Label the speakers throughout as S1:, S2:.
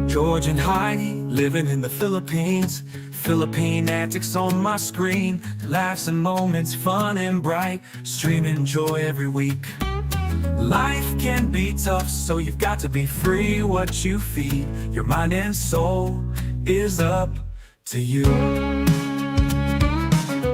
S1: George and Heidi, living in the Philippines. Philippine antics on my screen. Laughs and moments, fun and bright. Streaming joy every week. Life can be tough, so you've got to be free. What you feed your mind and soul is up to you.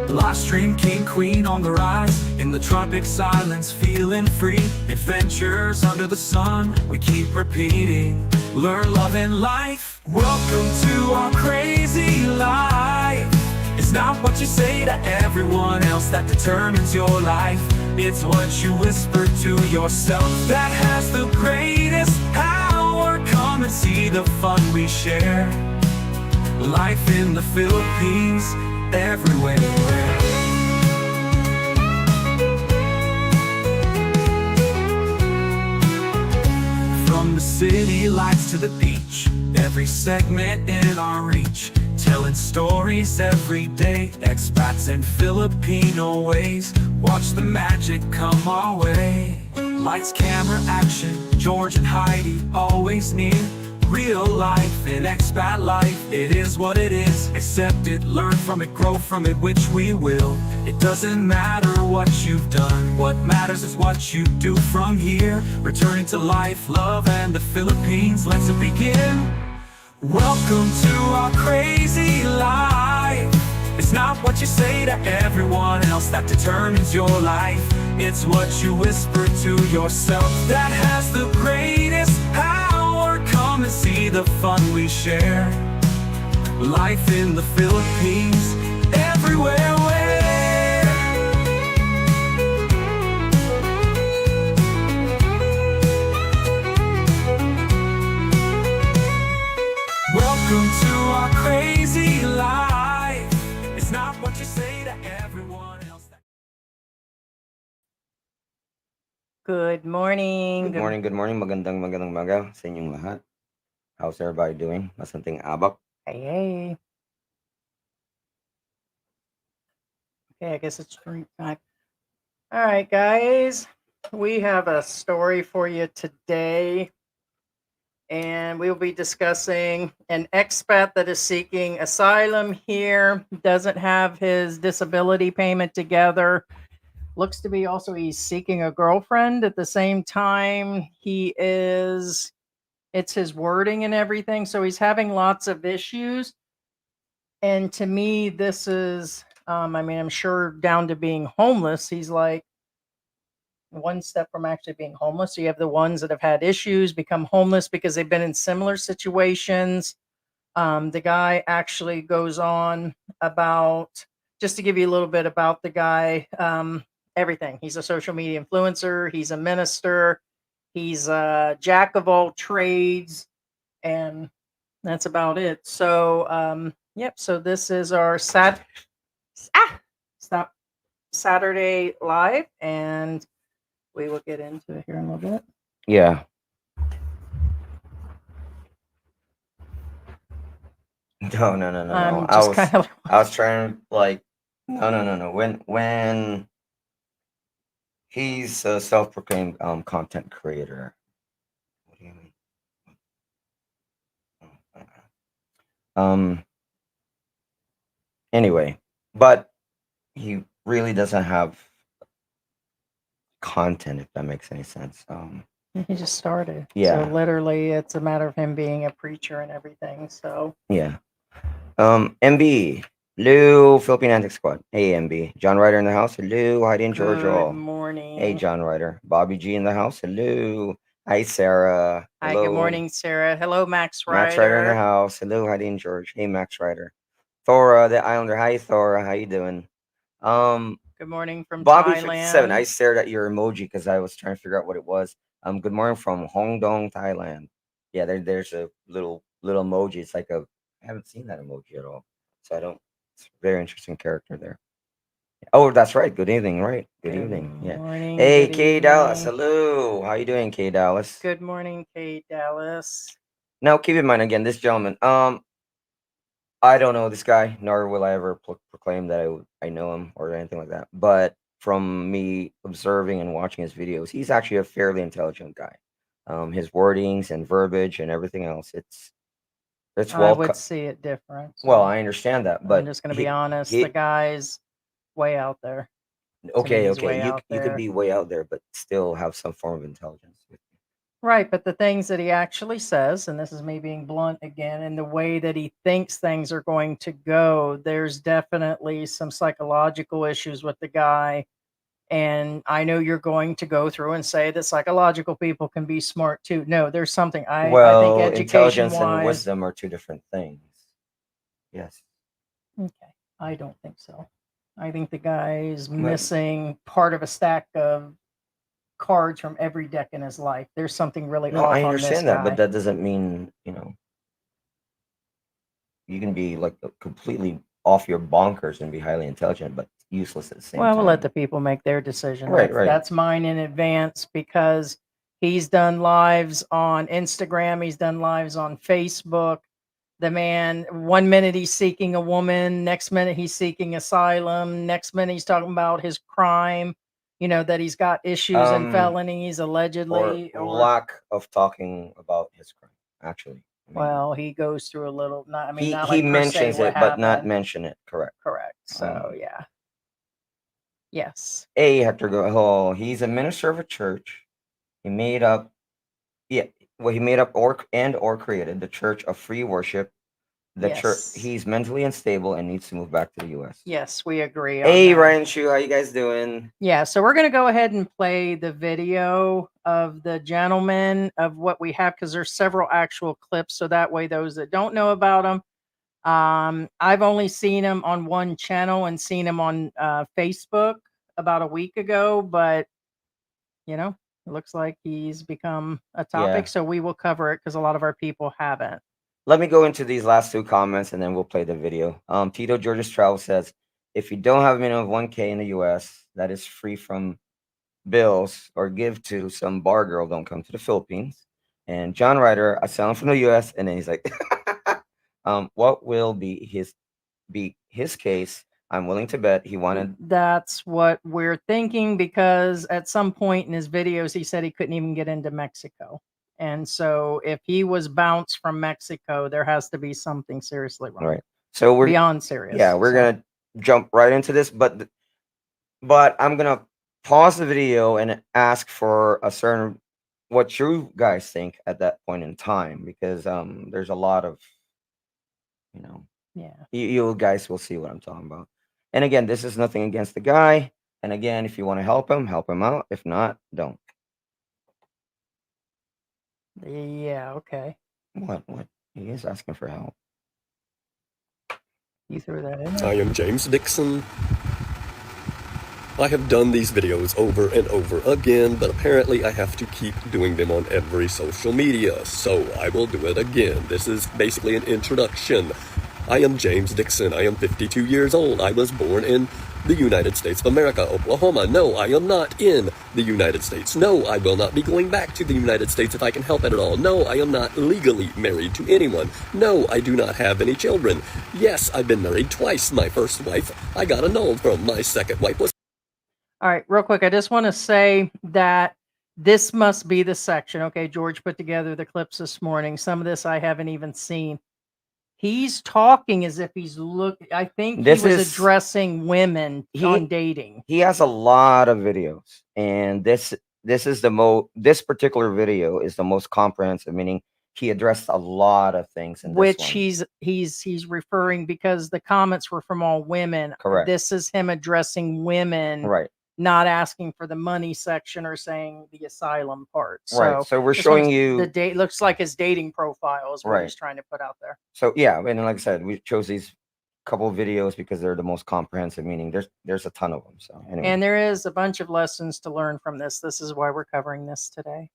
S1: Livestream king, queen on the rise. In the tropics islands, feeling free. Adventures under the sun, we keep repeating. Learn love and life. Welcome to our crazy life. It's not what you say to everyone else that determines your life. It's what you whisper to yourself that has the greatest power. Come and see the fun we share. Life in the Philippines, everywhere. From the city lights to the beach, every segment in our reach. Telling stories every day, expats and Filipino ways. Watch the magic come our way. Lights, camera, action, George and Heidi always near. Real life in expat life, it is what it is. Accept it, learn from it, grow from it, which we will. It doesn't matter what you've done, what matters is what you do from here. Returning to life, love, and the Philippines, let's begin. Welcome to our crazy life. It's not what you say to everyone else that determines your life. It's what you whisper to yourself that has the greatest power. Come and see the fun we share. Life in the Philippines, everywhere. Welcome to our crazy life. It's not what you say to everyone else.
S2: Good morning.
S3: Good morning. Magandang umaga sa inyong lahat. How's everybody doing? Masanting abak.
S2: Hey. Okay, I guess it's drink time. All right, guys. We have a story for you today. And we will be discussing an expat that is seeking asylum here, doesn't have his disability payment together. Looks to be also he's seeking a girlfriend at the same time. It's his wording and everything. So he's having lots of issues. And to me, this is, I'm sure down to being homeless. He's like one step from actually being homeless. So you have the ones that have had issues, become homeless because they've been in similar situations. The guy actually goes on about, just to give you a little bit about the guy, everything. He's a social media influencer. He's a minister. He's a jack of all trades, and that's about it. So, so this is our Saturday live, and we will get into it here in a little bit.
S3: Yeah. No. I was trying like no. When he's a self-proclaimed content creator. What do you mean? Anyway, but he really doesn't have content, if that makes any sense.
S2: He just started.
S3: Yeah.
S2: So literally it's a matter of him being a preacher and everything. So
S3: yeah. MB, Lou, Philippine Antics Squad. Hey, MB. John Ryder in the house. Hello. Heidi and George.
S2: Good morning.
S3: Hey, John Ryder. Bobby G in the house. Hello. Hi, Sarah.
S2: Hi,
S3: Hello.
S2: good morning, Sarah. Hello, Max Ryder.
S3: Max Ryder in the house. Hello, Heidi and George. Hey, Max Ryder. Thora, the Islander. Hi, Thora. How you doing?
S2: Good morning from
S3: Bobby
S2: Thailand.
S3: 57. I stared at your emoji because I was trying to figure out what it was. Good morning from Hong Dong, Thailand. Yeah, there's a little emoji. It's like I haven't seen that emoji at all. So I don't. It's a very interesting character there. Oh, that's right. Good evening, right? Good evening. Yeah.
S2: Morning,
S3: hey,
S2: good
S3: Kay Dallas.
S2: evening.
S3: Hello. How you doing, Kay Dallas?
S2: Good morning, Kay Dallas.
S3: Now, keep in mind again, this gentleman. I don't know this guy, nor will I ever proclaim that I know him or anything like that. But from me observing and watching his videos, he's actually a fairly intelligent guy. His wordings and verbiage and everything else, it's
S2: I
S3: well.
S2: would see it different.
S3: Well,
S2: So
S3: I understand that,
S2: I'm
S3: but
S2: just going to be honest. The
S3: he
S2: guy's way out there. To me,
S3: okay,
S2: he's
S3: okay.
S2: way
S3: You
S2: out
S3: you could
S2: there.
S3: be way out there, but still have some form of intelligence.
S2: Right, but the things that he actually says, and this is me being blunt again, and the way that he thinks things are going to go, there's definitely some psychological issues with the guy. And I know you're going to go through and say that psychological people can be smart too. No, there's something I think
S3: Well,
S2: education
S3: intelligence and
S2: wise.
S3: wisdom are two different things. Yes.
S2: Okay, I don't think so. I think the guy's
S3: But
S2: missing part of a stack of cards from every deck in his life. There's something really
S3: no, I
S2: off on this
S3: understand that, but
S2: guy.
S3: that doesn't mean, you can be like completely off your bonkers and be highly intelligent, but useless at the same
S2: Well, we'll let
S3: time.
S2: the people make their decision.
S3: Right, right.
S2: That's mine in advance because he's done lives on Instagram, he's done lives on Facebook. The man, 1 minute he's seeking a woman, next minute he's seeking asylum, next minute he's talking about his crime, that he's got issues and felonies
S3: Or
S2: allegedly, or
S3: lack of talking about his crime, actually. I mean,
S2: well, he goes through a little, not, I mean, not
S3: he
S2: like per se
S3: mentions
S2: what
S3: it, but not
S2: happened.
S3: mention it. Correct.
S2: Correct. So,
S3: Um,
S2: yeah. Yes.
S3: Hector go. Oh, he's a minister of a church. He made up, yeah. Well, he made up or created the Church of Free Worship. The church.
S2: Yes.
S3: He's mentally unstable and needs to move back to the U.S.
S2: Yes, we agree on
S3: Hey,
S2: that.
S3: Ryan Shu, how you guys doing?
S2: Yeah, so we're going to go ahead and play the video of the gentleman of what we have because there's several actual clips. So that way, those that don't know about him, I've only seen him on one channel and seen him on Facebook about a week ago. But, it looks like he's become a topic.
S3: Yeah.
S2: So we will cover it because a lot of our people haven't.
S3: Let me go into these last two comments and then we'll play the video. Tito George's Travel says, if you don't have a minimum of 1K in the US that is free from bills or give to some bar girl, don't come to the Philippines. And John Ryder, Asylum from the US, and then he's like, what will be his case? I'm willing to bet he wanted.
S2: That's what we're thinking because at some point in his videos, he said he couldn't even get into Mexico. And so if he was bounced from Mexico, there has to be something seriously wrong.
S3: Right. So we're
S2: beyond serious.
S3: Yeah, we're gonna jump right into this, but I'm gonna pause the video and ask for a certain what you guys think at that point in time because there's a lot of
S2: Yeah.
S3: you guys will see what I'm talking about. And again, this is nothing against the guy. And again, if you want to help him out. If not, don't.
S2: Yeah, okay.
S3: What? He is asking for help.
S2: You threw that in there?
S4: I am James Dixon. I have done these videos over and over again, but apparently I have to keep doing them on every social media, so I will do it again. This is basically an introduction. I am James Dixon. I am 52 years old. I was born in the United States of America, Oklahoma. No, I am not in the United States. No, I will not be going back to the United States if I can help it at all. No, I am not legally married to anyone. No, I do not have any children. Yes, I've been married twice. My first wife, I got annulled from. My second wife was...
S2: All right, real quick, I just want to say that this must be the section. Okay, George put together the clips this morning. Some of this I haven't even seen. He's talking as if he's I think he was addressing women on dating.
S3: He has a lot of videos, and this is this particular video is the most comprehensive, meaning he addressed a lot of things in
S2: which
S3: this one.
S2: he's referring because the comments were from all women.
S3: Correct.
S2: This is him addressing women.
S3: Right.
S2: Not asking for the money section or saying the asylum part.
S3: Right. So we're showing you
S2: the date. Looks like his dating profile is what he's trying to put out there.
S3: So yeah, and like I said, we chose these couple of videos because they're the most comprehensive. Meaning there's a ton of them. So anyway.
S2: And there is a bunch of lessons to learn from this. This is why we're covering this today.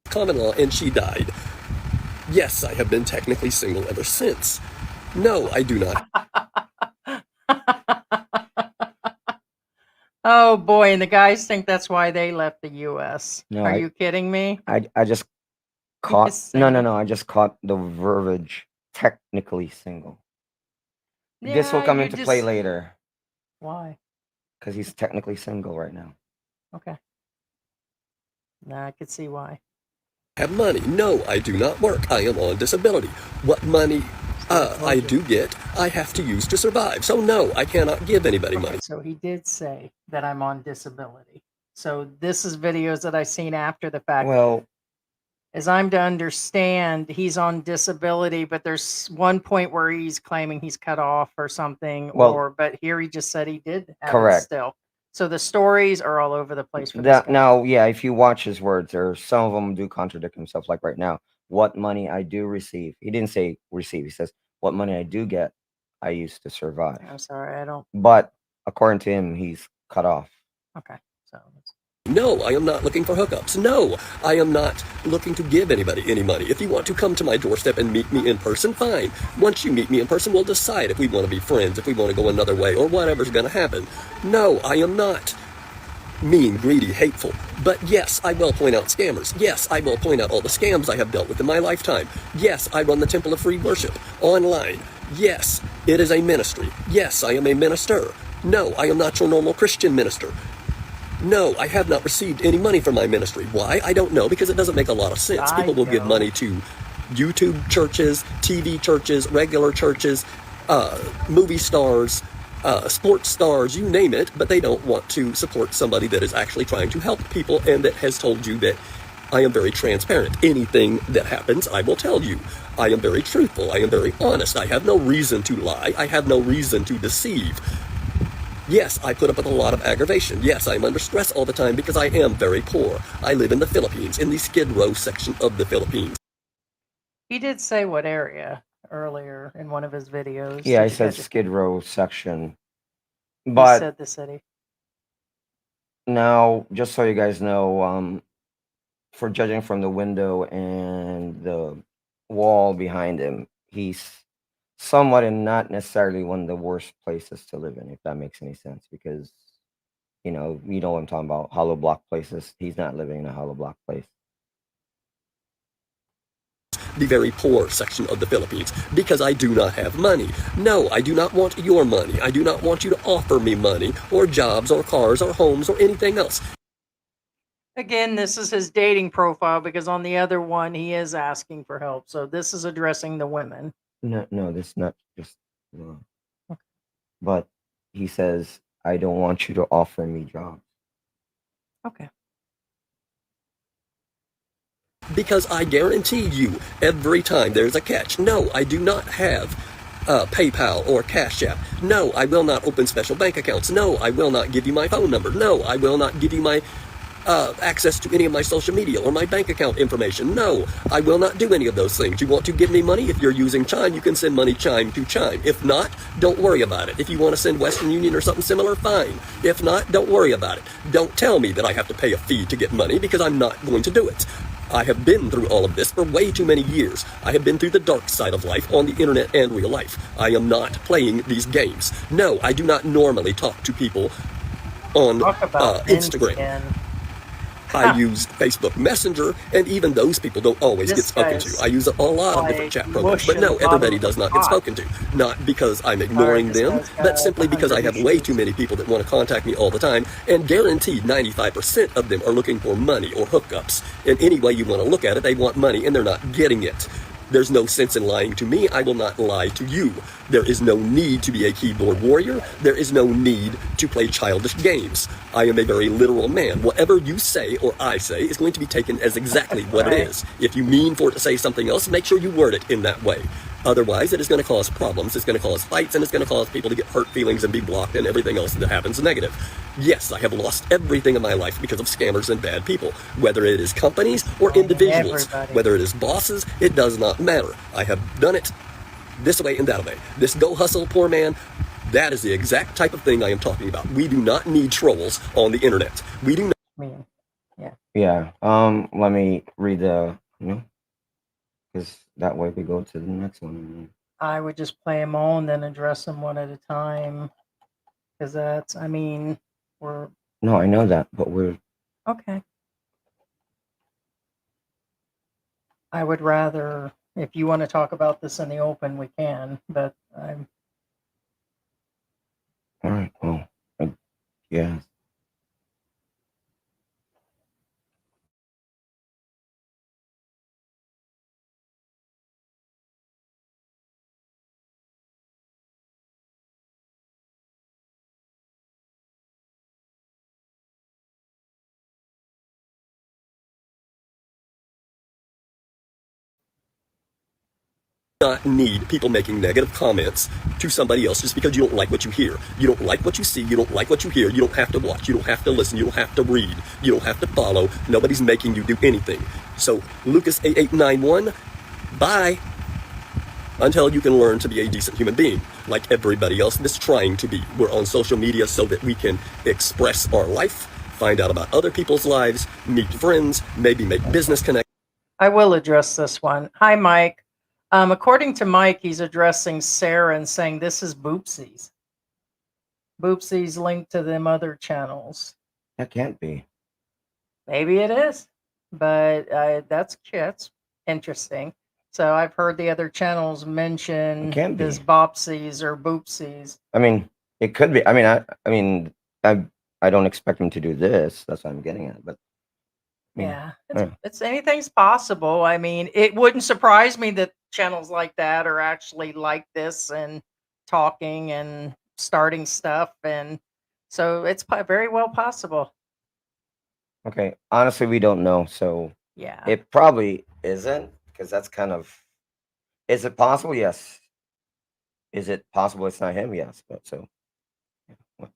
S4: Common law, and she died. Yes, I have been technically single ever since. No, I do not.
S2: Oh boy, and the guys think that's why they left the US.
S3: No,
S2: Are you kidding me?
S3: I just caught I just caught the verbiage technically single. This will
S2: Yeah,
S3: come
S2: you
S3: into play
S2: just
S3: later
S2: why?
S3: because he's technically single right now.
S2: Okay. Nah, I could see why.
S4: have money. No, I do not work. I am on disability. What money I do get, I have to use to survive. So no, I cannot give anybody
S2: Okay,
S4: money.
S2: so he did say that I'm on disability. So this is videos that I seen after the fact.
S3: Well,
S2: As I'm to understand, he's on disability, but there's one point where he's claiming he's cut off or something,
S3: Well-
S2: but here he just said he did have it
S3: Correct.
S2: still. So the stories are all over the place for this
S3: that
S2: guy.
S3: now, yeah, if you watch his words, or some of them do contradict himself. Like right now, what money I do receive. He didn't say receive. He says what money I do get, I use to survive.
S2: I'm sorry, I don't.
S3: But according to him, he's cut off.
S2: Okay, so
S4: No, I am not looking for hookups. No, I am not looking to give anybody any money. If you want to come to my doorstep and meet me in person, fine. Once you meet me in person, we'll decide if we want to be friends, if we want to go another way, or whatever's going to happen. No, I am not mean, greedy, hateful. But yes, I will point out scammers. Yes, I will point out all the scams I have dealt with in my lifetime. Yes, I run the Temple of Free Worship online. Yes, it is a ministry. Yes, I am a minister. No, I am not your normal Christian minister. No, I have not received any money from my ministry. Why? I don't know, because it doesn't make a lot of sense. People will give money to YouTube churches, TV churches, regular churches, movie stars, sports stars, you name it, but they don't want to support somebody that is actually trying to help people and that has told you that I am very transparent. Anything that happens, I will tell you. I am very truthful. I am very honest. I have no reason to lie. I have no reason to deceive. Yes, I put up with a lot of aggravation. Yes, I'm under stress all the time because I am very poor. I live in the Philippines, in the Skid Row section of the Philippines.
S2: he did say what area earlier in one of his videos.
S3: Yeah,
S2: Did
S3: he
S2: you
S3: says
S2: catch it?
S3: Skid Row section.
S2: He
S3: But
S2: said the city.
S3: now, just so you guys know, for judging from the window and the wall behind him, he's somewhat and not necessarily one of the worst places to live in, if that makes any sense, because you know what I'm talking about, hollow block places. He's not living in a hollow block place.
S4: The very poor section of the Philippines, because I do not have money. No, I do not want your money. I do not want you to offer me money or jobs or cars or homes or anything else.
S2: Again, this is his dating profile because on the other one he is asking for help. So this is addressing the women.
S3: No, this is not just. But he says, "I don't want you to offer me jobs."
S2: Okay.
S4: Because I guarantee you, every time there's a catch. No, I do not have PayPal or Cash App. No, I will not open special bank accounts. No, I will not give you my phone number. No, I will not give you my access to any of my social media or my bank account information. No, I will not do any of those things. You want to give me money? If you're using Chime, you can send money Chime to Chime. If not, don't worry about it. If you want to send Western Union or something similar, fine. If not, don't worry about it. Don't tell me that I have to pay a fee to get money because I'm not going to do it. I have been through all of this for way too many years. I have been through the dark side of life on the internet and real life. I am not playing these games. No, I do not normally talk to people on
S2: Talk about
S4: Instagram.
S2: Instagram.
S4: I use Facebook Messenger, and even those people don't always
S2: This
S4: get spoken
S2: guy's
S4: to. I use a lot of different
S2: like
S4: chat programs, but no,
S2: mushing
S4: everybody
S2: bottom
S4: does not
S2: of
S4: get
S2: the
S4: spoken to. Not because I'm ignoring
S2: this
S4: them,
S2: guy's got
S4: but simply because I have
S2: 100
S4: way
S2: issues.
S4: too many people that want to contact me all the time, and guaranteed 95% of them are looking for money or hookups. In any way you want to look at it, they want money, and they're not getting it. There's no sense in lying to me. I will not lie to you. There is no need to be a keyboard warrior. There is no need to play childish games. I am a very literal man. Whatever you say or I say is going to be taken as exactly what it is. If you mean for it to say something else, make sure you word it in that way. Otherwise, it is going to cause problems. It's going to cause fights, and it's going to cause people to get hurt feelings and be blocked and everything else that happens negative. Yes, I have lost everything in my life because of scammers and bad people, whether it is companies or individuals,
S2: everybody.
S4: whether it is bosses, it does not matter. I have done it this way and that way. This go hustle, poor man, that is the exact type of thing I am talking about. We do not need trolls on the internet. We do not.
S2: Man.
S3: Yeah. Let me read the. Because that way we go to the next one.
S2: I would just play them all and then address them one at a time. Because that's, I mean, we're
S3: No, I know that, but we're.
S2: okay. I would rather if you want to talk about this in the open, we can. But I'm
S3: All right. Well, yeah.
S4: Not need people making negative comments to somebody else just because you don't like what you hear. You don't like what you see. You don't like what you hear. You don't have to watch. You don't have to listen. You don't have to read. You don't have to follow. Nobody's making you do anything. So, Lucas8891, bye. Until you can learn to be a decent human being, like everybody else that's trying to be. We're on social media so that we can express our life, find out about other people's lives, meet friends, maybe make business connections.
S2: I will address this one. Hi, Mike. According to Mike, he's addressing Sarah and saying this is Boopsies. Boopsies linked to them other channels.
S3: That can't be.
S2: Maybe it is, but that's interesting. So I've heard the other channels mention
S3: It can't be.
S2: this Bopsies or Boopsies.
S3: I mean, it could be. I mean, I don't expect him to do this. That's what I'm getting at. But I mean,
S2: Yeah,
S3: yeah.
S2: it's anything's possible. I mean, it wouldn't surprise me that channels like that are actually like this and talking and starting stuff, and so it's very well possible.
S3: Okay. Honestly, we don't know. So
S2: Yeah.
S3: it probably isn't, because that's kind of. Is it possible? Yes. Is it possible it's not him? Yes. But so. Yeah. Well,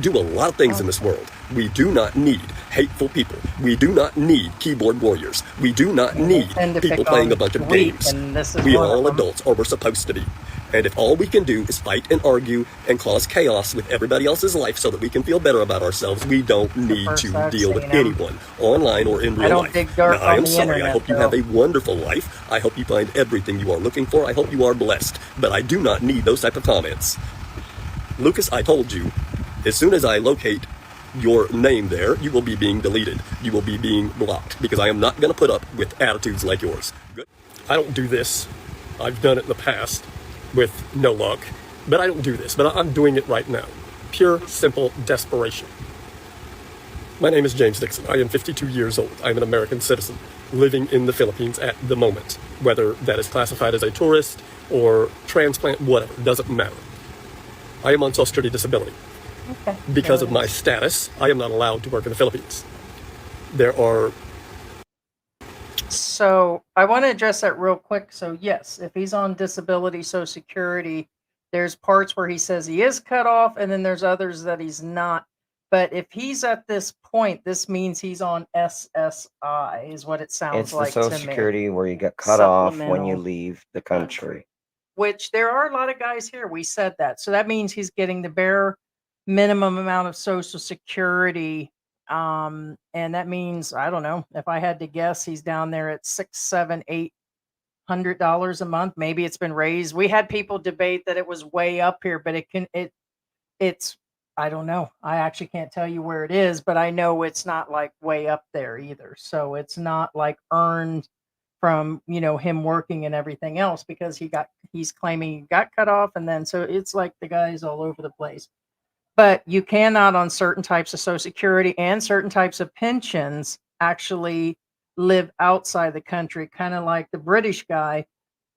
S4: do a lot of things in this world. We do not need hateful people. We do not need keyboard warriors. We do not need
S2: tend to
S4: people
S2: pick
S4: playing
S2: on
S4: a bunch of
S2: weak,
S4: games.
S2: and this is
S4: We are
S2: one of
S4: all
S2: them.
S4: adults, or we're supposed to be. And if all we can do is fight and argue and cause chaos with everybody else's life so that we can feel better about ourselves, we don't need
S2: first
S4: to
S2: I've
S4: deal with
S2: seen 'em.
S4: anyone, online or in
S2: I
S4: real
S2: don't
S4: life.
S2: dig dirt
S4: Now, I
S2: on
S4: am
S2: the
S4: sorry. I
S2: internet,
S4: hope you
S2: though.
S4: have a wonderful life. I hope you find everything you are looking for. I hope you are blessed. But I do not need those type of comments. Lucas, I told you, as soon as I locate your name there, you will be being deleted. You will be being blocked, because I am not going to put up with attitudes like yours. Good. I don't do this. I've done it in the past with no luck, but I don't do this. But I'm doing it right now. Pure, simple desperation. My name is James Dixon. I am 52 years old. I'm an American citizen living in the Philippines at the moment. Whether that is classified as a tourist or transplant, whatever, doesn't matter. I am on Social Security disability.
S2: Okay.
S4: Because
S2: There
S4: of
S2: it
S4: my
S2: is.
S4: status, I am not allowed to work in the Philippines. There are.
S2: So I want to address that real quick. So yes, if he's on disability, Social Security, there's parts where he says he is cut off, and then there's others that he's not. But if he's at this point, this means he's on SSI, is what it sounds
S3: it's the
S2: like
S3: Social
S2: to me.
S3: Security where you get cut off when you
S2: Supplemental.
S3: leave the country.
S2: Which there are a lot of guys here. We said that. So that means he's getting the bare minimum amount of Social Security. And that means, I don't know, if I had to guess, he's down there at $600-$800 a month. Maybe it's been raised. We had people debate that it was way up here, but it's I don't know. I actually can't tell you where it is, but I know it's not like way up there either. So it's not like earned from him working and everything else, because he's claiming he got cut off, and then so it's like the guy's all over the place. But you cannot, on certain types of Social Security and certain types of pensions, actually live outside the country, kind of like the British guy.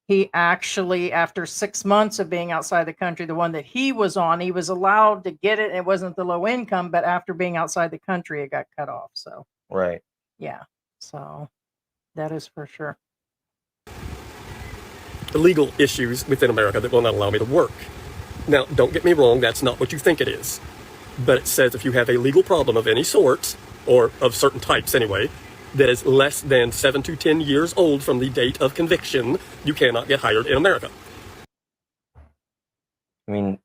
S2: He actually, after 6 months of being outside the country, the one that he was on, he was allowed to get it. It wasn't the low income, but after being outside the country, it got cut off. So
S3: Right.
S2: yeah, so that is for sure.
S4: Legal issues within America that will not allow me to work. Now, don't get me wrong, that's not what you think it is. But it says if you have a legal problem of any sort, or of certain types anyway, that is less than 7 to 10 years old from the date of conviction, you cannot get hired in America.
S3: I mean,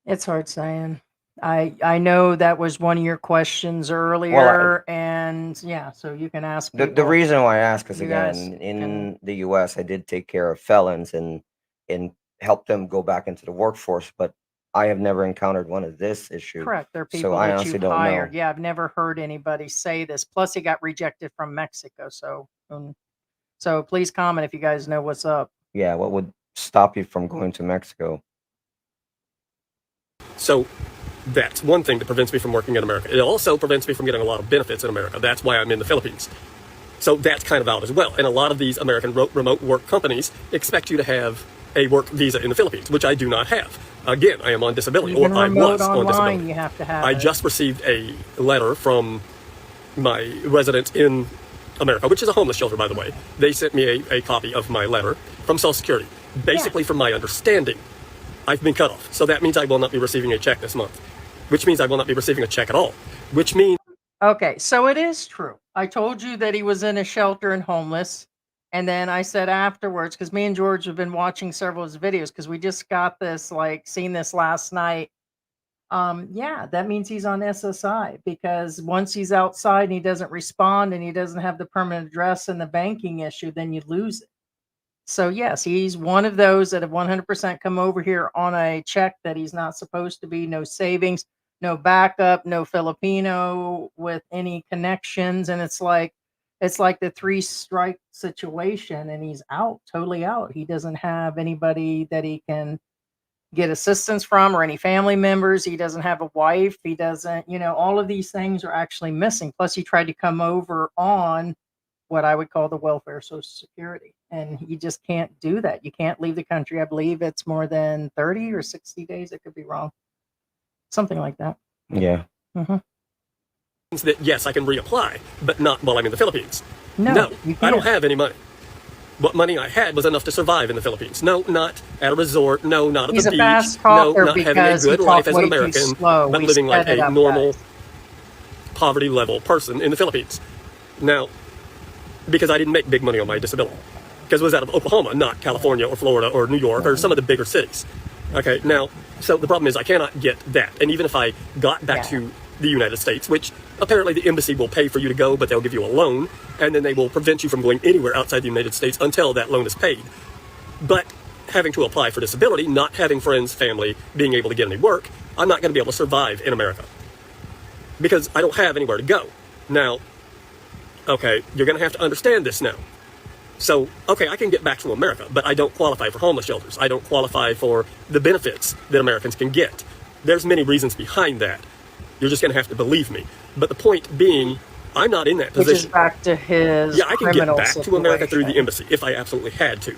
S2: It's hard saying. I know that was one of your questions earlier, and And yeah, so you can ask
S3: The
S2: people.
S3: reason why I ask is,
S2: You guys
S3: again, in the U.S., I did take care of felons and help them go back into the workforce, but I have never encountered one of this issue.
S2: Correct. They're
S3: So
S2: people
S3: I
S2: that
S3: honestly
S2: you've
S3: don't know.
S2: hired. Yeah, I've never heard anybody say this. Plus, he got rejected from Mexico. So please comment if you guys know what's up.
S3: Yeah, what would stop you from going to Mexico?
S4: So that's one thing that prevents me from working in America. It also prevents me from getting a lot of benefits in America. That's why I'm in the Philippines. So that's kind of out as well. And a lot of these American remote work companies expect you to have a work visa in the Philippines, which I do not have. Again, I am on disability,
S2: Even
S4: or I
S2: remote
S4: was on
S2: online,
S4: disability.
S2: you have to have
S4: I
S2: it.
S4: just received a letter from my resident in America, which is a homeless shelter, by the way. They sent me a copy of my letter from Social Security. Basically, from my understanding, I've been cut off. So that means I will not be receiving a check this month, which means I will not be receiving a check at all, which means...
S2: Okay, so it is true. I told you that he was in a shelter and homeless. And then I said afterwards, because me and George have been watching several of his videos, because we just got this, like, seen this last night. Yeah, that means he's on SSI, because once he's outside and he doesn't respond and he doesn't have the permanent address and the banking issue, then you lose it. So yes, he's one of those that have 100% come over here on a check that he's not supposed to be, no savings, no backup, no Filipino with any connections. And it's like the 3-strike situation, and he's out, totally out. He doesn't have anybody that he can get assistance from, or any family members. He doesn't have a wife. He doesn't, all of these things are actually missing. Plus he tried to come over on what I would call the welfare Social Security. And you just can't do that. You can't leave the country. I believe it's more than 30 or 60 days. I could be wrong. Something like that.
S3: Yeah.
S2: Mm-hmm.
S4: that yes, I can reapply, but not while I'm in the Philippines.
S2: No, you
S4: I don't
S2: can't.
S4: have any money. What money I had was enough to survive in the Philippines. No, not at a resort. No, not at
S2: He's
S4: the
S2: a
S4: beach.
S2: fast
S4: No,
S2: talker
S4: not having a
S2: because he
S4: good life
S2: talked
S4: as an
S2: way too
S4: American,
S2: slow.
S4: but
S2: We
S4: living like
S2: sped it
S4: a
S2: up,
S4: normal
S2: guys.
S4: poverty level person in the Philippines. Now, because I didn't make big money on my disability, because it was out of Oklahoma, not California or Florida or New York or some of the bigger cities. Okay, now, so the problem is I cannot get that. And even if I got back to the United States, which apparently the embassy will pay for you to go, but they'll give you a loan, and then they will prevent you from going anywhere outside the United States until that loan is paid. But having to apply for disability, not having friends, family, being able to get any work, I'm not going to be able to survive in America because I don't have anywhere to go. Now, okay, you're going to have to understand this now. So, okay, I can get back to America, but I don't qualify for homeless shelters. I don't qualify for the benefits that Americans can get. There's many reasons behind that. You're just going to have to believe me. But the point being, I'm not in that position.
S2: Which is back to his
S4: Yeah, I can get
S2: criminal
S4: back to America through the
S2: situation.
S4: embassy if I absolutely had to.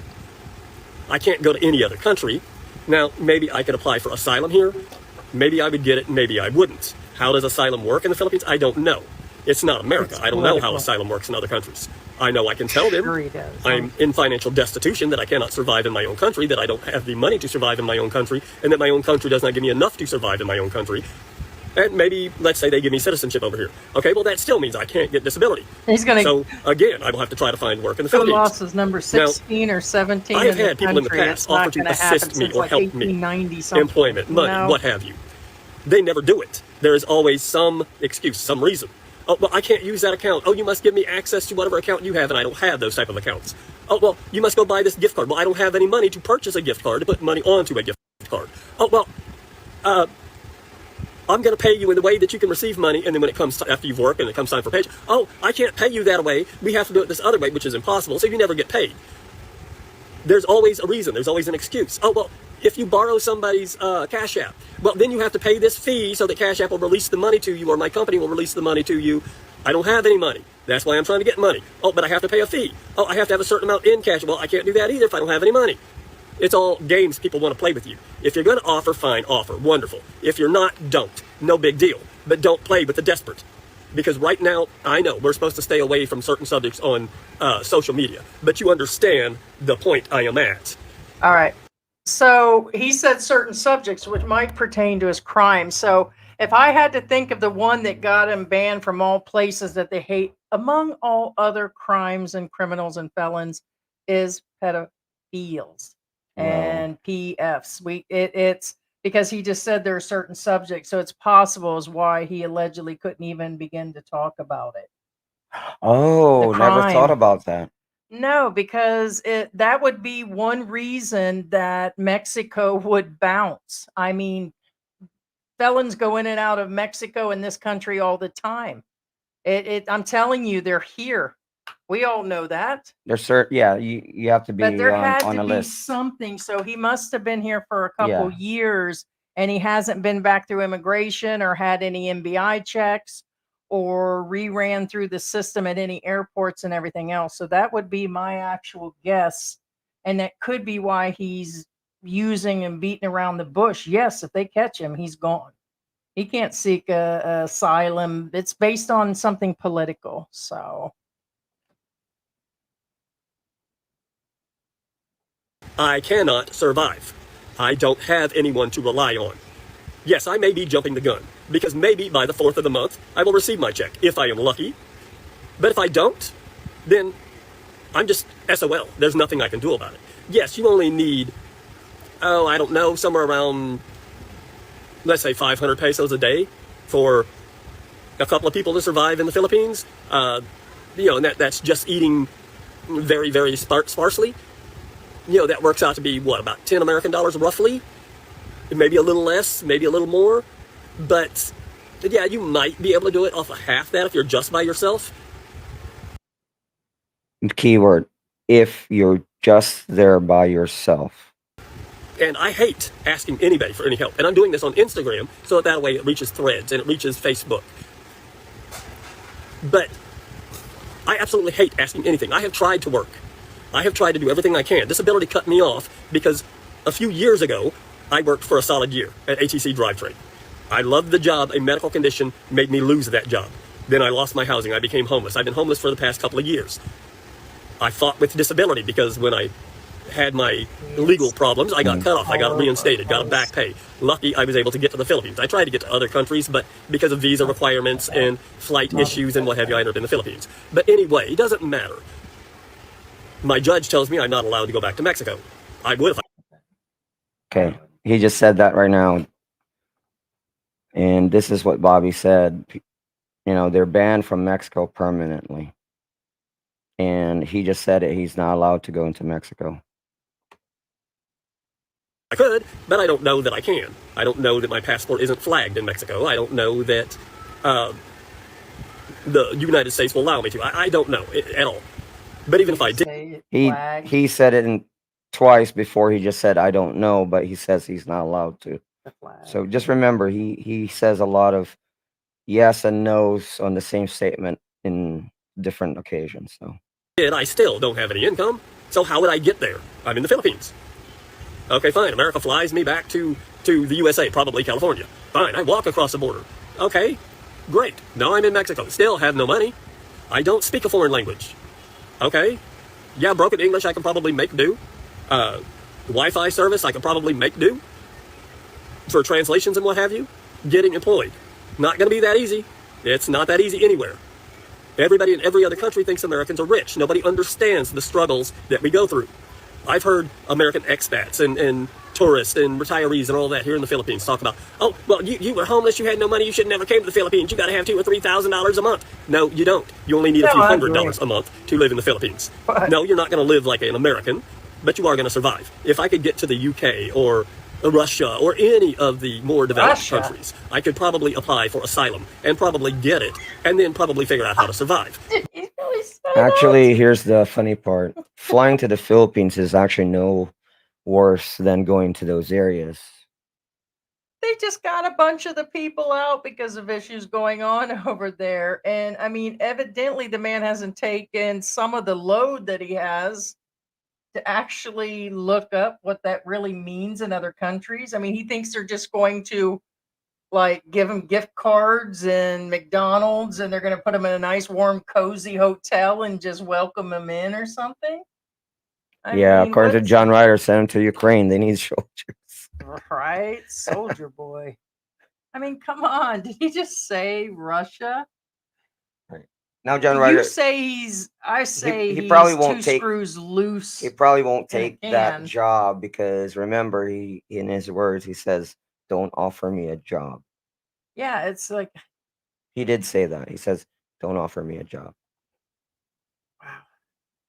S4: I can't go to any other country. Now, maybe I could apply for asylum here. Maybe I would get it, maybe I wouldn't. How does asylum work in the Philippines? I don't know. It's not America. I don't know how asylum works in other countries. I know I can tell them
S2: Sure he does.
S4: I'm in financial destitution, that I cannot survive in my own country, that I don't have the money to survive in my own country, and that my own country does not give me enough to survive in my own country. And maybe, let's say they give me citizenship over here. Okay, well, that still means I can't get disability.
S2: He's going to
S4: So, again, I will have to try to find work in the
S2: go
S4: Philippines.
S2: lost is number 16 or 17
S4: I have
S2: in the
S4: had people in the
S2: country.
S4: past
S2: It's not
S4: offer to
S2: gonna happen
S4: assist me
S2: since
S4: or
S2: like
S4: help me.
S2: 1890 something.
S4: Employment, money,
S2: No.
S4: what have you. They never do it. There is always some excuse, some reason. Oh, well, I can't use that account. Oh, you must give me access to whatever account you have, and I don't have those type of accounts. Oh, well, you must go buy this gift card. Well, I don't have any money to purchase a gift card, to put money onto a gift card. Oh, well, I'm going to pay you in the way that you can receive money, and then when it comes to, after you've worked and it comes time for paycheck, oh, I can't pay you that way. We have to do it this other way, which is impossible, so you never get paid. There's always a reason. There's always an excuse. Oh, well, if you borrow somebody's Cash App, well, then you have to pay this fee so that Cash App will release the money to you, or my company will release the money to you. I don't have any money. That's why I'm trying to get money. Oh, but I have to pay a fee. Oh, I have to have a certain amount in cash. Well, I can't do that either if I don't have any money. It's all games people want to play with you. If you're going to offer, fine, offer. Wonderful. If you're not, don't. No big deal. But don't play with the desperate. Because right now, I know we're supposed to stay away from certain subjects on social media. But you understand the point I am at.
S2: All right. So he said certain subjects which might pertain to his crime. So if I had to think of the one that got him banned from all places that they hate, among all other crimes and criminals and felons, is pedophiles and PFs. It's because he just said there are certain subjects, so it's possible is why he allegedly couldn't even begin to talk about it.
S3: Oh, never thought
S2: crime.
S3: about that.
S2: No, because that would be one reason that Mexico would bounce. I mean, felons go in and out of Mexico in this country all the time. I'm telling you, they're here. We all know that.
S3: There's certain, yeah, you have to
S2: But
S3: be
S2: there had
S3: on
S2: to
S3: a
S2: be
S3: list.
S2: something. So he must have been here for a couple
S3: Yeah.
S2: years and he hasn't been back through immigration or had any MBI checks or reran through the system at any airports and everything else. So that would be my actual guess. And that could be why he's using and beating around the bush. Yes, if they catch him, he's gone. He can't seek a asylum. It's based on something political. So
S4: I cannot survive. I don't have anyone to rely on. Yes, I may be jumping the gun, because maybe by the 4th of the month, I will receive my check, if I am lucky. But if I don't, then I'm just SOL. There's nothing I can do about it. Yes, you only need, I don't know, somewhere around, let's say 500 pesos a day for a couple of people to survive in the Philippines. And that's just eating very, very sparsely. That works out to be, what, about 10 American dollars roughly? Maybe a little less, maybe a little more. But, yeah, you might be able to do it off of half that if you're just by yourself.
S3: Keyword, if you're just there by yourself.
S4: And I hate asking anybody for any help. And I'm doing this on Instagram, so that way it reaches Threads and it reaches Facebook. But I absolutely hate asking anything. I have tried to work. I have tried to do everything I can. Disability cut me off because a few years ago, I worked for a solid year at ATC Drivetrain. I loved the job. A medical condition made me lose that job. Then I lost my housing. I became homeless. I've been homeless for the past couple of years. I fought with disability because when I had my legal problems, I got cut off. I got reinstated, got a back pay. Lucky I was able to get to the Philippines. I tried to get to other countries, but because of visa requirements and flight issues and what have you, I ended up in the Philippines. But anyway, it doesn't matter. My judge tells me I'm not allowed to go back to Mexico. I would if I...
S3: Okay, he just said that right now. And this is what Bobby said. They're banned from Mexico permanently. And he just said it. He's not allowed to go into Mexico.
S4: I could, but I don't know that I can. I don't know that my passport isn't flagged in Mexico. I don't know that the United States will allow me to. I don't know at all. But even if I did...
S3: He said it twice before. He just said, I don't know, but he says he's not allowed to. So just remember, he says a lot of yes and no's on the same statement in different occasions. So
S4: I still don't have any income. So how would I get there? I'm in the Philippines. Okay, fine. America flies me back to the USA, probably California. Fine. I walk across the border. Okay, great. Now I'm in Mexico. Still have no money. I don't speak a foreign language. Okay. Yeah, broken English I can probably make do. Wi-Fi service I can probably make do. For translations and what have you. Getting employed. Not going to be that easy. It's not that easy anywhere. Everybody in every other country thinks Americans are rich. Nobody understands the struggles that we go through. I've heard American expats and tourists and retirees and all that here in the Philippines talk about, oh, well, you were homeless, you had no money, you should never came to the Philippines, you got to have $2,000 or $3,000 a month. No, you don't. You only need a few $100s a month to live in the Philippines. No, you're not going to live like an American, but you are going to survive. If I could get to the UK or Russia or any of the more developed countries, I could probably apply for asylum and probably get it and then probably figure out how to survive.
S3: Actually, here's the funny part. Flying to the Philippines is actually no worse than going to those areas.
S2: They just got a bunch of the people out because of issues going on over there. And I mean, evidently the man hasn't taken some of the load that he has to actually look up what that really means in other countries. I mean, he thinks they're just going to like give him gift cards and McDonald's and they're going to put him in a nice warm cozy hotel and just welcome him in or something. I mean,
S3: according to John Ryder, send him to Ukraine. They need soldiers.
S2: Right? Soldier boy. I mean, come on. Did he just say Russia?
S3: Right. Now, John Ryder.
S2: You say I say
S3: he probably won't
S2: two
S3: take
S2: screws loose.
S3: He probably won't take that job because remember, in his words, he says, don't offer me a job.
S2: Yeah, it's like
S3: he did say that. He says, don't offer me a job.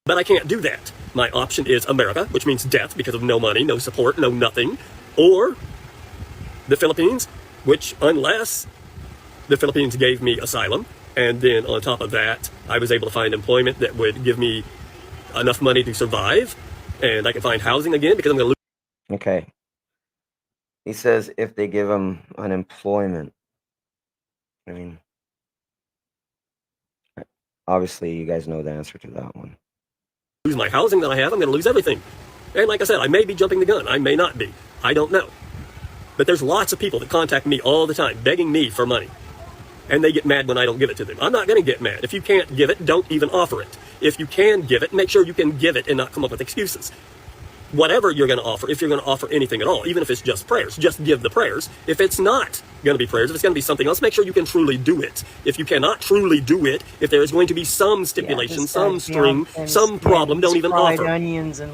S4: But I can't do that. My option is America, which means death because of no money, no support, no nothing, or the Philippines, which unless the Philippines gave me asylum, and then on top of that, I was able to find employment that would give me enough money to survive, and I can find housing again because I'm going to lose.
S3: Okay. He says if they give him unemployment. I mean, obviously you guys know the answer to that one.
S4: Lose my housing that I have, I'm going to lose everything. And like I said, I may be jumping the gun. I may not be. I don't know. But there's lots of people that contact me all the time, begging me for money. And they get mad when I don't give it to them. I'm not going to get mad. If you can't give it, don't even offer it. If you can give it, make sure you can give it and not come up with excuses. Whatever you're going to offer, if you're going to offer anything at all, even if it's just prayers, just give the prayers. If it's not going to be prayers, if it's going to be something else, make sure you can truly do it. If you cannot truly do it, if there is going to be some stipulation, some string, some problem, don't even offer.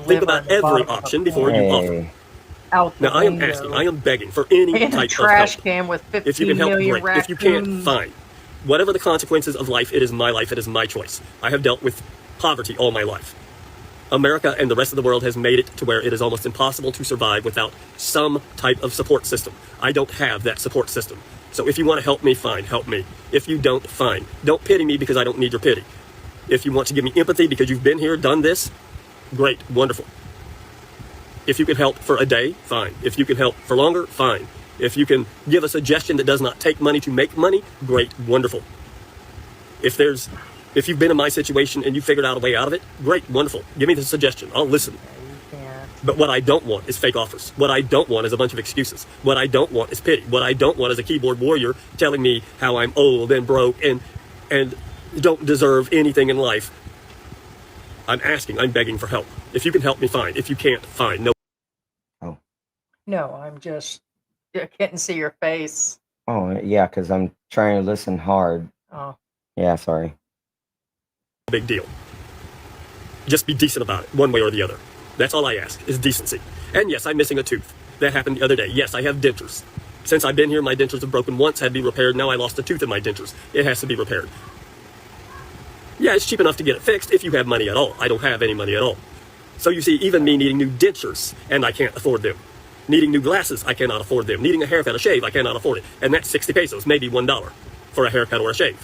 S4: Think about every option before you offer. Now, I am asking, I am begging for any type of help.
S2: Trash can with 15
S4: if you can help,
S2: million
S4: great. If you can't, fine. Whatever the consequences of life, it is my choice. I have dealt with poverty all my life. America and the rest of the world has made it to where it is almost impossible to survive without some type of support system. I don't have that support system. So if you want to help me, fine, help me. If you don't, fine. Don't pity me because I don't need your pity. If you want to give me empathy because you've been here, done this, great, wonderful. If you can help for a day, fine. If you can help for longer, fine. If you can give a suggestion that does not take money to make money, great, wonderful. If you've been in my situation and you figured out a way out of it, great, wonderful. Give me the suggestion. I'll listen. But what I don't want is fake offers. What I don't want is a bunch of excuses. What I don't want is pity. What I don't want is a keyboard warrior telling me how I'm old and broke and don't deserve anything in life. I'm asking, I'm begging for help. If you can help me, fine. If you can't, fine. No.
S3: Oh.
S2: No, I can't see your face.
S3: Oh, yeah, because I'm trying to listen hard.
S2: Oh.
S3: Yeah, sorry.
S4: Big deal. Just be decent about it, one way or the other. That's all I ask, is decency. And yes, I'm missing a tooth. That happened the other day. Yes, I have dentures. Since I've been here, my dentures have broken once, had to be repaired. Now I lost a tooth in my dentures. It has to be repaired. Yeah, it's cheap enough to get it fixed if you have money at all. I don't have any money at all. So you see, even me needing new dentures, and I can't afford them. Needing new glasses, I cannot afford them. Needing a haircut, a shave, I cannot afford it. And that's 60 pesos, maybe $1 for a haircut or a shave.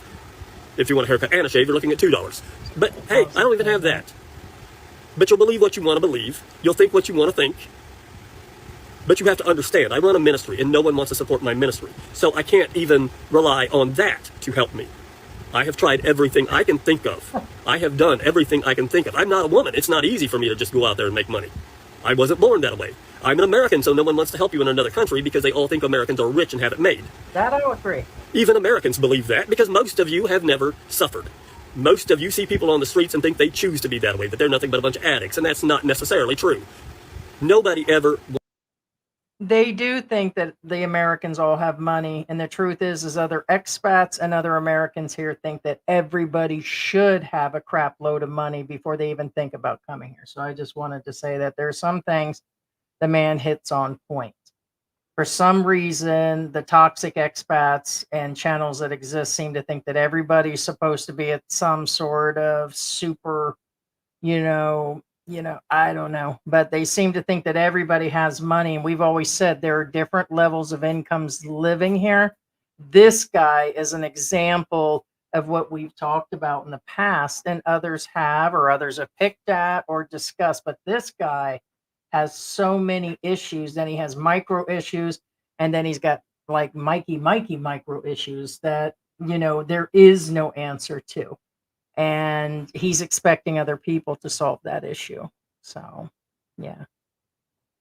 S4: If you want a haircut and a shave, you're looking at $2. But hey, I don't even have that. But you'll believe what you want to believe. You'll think what you want to think. But you have to understand, I run a ministry and no one wants to support my ministry. So I can't even rely on that to help me. I have tried everything I can think of. I have done everything I can think of. I'm not a woman. It's not easy for me to just go out there and make money. I wasn't born that way. I'm an American, so no one wants to help you in another country because they all think Americans are rich and have it made.
S2: That I agree.
S4: Even Americans believe that because most of you have never suffered. Most of you see people on the streets and think they choose to be that way, that they're nothing but a bunch of addicts, and that's not necessarily true. Nobody ever...
S2: They do think that the Americans all have money, and the truth is other expats and other Americans here think that everybody should have a crap load of money before they even think about coming here. So I just wanted to say that there are some things the man hits on point. For some reason, the toxic expats and channels that exist seem to think that everybody's supposed to be at some sort of super, I don't know, but they seem to think that everybody has money. And we've always said there are different levels of incomes living here. This guy is an example of what we've talked about in the past, and others have picked at or discussed. But this guy has so many issues. Then he has micro issues, and then he's got like Mikey micro issues that, there is no answer to. And he's expecting other people to solve that issue. So, yeah.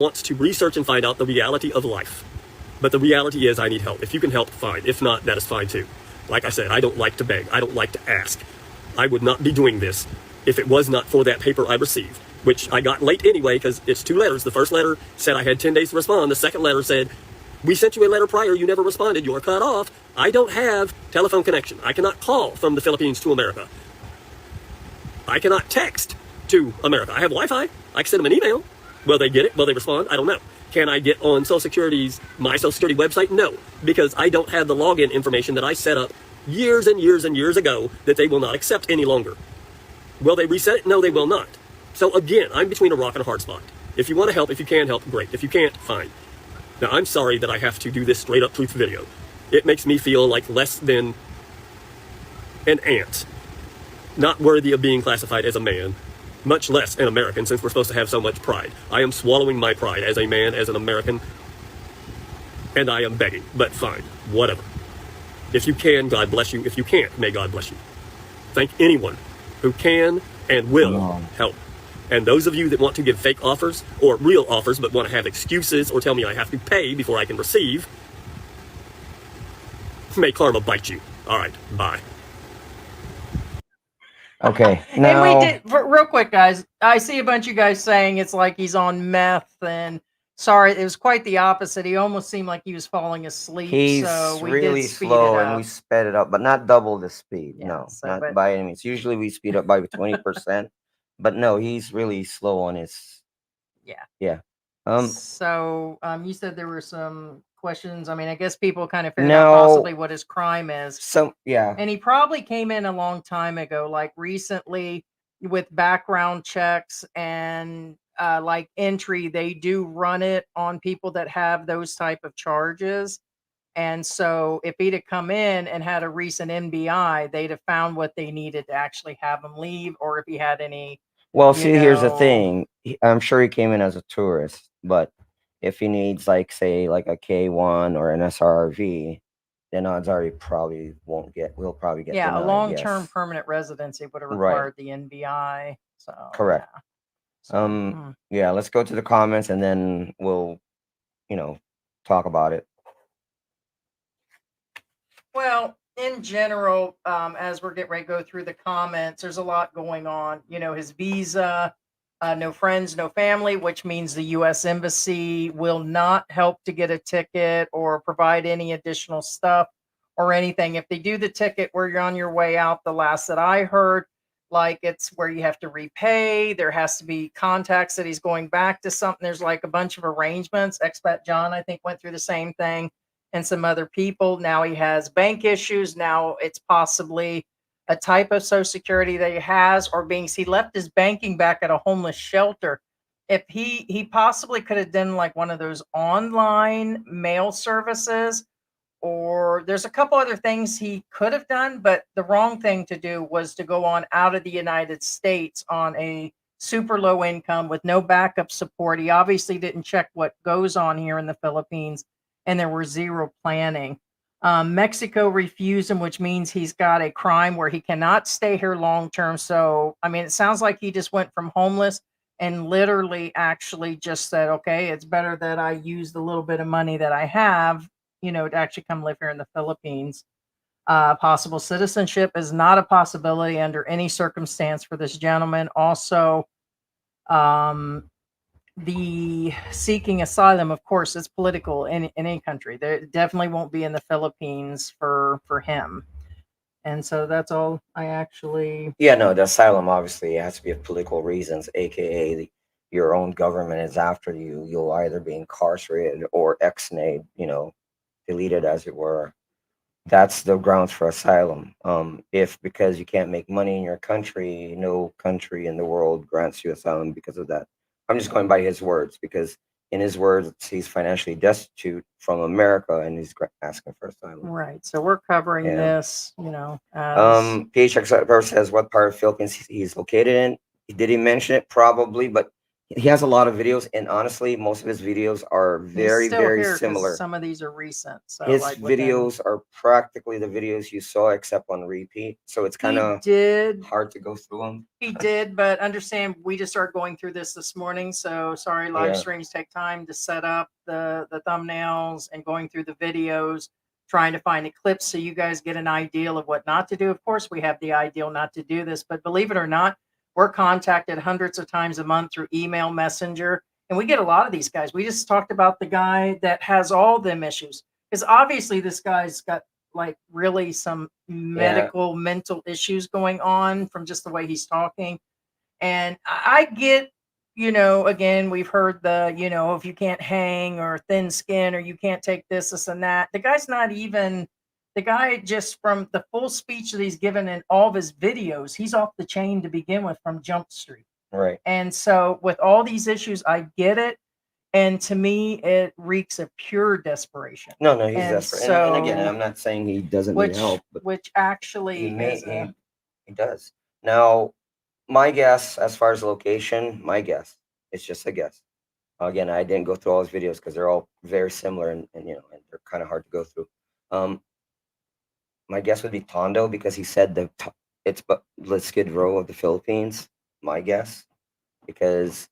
S4: Wants to research and find out the reality of life. But the reality is I need help. If you can help, fine. If not, that is fine too. Like I said, I don't like to beg. I don't like to ask. I would not be doing this if it was not for that paper I received, which I got late anyway because it's 2 letters. The first letter said I had 10 days to respond. The second letter said, we sent you a letter prior. You never responded. You are cut off. I don't have telephone connection. I cannot call from the Philippines to America. I cannot text to America. I have Wi-Fi. I can send them an email. Will they get it? Will they respond? I don't know. Can I get on my Social Security website? No, because I don't have the login information that I set up years and years and years ago that they will not accept any longer. Will they reset it? No, they will not. So again, I'm between a rock and a hard spot. If you want to help, if you can help, great. If you can't, fine. Now, I'm sorry that I have to do this straight up truth video. It makes me feel like less than an ant, not worthy of being classified as a man, much less an American, since we're supposed to have so much pride. I am swallowing my pride as a man, as an American, and I am begging, but fine, whatever. If you can, God bless you. If you can't, may God bless you. Thank anyone who can and will help. And those of you that want to give fake offers or real offers but want to have excuses or tell me I have to pay before I can receive, may karma bite you. All right, bye.
S3: Okay,
S2: And
S3: now
S2: we did real quick, guys. I see a bunch of you guys saying it's like he's on meth, and sorry, it was quite the opposite. He almost seemed like he was falling asleep.
S3: he's
S2: so we
S3: really
S2: did speed
S3: slow,
S2: it
S3: and
S2: up.
S3: we sped it up, but not double the speed.
S2: Yeah,
S3: No,
S2: so,
S3: not
S2: but
S3: by any means. Usually we speed up by 20%, but no, he's really slow on his.
S2: yeah.
S3: Yeah.
S2: So you said there were some questions. I mean, I guess people kind of figured out possibly
S3: No,
S2: what his crime is.
S3: some yeah.
S2: And he probably came in a long time ago, like recently with background checks and like entry. They do run it on people that have those type of charges. And so if he'd have come in and had a recent NBI, they'd have found what they needed to actually have him leave, or if he had any,
S3: Well,
S2: you
S3: see, here's the
S2: know,
S3: thing. I'm sure he came in as a tourist, but if he needs, like, say, like a K1 or an SRV, then odds are he probably won't get. We'll probably get
S2: yeah, a
S3: denied.
S2: long-term
S3: Yes.
S2: permanent residency would have
S3: Right.
S2: required the NBI. So
S3: Correct.
S2: yeah. So,
S3: Yeah. Let's go to the comments, and then we'll, talk about it.
S2: Well, in general, as we're getting ready to go through the comments, there's a lot going on. His visa, no friends, no family, which means the U.S. Embassy will not help to get a ticket or provide any additional stuff or anything. If they do the ticket where you're on your way out, the last that I heard, like it's where you have to repay. There has to be contacts that he's going back to something. There's like a bunch of arrangements. Expat John, I think, went through the same thing, and some other people. Now he has bank issues. Now it's possibly a type of Social Security that he has, or being he left his banking back at a homeless shelter. If he possibly could have done like one of those online mail services, or there's a couple other things he could have done, but the wrong thing to do was to go on out of the United States on a super low income with no backup support. He obviously didn't check what goes on here in the Philippines, and there was zero planning. Mexico refused him, which means he's got a crime where he cannot stay here long term. So, I mean, it sounds like he just went from homeless and literally actually just said, okay, it's better that I use the little bit of money that I have, to actually come live here in the Philippines. Possible citizenship is not a possibility under any circumstance for this gentleman. Also, um, the seeking asylum, of course, is political in any country. There definitely won't be in the Philippines for him. And so that's all I actually.
S3: Yeah, no, the asylum obviously has to be of political reasons, aka your own government is after you. You'll either be incarcerated or ex-nayed, deleted, as it were. That's the grounds for asylum. If because you can't make money in your country, no country in the world grants you asylum because of that. I'm just going by his words, because in his words, he's financially destitute from America and he's asking for asylum.
S2: Right. So we're covering
S3: Yeah.
S2: this, as
S3: PHX says what part of Philippines he's located in. Did he mention it? Probably, but he has a lot of videos, and honestly, most of his videos are
S2: he's
S3: very,
S2: still
S3: very
S2: here 'cause
S3: similar.
S2: some of these are recent. So
S3: His
S2: like within,
S3: videos are practically the videos you saw, except on repeat. So it's kind
S2: he
S3: of
S2: did
S3: hard to go through them.
S2: He did, but understand we just started going through this morning. So sorry, live
S3: Yeah.
S2: streams take time to set up the thumbnails and going through the videos, trying to find the clips so you guys get an idea of what not to do. Of course, we have the ideal not to do this, but believe it or not, we're contacted hundreds of times a month through email, messenger, and we get a lot of these guys. We just talked about the guy that has all them issues, because obviously this guy's got like really some medical mental issues going on from just the way he's talking. And I get, again, we've heard the, if you can't hang or thin skin or you can't take this and that. The guy's not even The guy, just from the full speech that he's given in all of his videos, he's off the chain to begin with from Jump Street.
S3: Right.
S2: And so with all these issues, I get it. And to me, it reeks of pure desperation.
S3: No, he's
S2: And
S3: desperate. And again,
S2: so,
S3: I'm not saying he doesn't need help, but
S2: which
S3: he
S2: actually
S3: may
S2: is a,
S3: he does. Now, my guess, as far as location, my guess, it's just a guess. Again, I didn't go through all his videos because they're all very similar, and and they're kind of hard to go through. Um, my guess would be Tondo, because he said it's the Skid Row of the Philippines. My guess, because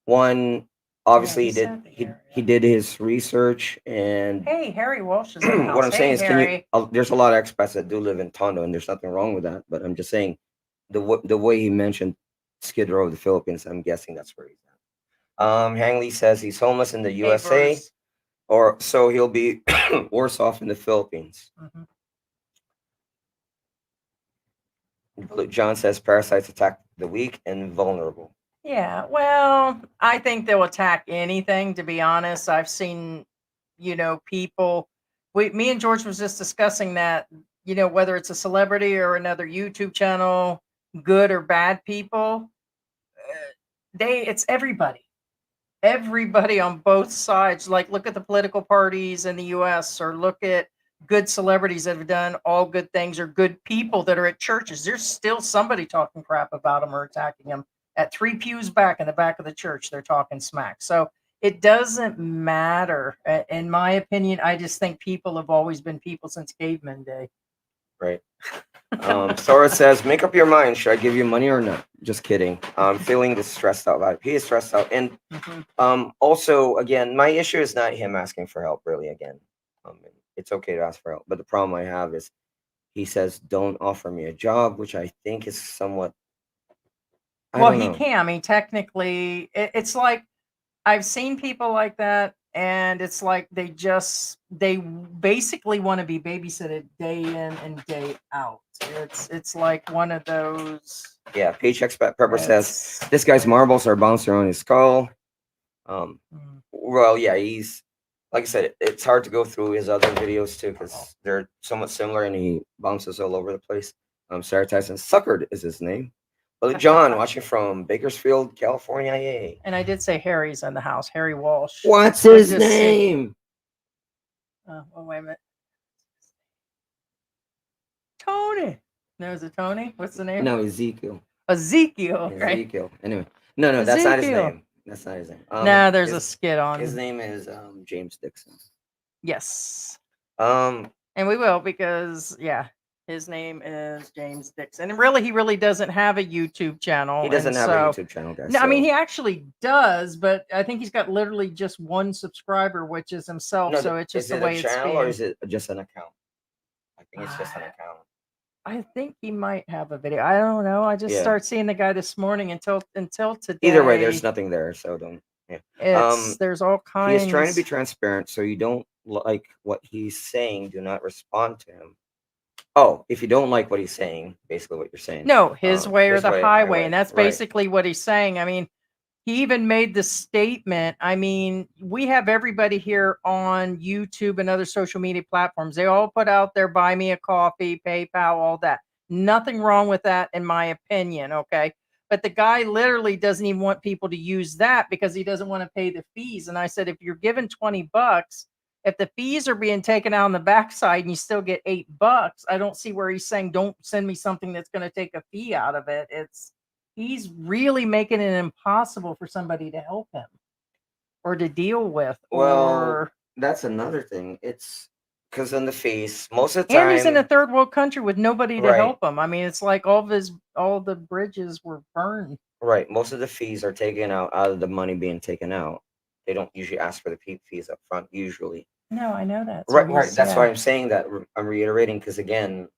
S3: one, obviously
S2: he
S3: he did
S2: said the
S3: he
S2: area.
S3: he did his research, and
S2: Hey, Harry Walsh is in the house.
S3: what I'm saying
S2: Hey,
S3: is,
S2: Harry.
S3: there's a lot of expats that do live in Tondo, and there's nothing wrong with that. But I'm just saying, the way he mentioned Skid Row of the Philippines, I'm guessing that's where he's at. Hangley says he's homeless in the
S2: Hey,
S3: USA,
S2: Bruce.
S3: or so he'll be worse off in the Philippines.
S2: Mhm.
S3: John says parasites attack the weak and vulnerable.
S2: Yeah, well, I think they'll attack anything, to be honest. I've seen, people. Me and George was just discussing that, whether it's a celebrity or another YouTube channel, good or bad people, it's everybody on both sides. Like, look at the political parties in the US, or look at good celebrities that have done all good things, or good people that are at churches. There's still somebody talking crap about them or attacking them. At 3 pews back in the back of the church, they're talking smack. So it doesn't matter. In my opinion, I just think people have always been people since caveman day.
S3: Right. Sora says, make up your mind. Should I give you money or not? Just kidding. I'm feeling this stressed out about it. He is stressed out. And also, again, my issue is not him asking for help, really. Again, it's okay to ask for help. But the problem I have is he says, don't offer me a job, which I think is somewhat.
S2: Well, he can. I mean, technically, it's like I've seen people like that, and it's like they basically want to be babysitted day in and day out. It's like one of those.
S3: Yeah, Paycheck Pepper says this guy's marbles are bouncing around his skull. Well, yeah, he's, like I said, it's hard to go through his other videos too because they're somewhat similar, and he bounces all over the place. Sarah Tyson Suckered is his name. Well, John, watching from Bakersfield, California. Yay.
S2: And I did say Harry's in the house. Harry Walsh.
S3: What's his name?
S2: Oh, wait a minute. Tony. No, is it Tony? What's the name?
S3: No, Ezekiel.
S2: Ezekiel. Right?
S3: Ezekiel. Anyway, no, that's not his name. That's not his name.
S2: No, there's a skit on.
S3: His name is James Dixon.
S2: Yes.
S3: And
S2: we will, because his name is James Dixon, and he really doesn't have a YouTube channel.
S3: He doesn't have a YouTube channel, guys.
S2: No, I mean, he actually does, but I think he's got literally just one subscriber, which is himself.
S3: No,
S2: so it's just the way it's
S3: channel,
S2: being.
S3: or is it just an account? I think it's just an account.
S2: I think he might have a video. I don't know. I just started seeing the guy this morning until today.
S3: Either way, there's nothing there, so don't. Yeah.
S2: There's all kinds.
S3: He's trying to be transparent, so you don't like what he's saying, do not respond to him. Oh, if you don't like what he's saying, basically what you're saying.
S2: No, his way or the highway, and that's
S3: right.
S2: basically what he's saying. I mean, he even made the statement. I mean, we have everybody here on YouTube and other social media platforms. They all put out their buy me a coffee, PayPal, all that. Nothing wrong with that, in my opinion. Okay. But the guy literally doesn't even want people to use that because he doesn't want to pay the fees. And I said, if you're given $20, if the fees are being taken out on the backside and you still get $8, I don't see where he's saying, don't send me something that's going to take a fee out of it. He's really making it impossible for somebody to help him or to deal with.
S3: Well, that's another thing. It's because in the fees, most of the time,
S2: and he's in a third world country with nobody to help him. I mean, it's like all the bridges were burned.
S3: Right. Most of the fees are taken out of the money being taken out. They don't usually ask for the fees up front, usually.
S2: No, I know that.
S3: So right. That's why I'm saying that. I'm reiterating because, again,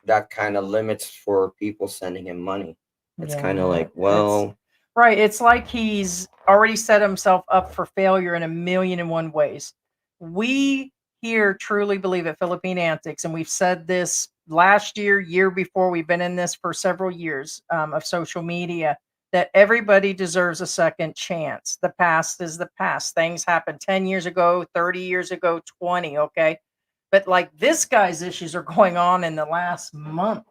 S3: that kind of limits for people sending him money. It's kind of like, well.
S2: Right. It's like he's already set himself up for failure in 1,000,001 ways. We here truly believe at Philippine Antics, and we've said this last year before, we've been in this for several years of social media, that everybody deserves a second chance. The past is the past. Things happened 10 years ago, 30 years ago, 20, okay? But like this guy's issues are going on in the last month.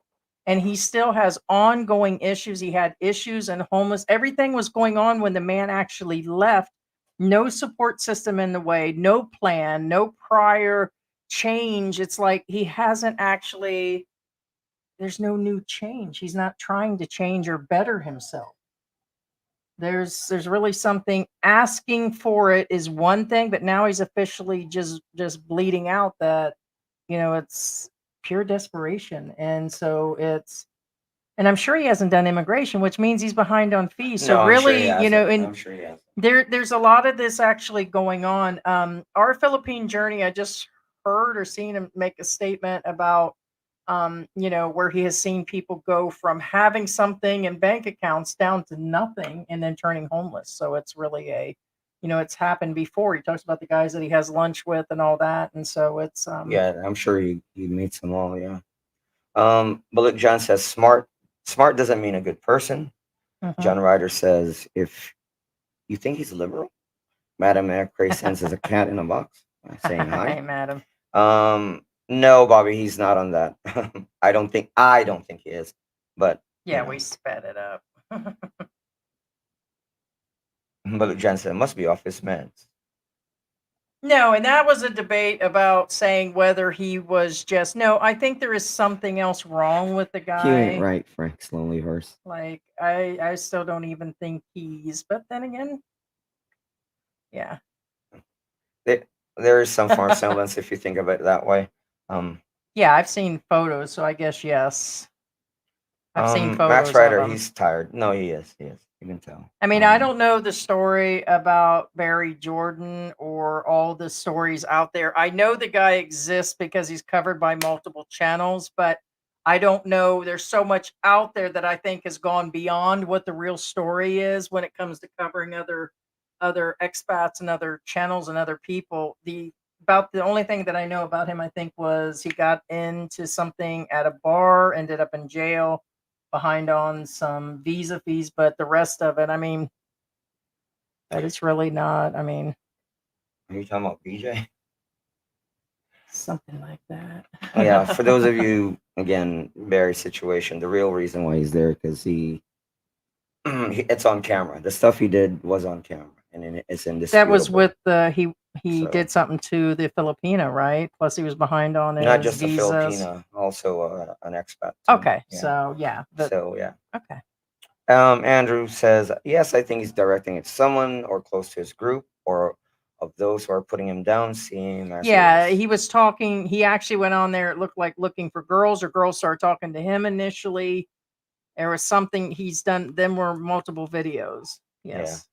S2: And he still has ongoing issues. He had issues and homeless. Everything was going on when the man actually left. No support system in the way, no plan, no prior change. It's like he hasn't actually, there's no new change. He's not trying to change or better himself. There's really something. Asking for it is one thing, but now he's officially just bleeding out that, it's pure desperation. And so and I'm sure he hasn't done immigration, which means he's behind on fees. So
S3: No, I'm sure he
S2: really,
S3: hasn't.
S2: and
S3: I'm sure he hasn't.
S2: there's a lot of this actually going on. Our Philippine journey, I just heard or seen him make a statement about, where he has seen people go from having something in bank accounts down to nothing and then turning homeless. So it's really it's happened before. He talks about the guys that he has lunch with and all that. And so it's,
S3: Yeah, I'm sure he meets them all. Yeah. Bullet John says smart. Smart doesn't mean a good person.
S2: mhm.
S3: John Ryder says if you think he's liberal, Madam Cray sends as a cat in a box saying
S2: Hey,
S3: hi.
S2: madam.
S3: No, Bobby, he's not on that. I don't think he is. But
S2: Yeah,
S3: know.
S2: we sped it up.
S3: Bullet John said it must be off his meds.
S2: No, and that was a debate about saying whether he was just no. I think there is something else wrong with the
S3: He ain't
S2: guy.
S3: right, Frank's lonely horse.
S2: Like I still don't even think he's. But then again, yeah.
S3: There is some form of semblance if you think of it that way.
S2: Yeah, I've seen photos, so I guess yes. I've seen photos
S3: Max
S2: of
S3: Ryder,
S2: him.
S3: he's tired. No, he is. He is. You can tell.
S2: I mean, I don't know the story about Barry Jordan or all the stories out there. I know the guy exists because he's covered by multiple channels, but I don't know. There's so much out there that I think has gone beyond what the real story is when it comes to covering other expats and other channels and other people. The only thing that I know about him, I think, was he got into something at a bar, ended up in jail, behind on some visa fees, but the rest of it, I mean, that is really not, I mean,
S3: Are you talking about BJ?
S2: something like that.
S3: Yeah, for those of you, again, Barry's situation, the real reason why he's there because it's on camera. The stuff he did was on camera, and it's indisputable.
S2: That was with he
S3: So-
S2: did something to the Filipina, right? Plus he was behind on his
S3: not just a
S2: visas.
S3: Filipina, also an expat. Too.
S2: Okay,
S3: Yeah.
S2: so yeah, but
S3: So yeah.
S2: okay.
S3: Andrew says, yes, I think he's directing it to someone or close to his group or of those who are putting him down, seeing him as
S2: Yeah,
S3: is.
S2: he was talking. He actually went on there. It looked like looking for girls, or girls started talking to him initially. There was something he's done. Then were multiple videos. Yes.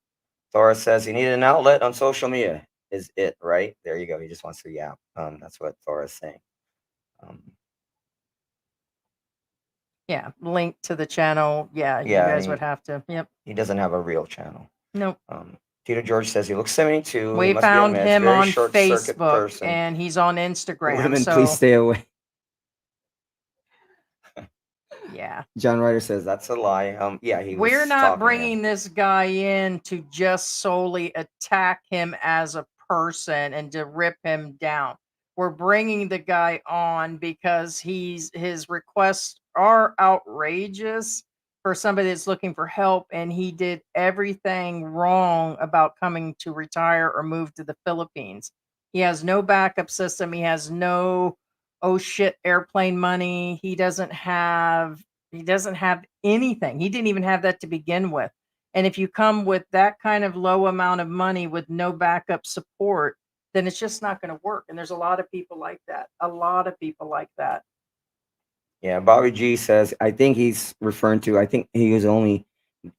S3: Thora says he needed an outlet on social media. Is it right? There you go. He just wants to yap. That's what Thora's saying.
S2: Yeah, link to the channel. Yeah, you
S3: Yeah,
S2: guys would have to. Yep.
S3: He doesn't have a real channel.
S2: Nope.
S3: Peter George says he looks 72.
S2: We
S3: he must be
S2: found
S3: meds,
S2: him
S3: very
S2: on
S3: short-circuit
S2: Facebook
S3: person.
S2: and he's on Instagram.
S3: Women,
S2: so
S3: please stay away.
S2: yeah,
S3: John Ryder says that's a lie. Yeah, he.
S2: we're
S3: was
S2: not
S3: talking to
S2: bringing
S3: him.
S2: this guy in to just solely attack him as a person and to rip him down. We're bringing the guy on because his requests are outrageous for somebody that's looking for help, and he did everything wrong about coming to retire or move to the Philippines. He has no backup system. He has no oh shit airplane money. He doesn't have anything. He didn't even have that to begin with. And if you come with that kind of low amount of money with no backup support, then it's just not going to work. And there's a lot of people like that. A lot of people like that.
S3: Yeah, Bobby G says I think he's referring to. I think he was only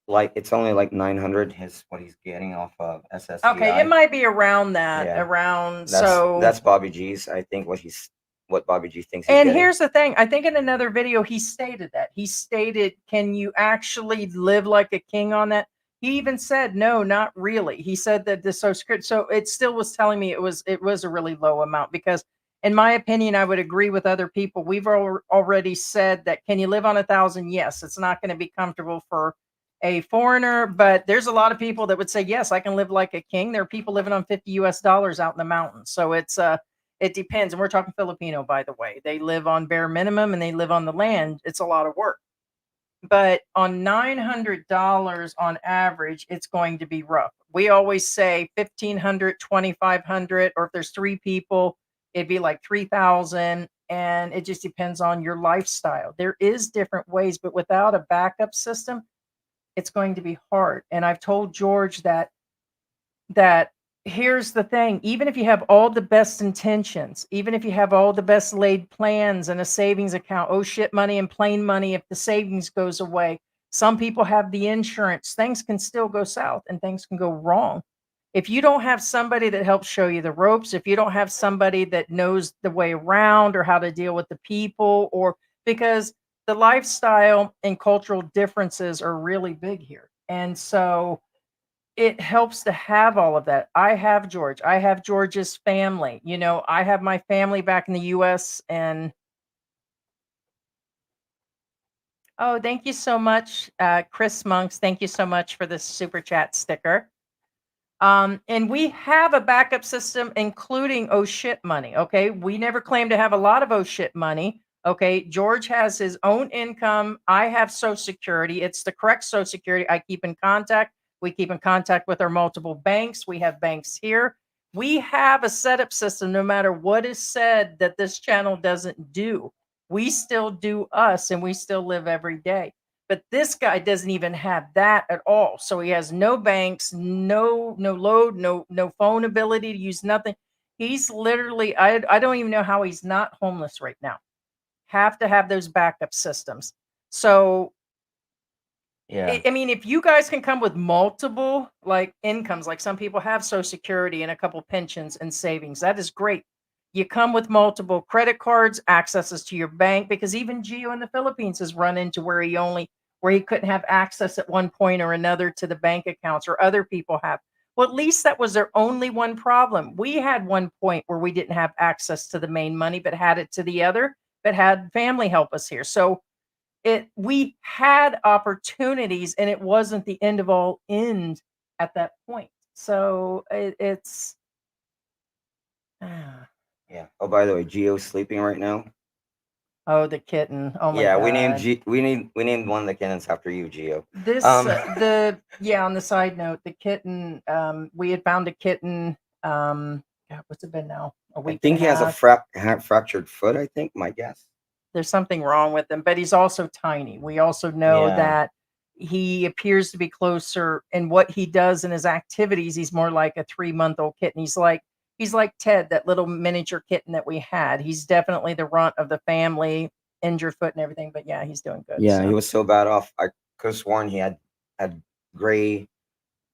S3: it's only like 900. His what he's getting off of SSDI.
S2: Okay, it might be around that.
S3: Yeah.
S2: Around
S3: That's Bobby G's. I think what Bobby G thinks. He's
S2: and
S3: getting.
S2: here's the thing. I think in another video he stated that. He stated, can you actually live like a king on that? He even said, no, not really. He said that this so it still was telling me it was a really low amount because in my opinion, I would agree with other people. We've already said that can you live on 1,000? Yes, it's not going to be comfortable for a foreigner, but there's a lot of people that would say, yes, I can live like a king. There are people living on $50 US out in the mountains. So it's It depends. And we're talking Filipino, by the way. They live on bare minimum and they live on the land. It's a lot of work. But on $900 on average, it's going to be rough. We always say 1,500, 2,500, or if there's 3 people, it'd be like 3,000. And it just depends on your lifestyle. There is different ways, but without a backup system, it's going to be hard. And I've told George that here's the thing, even if you have all the best intentions, even if you have all the best laid plans and a savings account, oh shit money and plain money, if the savings goes away, some people have the insurance, things can still go south and things can go wrong. If you don't have somebody that helps show you the ropes, if you don't have somebody that knows the way around or how to deal with the people, or because the lifestyle and cultural differences are really big here. And so it helps to have all of that. I have George. I have George's family. You know, I have my family back in the US. And oh, thank you so much, Chris Monks. Thank you so much for this super chat sticker. And we have a backup system, including oh shit money. Okay. We never claim to have a lot of oh shit money. Okay. George has his own income. I have Social Security. It's the correct Social Security. I keep in contact. We keep in contact with our multiple banks. We have banks here. We have a setup system, no matter what is said that this channel doesn't do. We still do us and we still live every day. But this guy doesn't even have that at all. So he has no banks, no load, no phone ability to use, nothing. He's literally, I don't even know how he's not homeless right now. Have to have those backup systems. So
S3: Yeah.
S2: I mean, if you guys can come with multiple like incomes, like some people have Social Security and a couple pensions and savings, that is great. You come with multiple credit cards, accesses to your bank, because even Gio in the Philippines has run into where he couldn't have access at one point or another to the bank accounts, or other people have. Well, at least that was their only one problem. We had one point where we didn't have access to the main money, but had it to the other, but had family help us here. So we had opportunities, and it wasn't the end of all end at that point. So it's
S3: Yeah. Oh, by the way, Gio's sleeping right now.
S2: oh, the kitten. Oh my
S3: Yeah,
S2: god.
S3: we named one of the kittens after you, Gio.
S2: This
S3: Um,
S2: on the side note, the kitten, we had found a kitten, God, what's it been now? A
S3: I
S2: week
S3: think
S2: and
S3: he
S2: a
S3: has a
S2: half.
S3: fractured foot. I think, my guess.
S2: There's something wrong with him, but he's also tiny. We also know
S3: Yeah.
S2: that he appears to be closer in what he does in his activities. He's more like a 3-month-old kitten. He's like Ted, that little miniature kitten that we had. He's definitely the runt of the family, injured foot and everything, but yeah, he's doing good.
S3: Yeah,
S2: So.
S3: he was so bad off. I could have sworn he had gray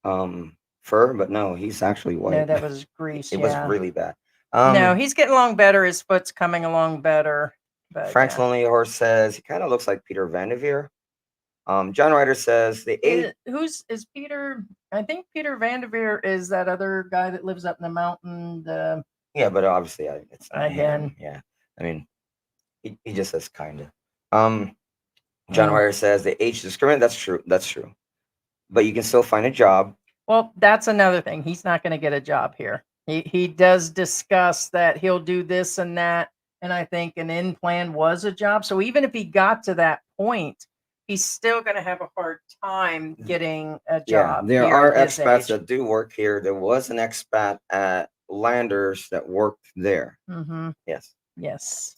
S3: fur, but no, he's actually
S2: No,
S3: white.
S2: that was Greece.
S3: It was
S2: Yeah.
S3: really bad.
S2: No, he's getting along better. His foot's coming along better. But
S3: Frank's
S2: yeah.
S3: Lonely Horse says he kind of looks like Peter Vanderveer. John Ryder says the eight.
S2: Is Peter? I think Peter Vanderveer is that other guy that lives up in the mountain.
S3: Yeah, but obviously it's not
S2: Again.
S3: him. Yeah, I mean, he just says kind of. John Ryder says the age discriminate. That's true. That's true. But you can still find a job.
S2: Well, that's another thing. He's not going to get a job here. He does discuss that he'll do this and that, and I think an end plan was a job. So even if he got to that point, he's still going to have a hard time getting a job.
S3: Yeah, there
S2: here
S3: are
S2: at his
S3: expats
S2: age.
S3: that do work here. There was an expat at Landers that worked there.
S2: Mm-hmm.
S3: Yes.
S2: Yes.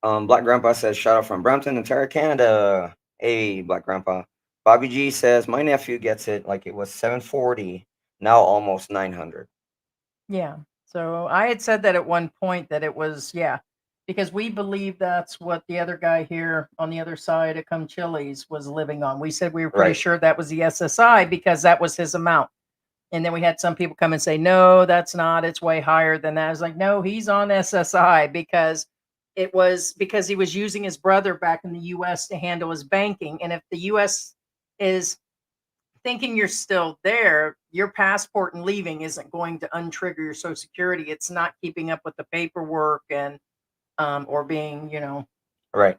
S3: Black Grandpa says, shout out from Brampton, Ontario, Canada. Hey, Black Grandpa. Bobby G says, my nephew gets it like it was $740, now almost $900.
S2: Yeah. So I had said that at one point that it was, yeah, because we believe that's what the other guy here on the other side of Come Chili's was living on. We said we were pretty
S3: Right.
S2: sure that was the SSI because that was his amount. And then we had some people come and say, no, that's not. It's way higher than that. I was like, no, he's on SSI because it was because he was using his brother back in the US to handle his banking. And if the US is thinking you're still there, your passport and leaving isn't going to untrigger your Social Security. It's not keeping up with the paperwork and or being,
S3: Right.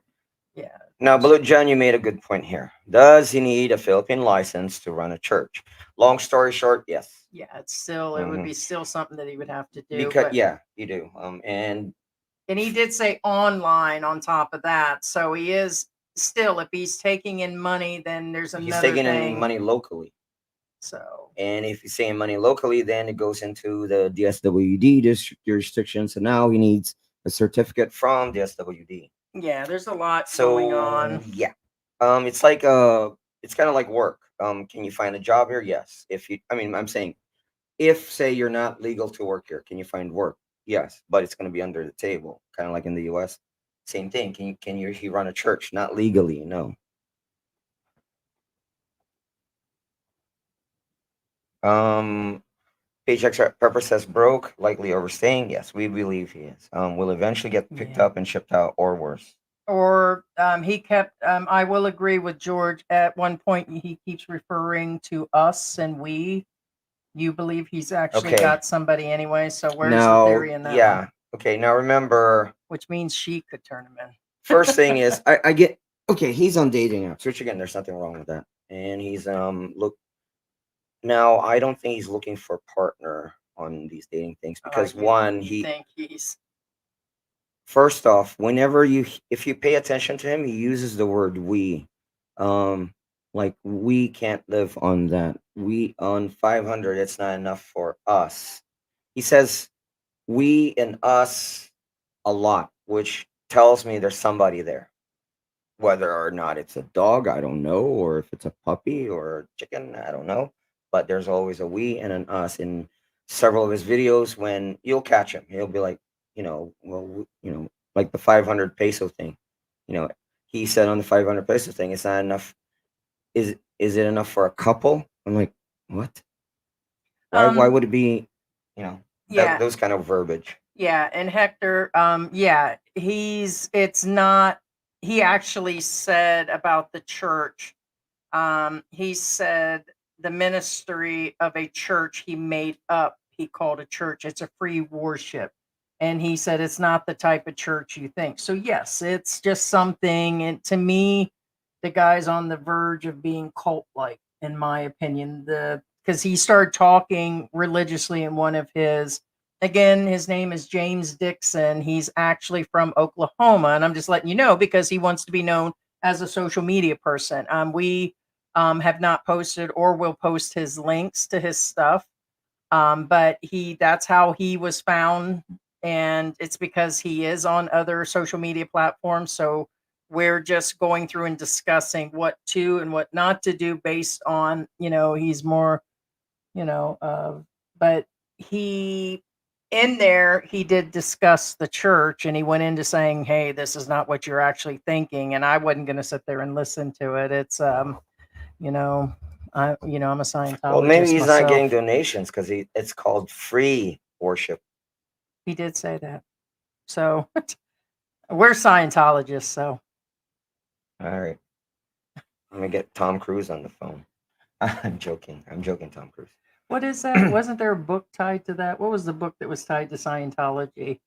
S2: yeah.
S3: Now, Blue John, you made a good point here. Does he need a Philippine license to run a church? Long story short, yes.
S2: Yeah, it's still it would
S3: Mhm.
S2: be still something that he would have to do.
S3: Because
S2: But
S3: yeah, you do. And
S2: he did say online on top of that. So he is still, if he's taking in money, then there's
S3: he's
S2: another
S3: taking in
S2: thing.
S3: money locally.
S2: So
S3: And if he's saying money locally, then it goes into the DSWD jurisdiction. So now he needs a certificate from the SWD.
S2: yeah, there's a lot going
S3: So
S2: on.
S3: yeah, it's like it's kind of like work. Can you find a job here? Yes. If you, I mean, I'm saying, if say you're not legal to work here, can you find work? Yes, but it's going to be under the table, kind of like in the U.S. Same thing. Can you he run a church? Not legally, no. Paycheck Pepper says broke, likely overstaying. Yes, we believe he is. Will eventually get picked
S2: Yeah.
S3: up and shipped out, or worse.
S2: Or he kept, I will agree with George. At one point, he keeps referring to us and we. You believe he's actually
S3: Okay.
S2: got somebody anyway. So where's the
S3: Now,
S2: theory in that one?
S3: yeah. Okay. Now remember,
S2: Which means she could turn him in.
S3: first thing is I get okay. He's on dating apps, which again, there's nothing wrong with that. And he's look. Now I don't think he's looking for a partner on these dating things because one,
S2: You
S3: he
S2: think he's
S3: first off, whenever you if you pay attention to him, he uses the word we. Like we can't live on that. We on 500, it's not enough for us. He says we and us a lot, which tells me there's somebody there. Whether or not it's a dog, I don't know, or if it's a puppy or a chicken, I don't know. But there's always a we and an us in several of his videos. When you'll catch him, he'll be like, well, like the 500 peso thing. You know, he said on the 500 peso thing, it's not enough. Is it enough for a couple? I'm like, what? Why would it be?
S2: yeah.
S3: Those kind of verbiage.
S2: Yeah, and Hector, yeah, it's not, he actually said about the church, he said the ministry of a church he made up, he called a church. It's a free worship. And he said it's not the type of church you think. So yes, it's just something, and to me, the guy's on the verge of being cult-like, in my opinion. Because he started talking religiously in one of his. Again, his name is James Dixon. He's actually from Oklahoma, and I'm just letting you know because he wants to be known as a social media person. We have not posted or will post his links to his stuff, but that's how he was found, and it's because he is on other social media platforms. So we're just going through and discussing what to and what not to do based on, he's more, but he in there he did discuss the church, and he went into saying, hey, this is not what you're actually thinking, and I wasn't going to sit there and listen to it. It's you know I'm a Scientologist
S3: Well, maybe he's not getting
S2: myself.
S3: donations because it's called free worship.
S2: He did say that. So we're Scientologists, so
S3: All right, I'm gonna get Tom Cruise on the phone. I'm joking. Tom Cruise.
S2: what is that? Wasn't there a book tied to that? What was the book that was tied to Scientology?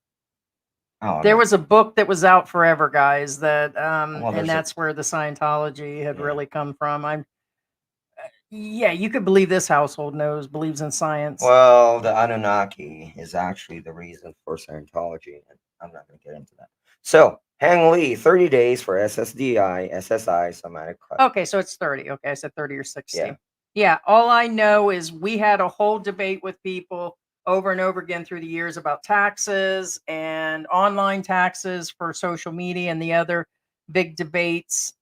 S3: Oh,
S2: There
S3: no.
S2: was a book that was out forever, guys, that
S3: Well,
S2: and
S3: there's a-
S2: that's where the Scientology had
S3: Yeah.
S2: really come from. Yeah, you could believe this household believes in science.
S3: Well, the Anunnaki is actually the reason for Scientology, and I'm not going to get into that. So, Hang Lee, 30 days for SSDI, SSI, somatic cut.
S2: Okay, so it's 30. Okay, I said 30 or 60.
S3: Yeah.
S2: Yeah, all I know is we had a whole debate with people over and over again through the years about taxes and online taxes for social media, and the other big debates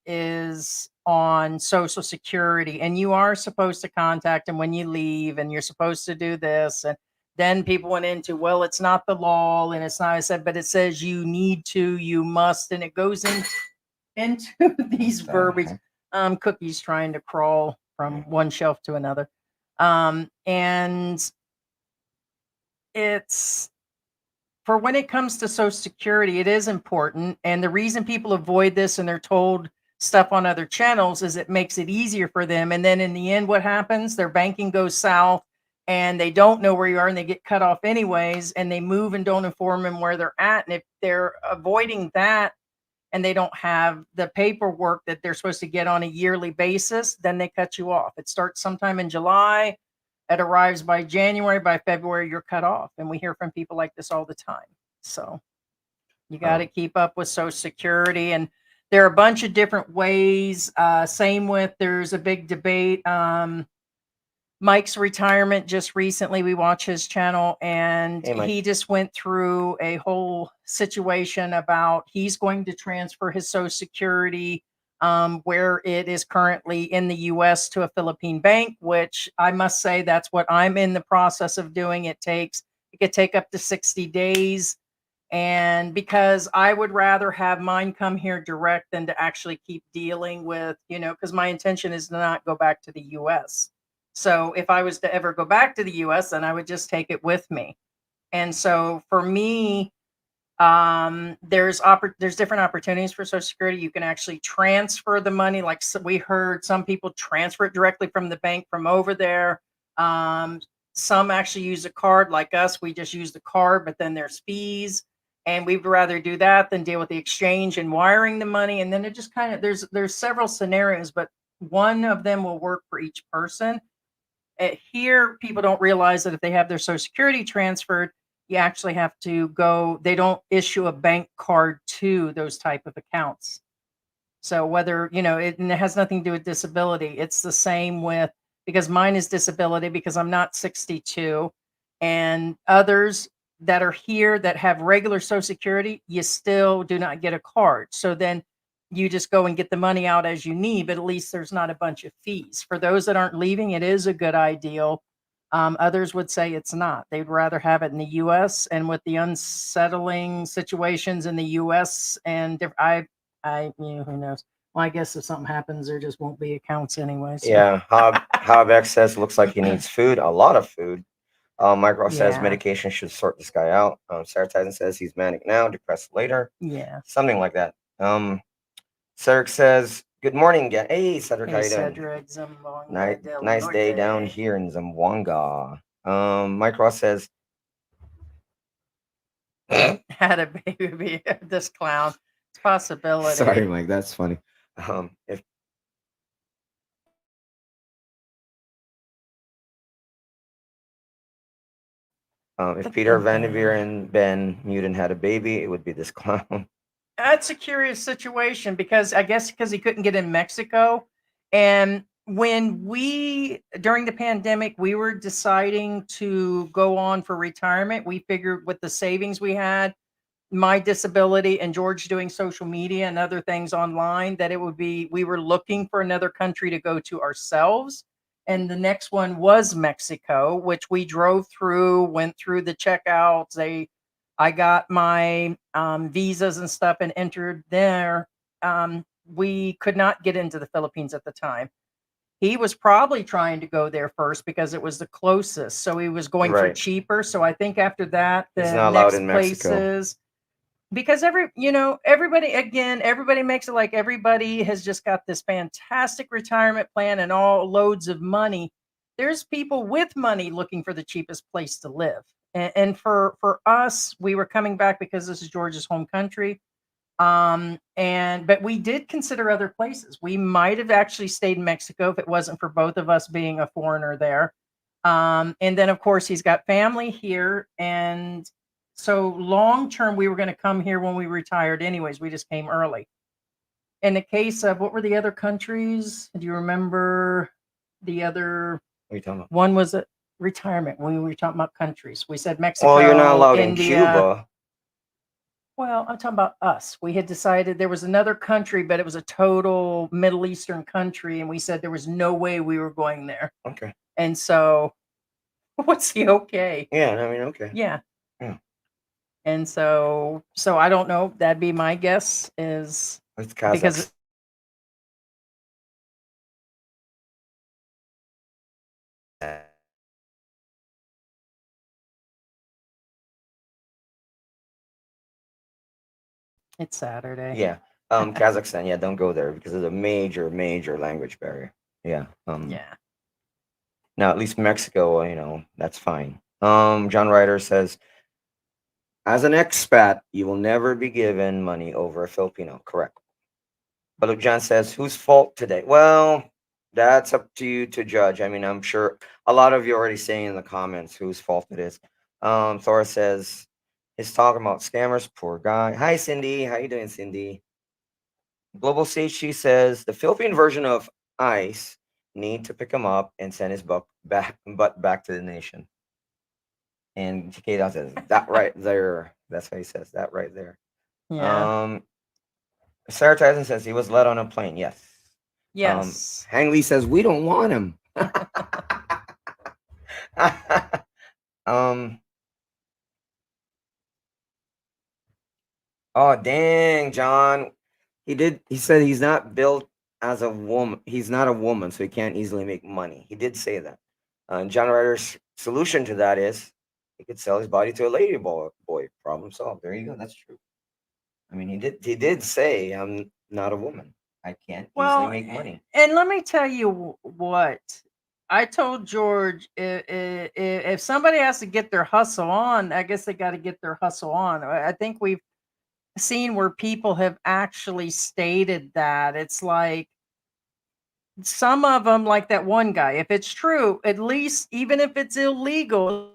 S2: is on Social Security. And you are supposed to contact them when you leave, and you're supposed to do this. And then people went into, well, it's not the law, and it's not. I said, but it says you need to, you must, and it goes into these verbiage. Cookies trying to crawl from one shelf to another. And it's for when it comes to Social Security, it is important. And the reason people avoid this and they're told stuff on other channels is it makes it easier for them. And then in the end, what happens? Their banking goes south and they don't know where you are and they get cut off anyways. And they move and don't inform them where they're at. And if they're avoiding that, and they don't have the paperwork that they're supposed to get on a yearly basis, then they cut you off. It starts sometime in July. It arrives by January, by February, you're cut off. And we hear from people like this all the time. So you got to keep up with Social Security. And there are a bunch of different ways. Same with, there's a big debate. Mike's retirement just recently, we watch his channel, and
S3: Hey, Mike.
S2: he just went through a whole situation about he's going to transfer his Social Security where it is currently in the US to a Philippine bank, which I must say that's what I'm in the process of doing. It could take up to 60 days. And because I would rather have mine come here direct than to actually keep dealing with, because my intention is to not go back to the US. So if I was to ever go back to the US, then I would just take it with me. And so for me, there's different opportunities for Social Security. You can actually transfer the money. Like we heard some people transfer it directly from the bank from over there. Some actually use a card like us. We just use the card, but then there's fees. And we'd rather do that than deal with the exchange and wiring the money. And then it just kind of, there's several scenarios, but one of them will work for each person. Here, people don't realize that if they have their Social Security transferred, you actually have to go, they don't issue a bank card to those type of accounts. So whether, it has nothing to do with disability. It's the same with, because mine is disability because I'm not 62, and others that are here that have regular Social Security, you still do not get a card. So then you just go and get the money out as you need, but at least there's not a bunch of fees. For those that aren't leaving, it is a good idea. Others would say it's not. They'd rather have it in the U.S. And with the unsettling situations in the U.S. and who knows? Well, I guess if something happens, there just won't be accounts anyway. So.
S3: Yeah, Hob says looks like he needs food, a lot of food. Micro says
S2: Yeah.
S3: medication should sort this guy out. Sarah Tyson says he's manic now, depressed later.
S2: Yeah.
S3: Something like that. Cedric says, good morning, guys. Hey, Cedric, how you doing?
S2: Cedric, Zamboanga,
S3: Nice day down here in Zamboanga. Mike Ross says,
S2: had a baby, this clown. It's a possibility.
S3: sorry, Mike, that's funny. If Peter Vanderveer and Ben Muden had a baby, it would be this clown.
S2: That's a curious situation because I guess because he couldn't get in Mexico. And when during the pandemic, we were deciding to go on for retirement, we figured with the savings we had, my disability, and George doing social media and other things online, that we were looking for another country to go to ourselves. And the next one was Mexico, which we drove through, went through the checkouts. I got my visas and stuff and entered there. We could not get into the Philippines at the time. He was probably trying to go there first because it was the closest. So he was going for cheaper. So I think after that, the
S3: He's not allowed
S2: next
S3: in Mexico.
S2: places, because everybody makes it like everybody has just got this fantastic retirement plan and all loads of money. There's people with money looking for the cheapest place to live. And for us, we were coming back because this is George's home country. But we did consider other places. We might have actually stayed in Mexico if it wasn't for both of us being a foreigner there. And then of course he's got family here. And so long term, we were going to come here when we retired anyways. We just came early. In the case of, what were the other countries? Do you remember the other?
S3: What are you talking about?
S2: One was a retirement when we were talking about countries. We said Mexico.
S3: Well, you're not allowed
S2: India.
S3: in Cuba.
S2: Well, I'm talking about us. We had decided there was another country, but it was a total Middle Eastern country. And we said there was no way we were going there.
S3: Okay.
S2: And so, what's the okay?
S3: Yeah, I mean, okay.
S2: Yeah.
S3: Yeah.
S2: And so I don't know. That'd be my guess is
S3: It's Kazakhstan.
S2: because it's Saturday.
S3: Yeah. Kazakhstan, yeah, don't go there because there's a major language barrier. Yeah.
S2: Yeah.
S3: Now at least Mexico, that's fine. John Ryder says, as an expat, you will never be given money over a Filipino. Correct. But John says, whose fault today? Well, That's up to you to judge. I mean, I'm sure a lot of you already saying in the comments whose fault it is. Thor says he's talking about scammers. Poor guy. Hi, Cindy. How you doing, Cindy? Global Sage, she says the Philippine version of ICE need to pick him up and send his butt back to the nation. And Takeda says that right there. That's what he says. That right there.
S2: Yeah.
S3: Sarah Tyson says he was led on a plane. Yes.
S2: Yes.
S3: Hang Lee says we don't want him. Oh dang, John. He said he's not built as a woman. He's not a woman, so he can't easily make money. He did say that. And John Ryder's solution to that is he could sell his body to a lady boy. Problem solved. There you go. That's true. I mean, he did say I'm not a woman. I can't easily make money.
S2: And let me tell you what. I told George, if somebody has to get their hustle on, I guess they got to get their hustle on. I think we've seen where people have actually stated that. It's like some of them, like that one guy, if it's true, at least even if it's illegal,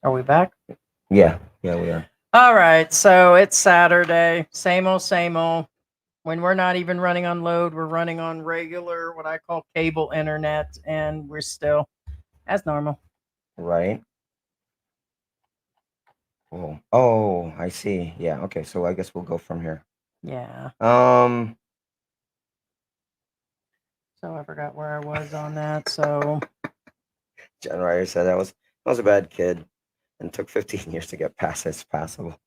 S2: are we back?
S3: Yeah, we are.
S2: All right, so it's Saturday, same old, same old. When we're not even running on load, we're running on regular, what I call cable internet, and we're still as normal.
S3: Right. Oh, I see. Yeah. Okay. So I guess we'll go from here.
S2: Yeah.
S3: Um.
S2: So I forgot where I was on that. So
S3: John Ryder said I was a bad kid, and took 15 years to get past this passable.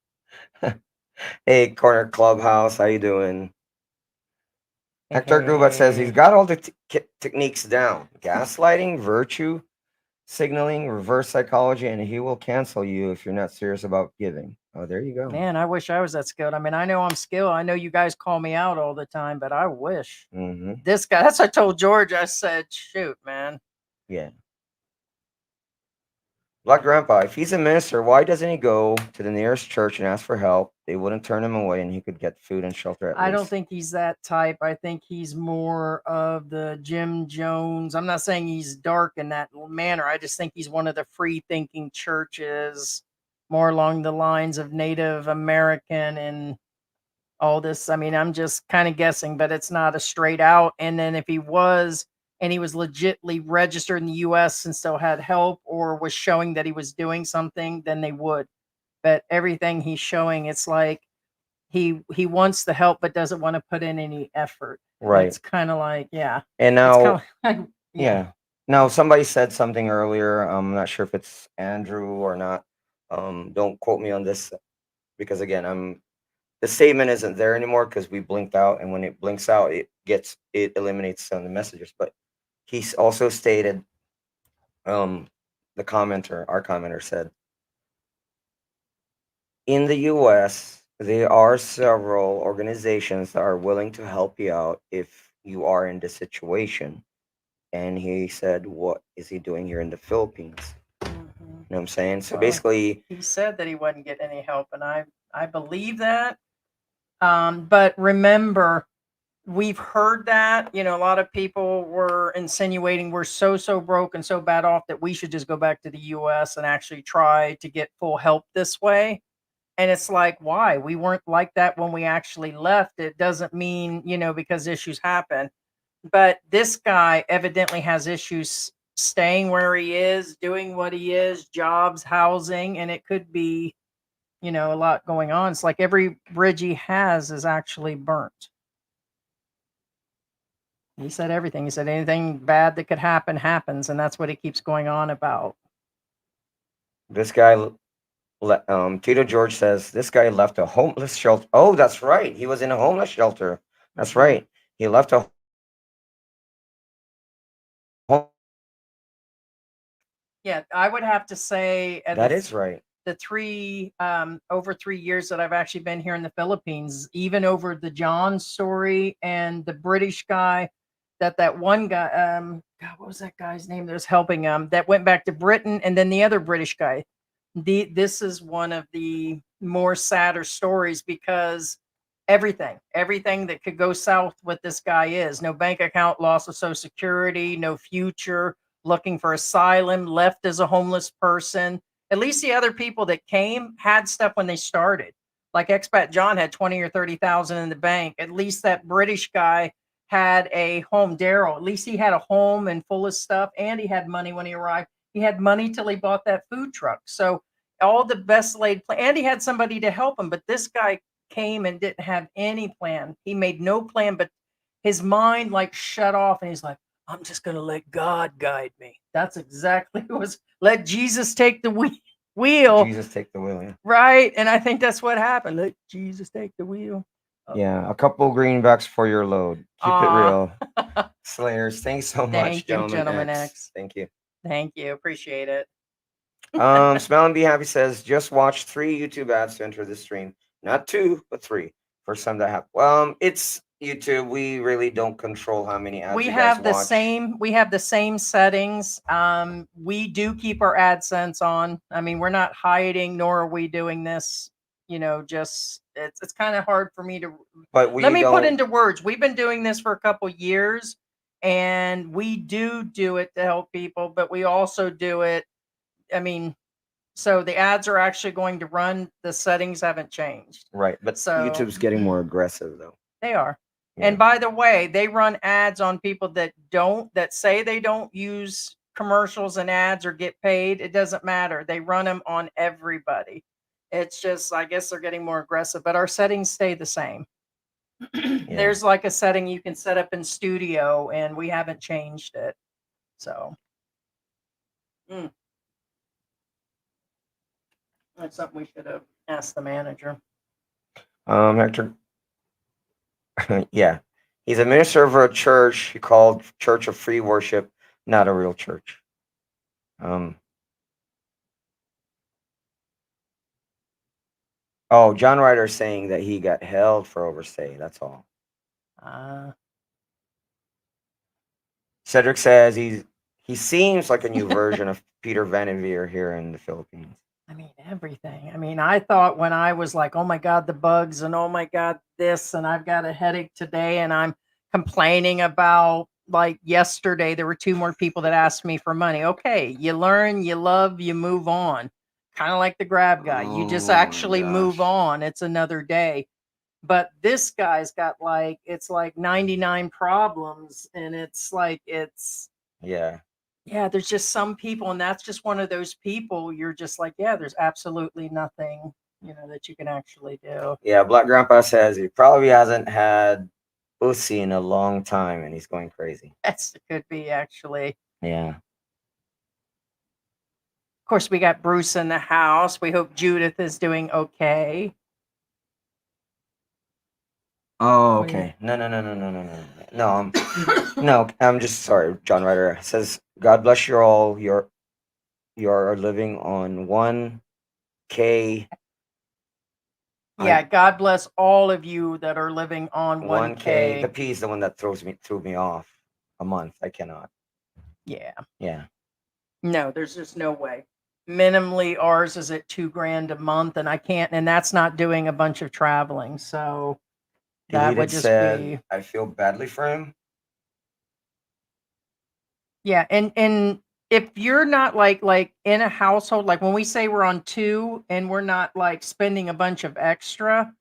S3: Hey, Corner Clubhouse, how you doing? Hector Gubat says he's got all the techniques down: gaslighting, virtue signaling, reverse psychology, and he will cancel you if you're not serious about giving. Oh, there you go.
S2: Man, I wish I was that skilled. I mean, I know I'm skilled. I know you guys call me out all the time, but I wish this guy. That's what I told George. I said, shoot, man.
S3: Yeah. Black Grandpa, if he's a minister, why doesn't he go to the nearest church and ask for help? They wouldn't turn him away, and he could get food and shelter at
S2: I don't
S3: least.
S2: think he's that type. I think he's more of the Jim Jones. I'm not saying he's dark in that manner. I just think he's one of the free thinking churches, more along the lines of Native American and all this. I mean, I'm just kind of guessing, but it's not a straight out. And then if he was, and he was legitly registered in the US and still had help or was showing that he was doing something, then they would. But everything he's showing, it's like he wants the help but doesn't want to put in any effort.
S3: Right.
S2: It's kind of like, yeah.
S3: And
S2: It's kind
S3: now,
S2: of like,
S3: yeah. Now, somebody said something earlier. I'm not sure if it's Andrew or not. Don't quote me on this because again, the statement isn't there anymore because we blinked out, and when it blinks out, it eliminates some of the messages. But he's also stated, our commenter said, in the U.S., there are several organizations that are willing to help you out if you are in this situation. And he said, what is he doing here in the Philippines? You know what I'm saying? So
S2: Well,
S3: basically,
S2: he said that he wasn't getting any help, and I believe that. But remember, we've heard that, a lot of people were insinuating we're so broke and so bad off that we should just go back to the US and actually try to get full help this way. And it's like, why? We weren't like that when we actually left. It doesn't mean, because issues happen. But this guy evidently has issues staying where he is, doing what he is, jobs, housing, and it could be, a lot going on. It's like every bridge he has is actually burnt. He said everything. He said anything bad that could happen happens, and that's what he keeps going on about.
S3: this guy, Tito George says, this guy left a homeless shelter. Oh, that's right. He was in a homeless shelter. That's right. He left a
S2: Yeah, I would have to say
S3: that is right.
S2: The over 3 years that I've actually been here in the Philippines, even over the John story and the British guy, that one guy, God, what was that guy's name that was helping that went back to Britain, and then the other British guy. This is one of the more sadder stories because everything that could go south with this guy is no bank account, loss of social security, no future, looking for asylum, left as a homeless person. At least the other people that came had stuff when they started. Like Expat John had 20 or 30,000 in the bank. At least that British guy had a home. Daryl, at least he had a home and full of stuff, and he had money when he arrived. He had money till he bought that food truck. So all the best laid plan, and he had somebody to help him. But this guy came and didn't have any plan. He made no plan, but his mind like shut off, and he's like, I'm just going to let God guide me. That's exactly what was. Let Jesus take the wheel.
S3: Jesus take the wheel. Yeah.
S2: Right. And I think that's what happened. Let Jesus take the wheel.
S3: Yeah. A couple greenbacks for your load. Keep it real. Slayers. Thanks so much,
S2: Thank you, Gentleman X.
S3: Thank you.
S2: Thank you. Appreciate it.
S3: Smell and Be Happy says, just watch 3 YouTube ads to enter the stream. Not 2, but 3. For some that have. It's YouTube. We really don't control how many ads
S2: We
S3: you
S2: have
S3: guys
S2: the
S3: watch.
S2: same settings. We do keep our AdSense on. I mean, we're not hiding, nor are we doing this, just it's kind of hard for me to let me put into words. We've been doing this for a couple years, and we do it to help people, but we also do it. I mean, so the ads are actually going to run. The settings haven't changed.
S3: Right. But
S2: So
S3: YouTube's getting more aggressive, though.
S2: They are.
S3: Yeah.
S2: And by the way, they run ads on people that say they don't use commercials and ads or get paid. It doesn't matter. They run them on everybody. It's just, I guess they're getting more aggressive, but our settings stay the same. There's like a setting you can set up in Studio, and we haven't changed it. So that's something we should have asked the manager.
S3: Hector. Yeah. He's a minister of a church he called Church of Free Worship, not a real church. John Ryder is saying that he got held for overstay. That's all. Cedric says he He seems like a new version of Peter Vanderveer here in the Philippines.
S2: I mean, everything. I mean, I thought when I was like, oh my God, the bugs, and oh my God, this, and I've got a headache today, and I'm complaining about like yesterday, there were 2 more people that asked me for money. Okay, you learn, you love, you move on. Kind of like the grab guy. You just
S3: Oh my
S2: actually move
S3: gosh.
S2: on. It's another day. But this guy's got like, it's like 99 problems, and it's like,
S3: Yeah.
S2: yeah, there's just some people, and that's just one of those people you're just like, yeah, there's absolutely nothing, that you can actually do.
S3: Yeah, Black Grandpa says he probably hasn't had pussy in a long time and he's going crazy.
S2: That's could be actually.
S3: Yeah.
S2: Of course, we got Bruce in the house. We hope Judith is doing okay.
S3: Oh,
S2: What do you-
S3: okay. No. No, I'm just sorry. John Ryder says, God bless you all. You're living on 1K.
S2: Yeah, God bless all of you that are living on
S3: 1K. The
S2: 1K.
S3: P is the one that threw me off a month. I cannot.
S2: Yeah.
S3: Yeah.
S2: No, there's just no way. Minimally, ours is at $2,000 a month, and I can't, and that's not doing a bunch of traveling. So that would
S3: Deleted
S2: just
S3: said,
S2: be,
S3: I feel badly for him.
S2: yeah. And if you're not like in a household, like when we say we're on 2 and we're not like spending a bunch of extra,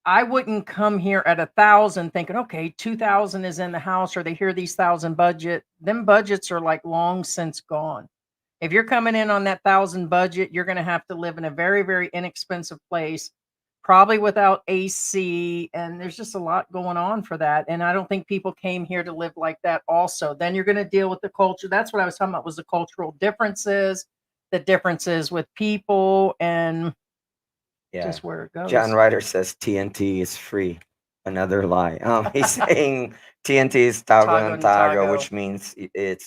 S2: I wouldn't come here at 1,000 thinking, okay, 2,000 is in the house, or they hear these 1,000 budget. Them budgets are like long since gone. If you're coming in on that 1,000 budget, you're going to have to live in a very, very inexpensive place, probably without AC. And there's just a lot going on for that. And I don't think people came here to live like that also. Then you're going to deal with the culture. That's what I was talking about, was the cultural differences, the differences with people, and
S3: Yeah.
S2: just where it goes.
S3: John Ryder says TNT is free. Another lie. He's saying TNT is tago
S2: Tago
S3: ng
S2: ng
S3: tago,
S2: tago.
S3: which means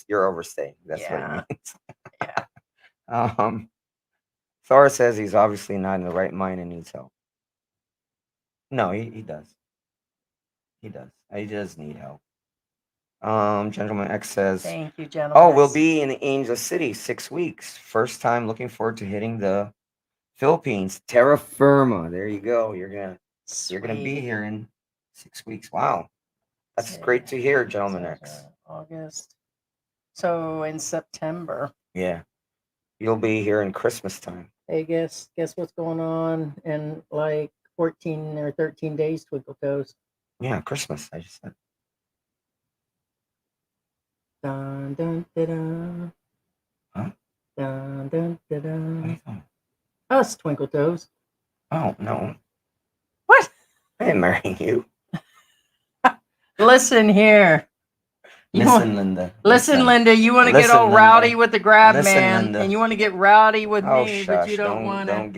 S3: you're overstaying. That's what
S2: Yeah.
S3: it means.
S2: Yeah.
S3: Thor says he's obviously not in the right mind and needs help. No, he does. He does. He does need help. Gentleman X says,
S2: Thank you, gentlemen.
S3: oh, we'll be in Angel City 6 weeks. First time, looking forward to hitting the Philippines. Terra firma. There you go. You're gonna be
S2: Sweet.
S3: here in 6 weeks. Wow. That's great to hear, Gentleman X.
S2: August. So in September.
S3: Yeah. You'll be here in Christmas time.
S2: Hey, guess what's going on in like 14 or 13 days, Twinkle Toes?
S3: Yeah, Christmas, I just said.
S2: Dun dun da dun.
S3: Huh?
S2: Dun dun da
S3: What are you
S2: dun.
S3: talking?
S2: Us, Twinkle Toes.
S3: Oh, no.
S2: What?
S3: I didn't marry you.
S2: Listen here.
S3: Listen, Linda.
S2: Listen, Linda, you want to get
S3: Listen,
S2: all
S3: Linda.
S2: rowdy with the grab
S3: Listen,
S2: man,
S3: Linda.
S2: and you want to get rowdy with
S3: Oh,
S2: me,
S3: shush.
S2: but you don't want to.
S3: Don't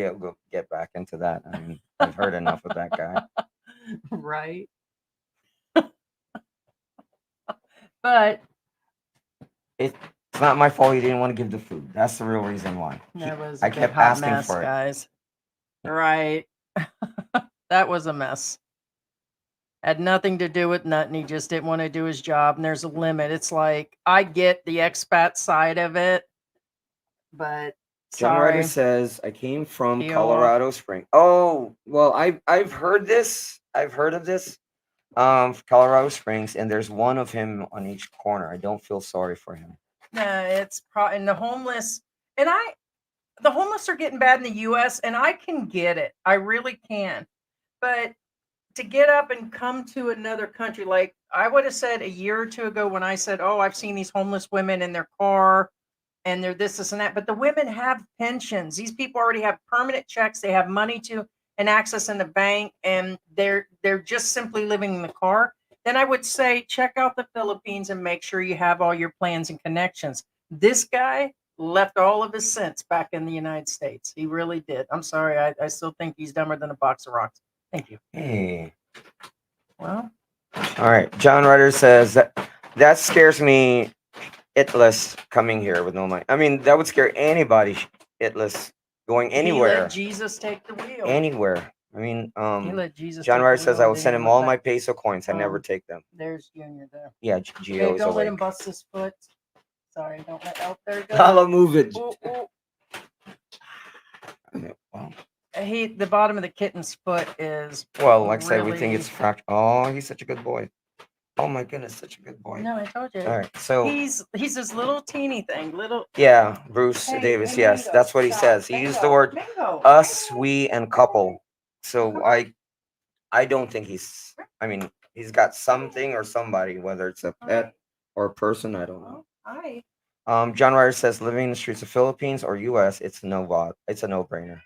S3: get back into that. I mean, I've heard enough of that guy.
S2: Right. But
S3: It's not my fault he didn't want to give the food. That's the real reason why.
S2: that was
S3: I
S2: a big
S3: kept
S2: hot
S3: asking
S2: mess,
S3: for it.
S2: guys. Right. That was a mess. Had nothing to do with nothing. He just didn't want to do his job, and there's a limit. It's like, I get the expat side of it, but
S3: John Ryder
S2: sorry.
S3: says, I came from
S2: Peel
S3: Colorado Springs. Oh, well, I've heard this. I've heard of this. Colorado Springs, and there's one of him on each corner. I don't feel sorry for him.
S2: No, it's and the homeless, and the homeless are getting bad in the U.S., and I can get it. I really can. But to get up and come to another country, like I would have said a year or 2 ago when I said, oh, I've seen these homeless women in their car and they're this, and that. But the women have pensions. These people already have permanent checks. They have money to and access in the bank, and they're just simply living in the car. Then I would say, check out the Philippines and make sure you have all your plans and connections. This guy left all of his cents back in the United States. He really did. I'm sorry. I still think he's dumber than a box of rocks. Thank you.
S3: Hey.
S2: Well,
S3: All right. John Ryder says that scares me. Itless coming here with no money. I mean, that would scare anybody. Itless going
S2: he
S3: anywhere.
S2: let Jesus take the wheel.
S3: Anywhere. I mean,
S2: He let Jesus.
S3: John
S2: take
S3: Ryder
S2: the
S3: says
S2: wheel
S3: I
S2: and
S3: will
S2: didn't
S3: send
S2: even
S3: him
S2: look
S3: all
S2: back.
S3: my peso coins. I never take them.
S2: There's Junior there.
S3: Yeah, Gio
S2: Babe,
S3: is
S2: don't let him
S3: awake.
S2: bust his foot. Sorry, don't let out there. Go.
S3: Lala, move it.
S2: Ooh, ooh.
S3: Wow.
S2: The bottom of the kitten's foot is.
S3: Well, like I said, we think
S2: really-
S3: it's fractured. Oh, he's such a good boy. Oh my goodness, such a good boy.
S2: No, I told you.
S3: All right, so
S2: He's this little teeny thing, little.
S3: yeah, Bruce
S2: Hey,
S3: Davis.
S2: hey,
S3: Yes,
S2: Mango,
S3: that's what he
S2: stop.
S3: says. He used the
S2: Mango,
S3: word
S2: Mango.
S3: us, we, and couple. So I don't think he's. I mean, he's got something or somebody, whether it's a pet or a person. I don't know.
S2: Hi.
S3: John Ryder says, living in the streets of Philippines or U.S., it's it's a no-brainer,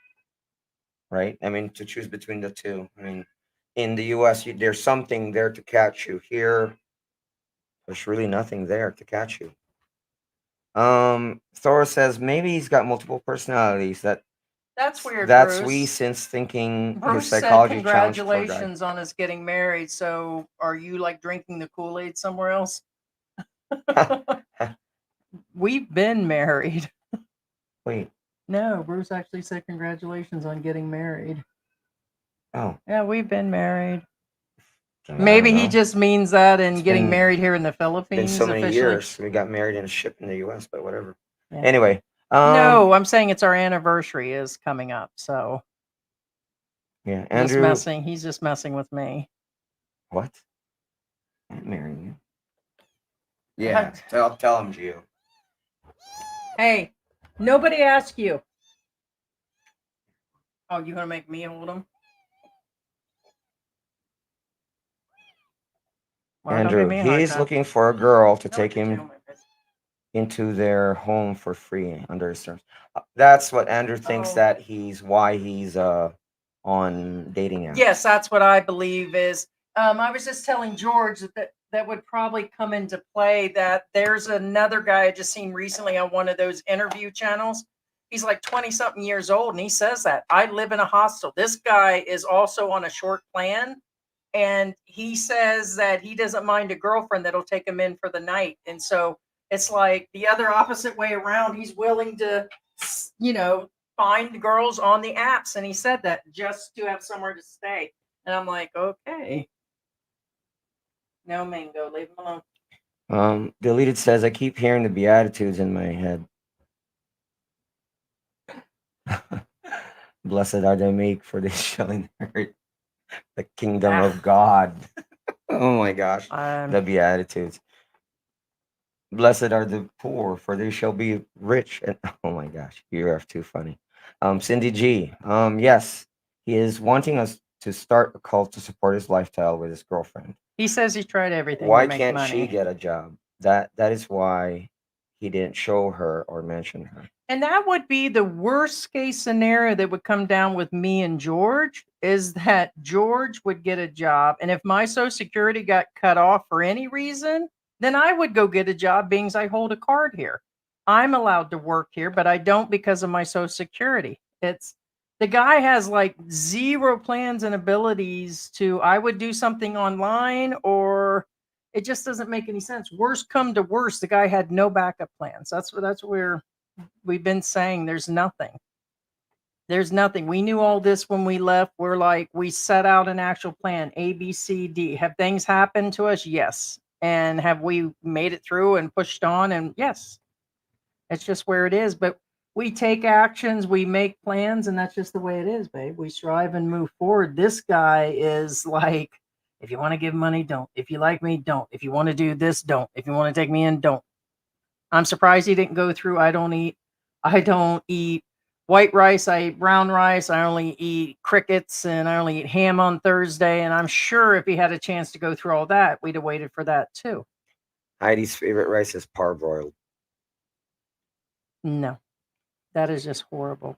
S3: right? I mean, to choose between the two. I mean, in the U.S., there's something there to catch you. Here, there's really nothing there to catch you. Thor says maybe he's got multiple personalities.
S2: That's weird.
S3: That's
S2: Bruce.
S3: we since thinking
S2: Bruce
S3: his
S2: said
S3: psychology challenge for a guy.
S2: congratulations on us getting married. So are you like drinking the Kool-Aid somewhere else? We've been married.
S3: Wait.
S2: No, Bruce actually said congratulations on getting married.
S3: Oh.
S2: Yeah, we've been married.
S3: I
S2: Maybe
S3: don't
S2: he
S3: know.
S2: just means that and
S3: It's
S2: getting
S3: been-
S2: married here in the
S3: It's
S2: Philippines
S3: been so many
S2: officially.
S3: years. We got married in a ship in the U.S., but whatever.
S2: Yeah.
S3: Anyway.
S2: No, I'm saying it's our anniversary is coming up. So
S3: Yeah,
S2: just
S3: Andrew.
S2: messing. He's just messing with me.
S3: What? I'm marrying you. Yeah. Tell him, Gio.
S2: Hey, nobody asked you. Oh, you gonna make me hold him? Well, don't
S3: Andrew,
S2: give me a hard
S3: he's
S2: time.
S3: looking for a girl to
S2: Don't
S3: take
S2: get you
S3: him
S2: on my face.
S3: into their home for free under his terms. That's what Andrew thinks
S2: Oh.
S3: that why he's on dating apps.
S2: Yes, that's what I believe is. I was just telling George that would probably come into play. That there's another guy I just seen recently on one of those interview channels. He's like 20 something years old, and he says that I live in a hostel. This guy is also on a short plan, and he says that he doesn't mind a girlfriend that'll take him in for the night. And so it's like the other opposite way around. He's willing to, find girls on the apps. And he said that just to have somewhere to stay. And I'm like, okay. No, Mango, leave him alone.
S3: Deleted says I keep hearing the Beatitudes in my head. Blessed are the meek, for they shall inherit the kingdom of God. Oh my gosh, the Beatitudes. Blessed are the poor, for they shall be rich. And oh my gosh, you are too funny. Cindy G. Yes, he is wanting us to start a cult to support his lifestyle with his girlfriend.
S2: He says he tried everything
S3: Why
S2: to make
S3: can't
S2: money.
S3: she get a job? That is why he didn't show her or mention her.
S2: And that would be the worst case scenario that would come down with me and George, is that George would get a job. And if my Social Security got cut off for any reason, then I would go get a job, being as I hold a card here. I'm allowed to work here, but I don't because of my Social Security. It's the guy has like zero plans and abilities to, I would do something online, or it just doesn't make any sense. Worst come to worst, the guy had no backup plans. That's where we've been saying there's nothing. There's nothing. We knew all this when we left. We're like, we set out an actual plan, A, B, C, D. Have things happened to us? Yes. And have we made it through and pushed on? And yes, it's just where it is. But we take actions, we make plans, and that's just the way it is, babe. We strive and move forward. This guy is like, if you want to give money, don't. If you like me, don't. If you want to do this, don't. If you want to take me in, don't. I'm surprised he didn't go through. I don't eat white rice. I eat brown rice. I only eat crickets, and I only eat ham on Thursday. And I'm sure if he had a chance to go through all that, we'd have waited for that too.
S3: Heidi's favorite rice is parboiled.
S2: No, that is just horrible.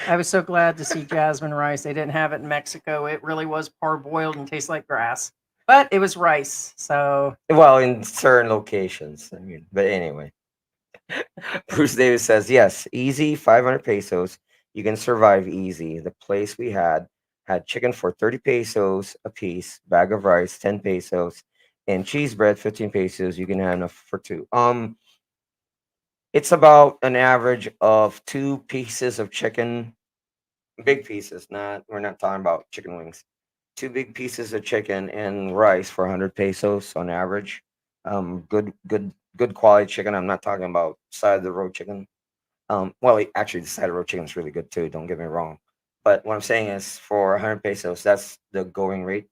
S2: I was so glad to see jasmine rice. They didn't have it in Mexico. It really was parboiled and tastes like grass, but it was rice. So,
S3: Well, in certain locations, I mean, but anyway. Bruce Davis says, yes, easy, 500 pesos. You can survive easy. The place we had chicken for 30 pesos a piece, bag of rice, 10 pesos, and cheese bread, 15 pesos. You can have enough for two. It's about an average of 2 pieces of chicken, big pieces. We're not talking about chicken wings. 2 big pieces of chicken and rice for 100 pesos on average. Good quality chicken. I'm not talking about side of the road chicken. Well, actually, the side of the road chicken is really good too. Don't get me wrong. But what I'm saying is, for 100 pesos, that's the going rate.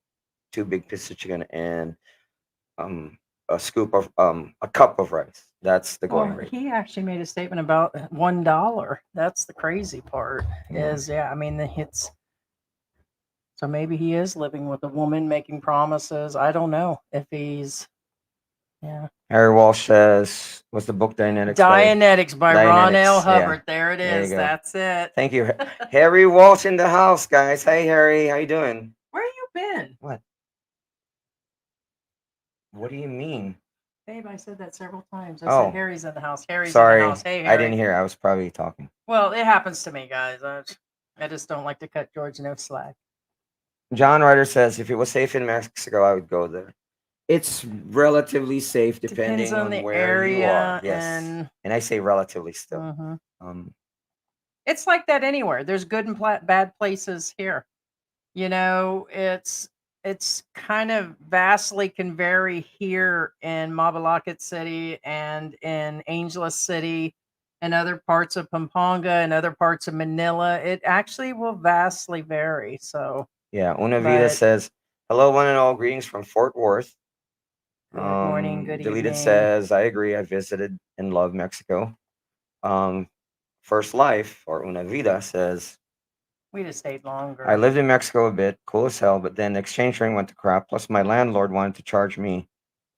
S3: 2 big pieces of chicken and um a cup of rice. That's the going
S2: Well,
S3: rate.
S2: he actually made a statement about $1. That's the crazy part.
S3: Yeah.
S2: Is I mean, it's so maybe he is living with a woman making promises. I don't know if he's yeah.
S3: Harry Walsh says, "What's the book Dianetics by?"
S2: Dianetics by Ron L.
S3: Dianetics, yeah.
S2: Hubbard. There it
S3: There you
S2: is.
S3: go.
S2: That's it.
S3: Thank you, Harry Walsh in the house, guys. Hey, Harry, how you doing?
S2: Where you been?
S3: What? What do you mean?
S2: Babe, I said that several times. I
S3: Oh.
S2: said Harry's in the house. Harry's in
S3: Sorry,
S2: the house. Hey, Harry.
S3: I didn't hear. I was probably talking.
S2: Well, it happens to me, guys. I just don't like to cut George no slack.
S3: John Ryder says, if it was safe in Mexico, I would go there. It's relatively safe depending
S2: Depends on the
S3: where
S2: area
S3: you are. Yes,
S2: and
S3: I say relatively still.
S2: mhm. It's like that anywhere. There's good and bad places here. You know, it's kind of vastly can vary here in Mabalacat City and in Angeles City and other parts of Pampanga and other parts of Manila. It actually will vastly vary. So
S3: Yeah, Una Vida
S2: But-
S3: says, hello, one and all. Greetings from Fort Worth.
S2: good morning, good
S3: Deleted
S2: evening.
S3: says, I agree. I visited and love Mexico. First Life, or Una Vida, says,
S2: We'd have stayed longer.
S3: I lived in Mexico a bit, cool as hell, but then the exchange rate went to crap. Plus, my landlord wanted to charge me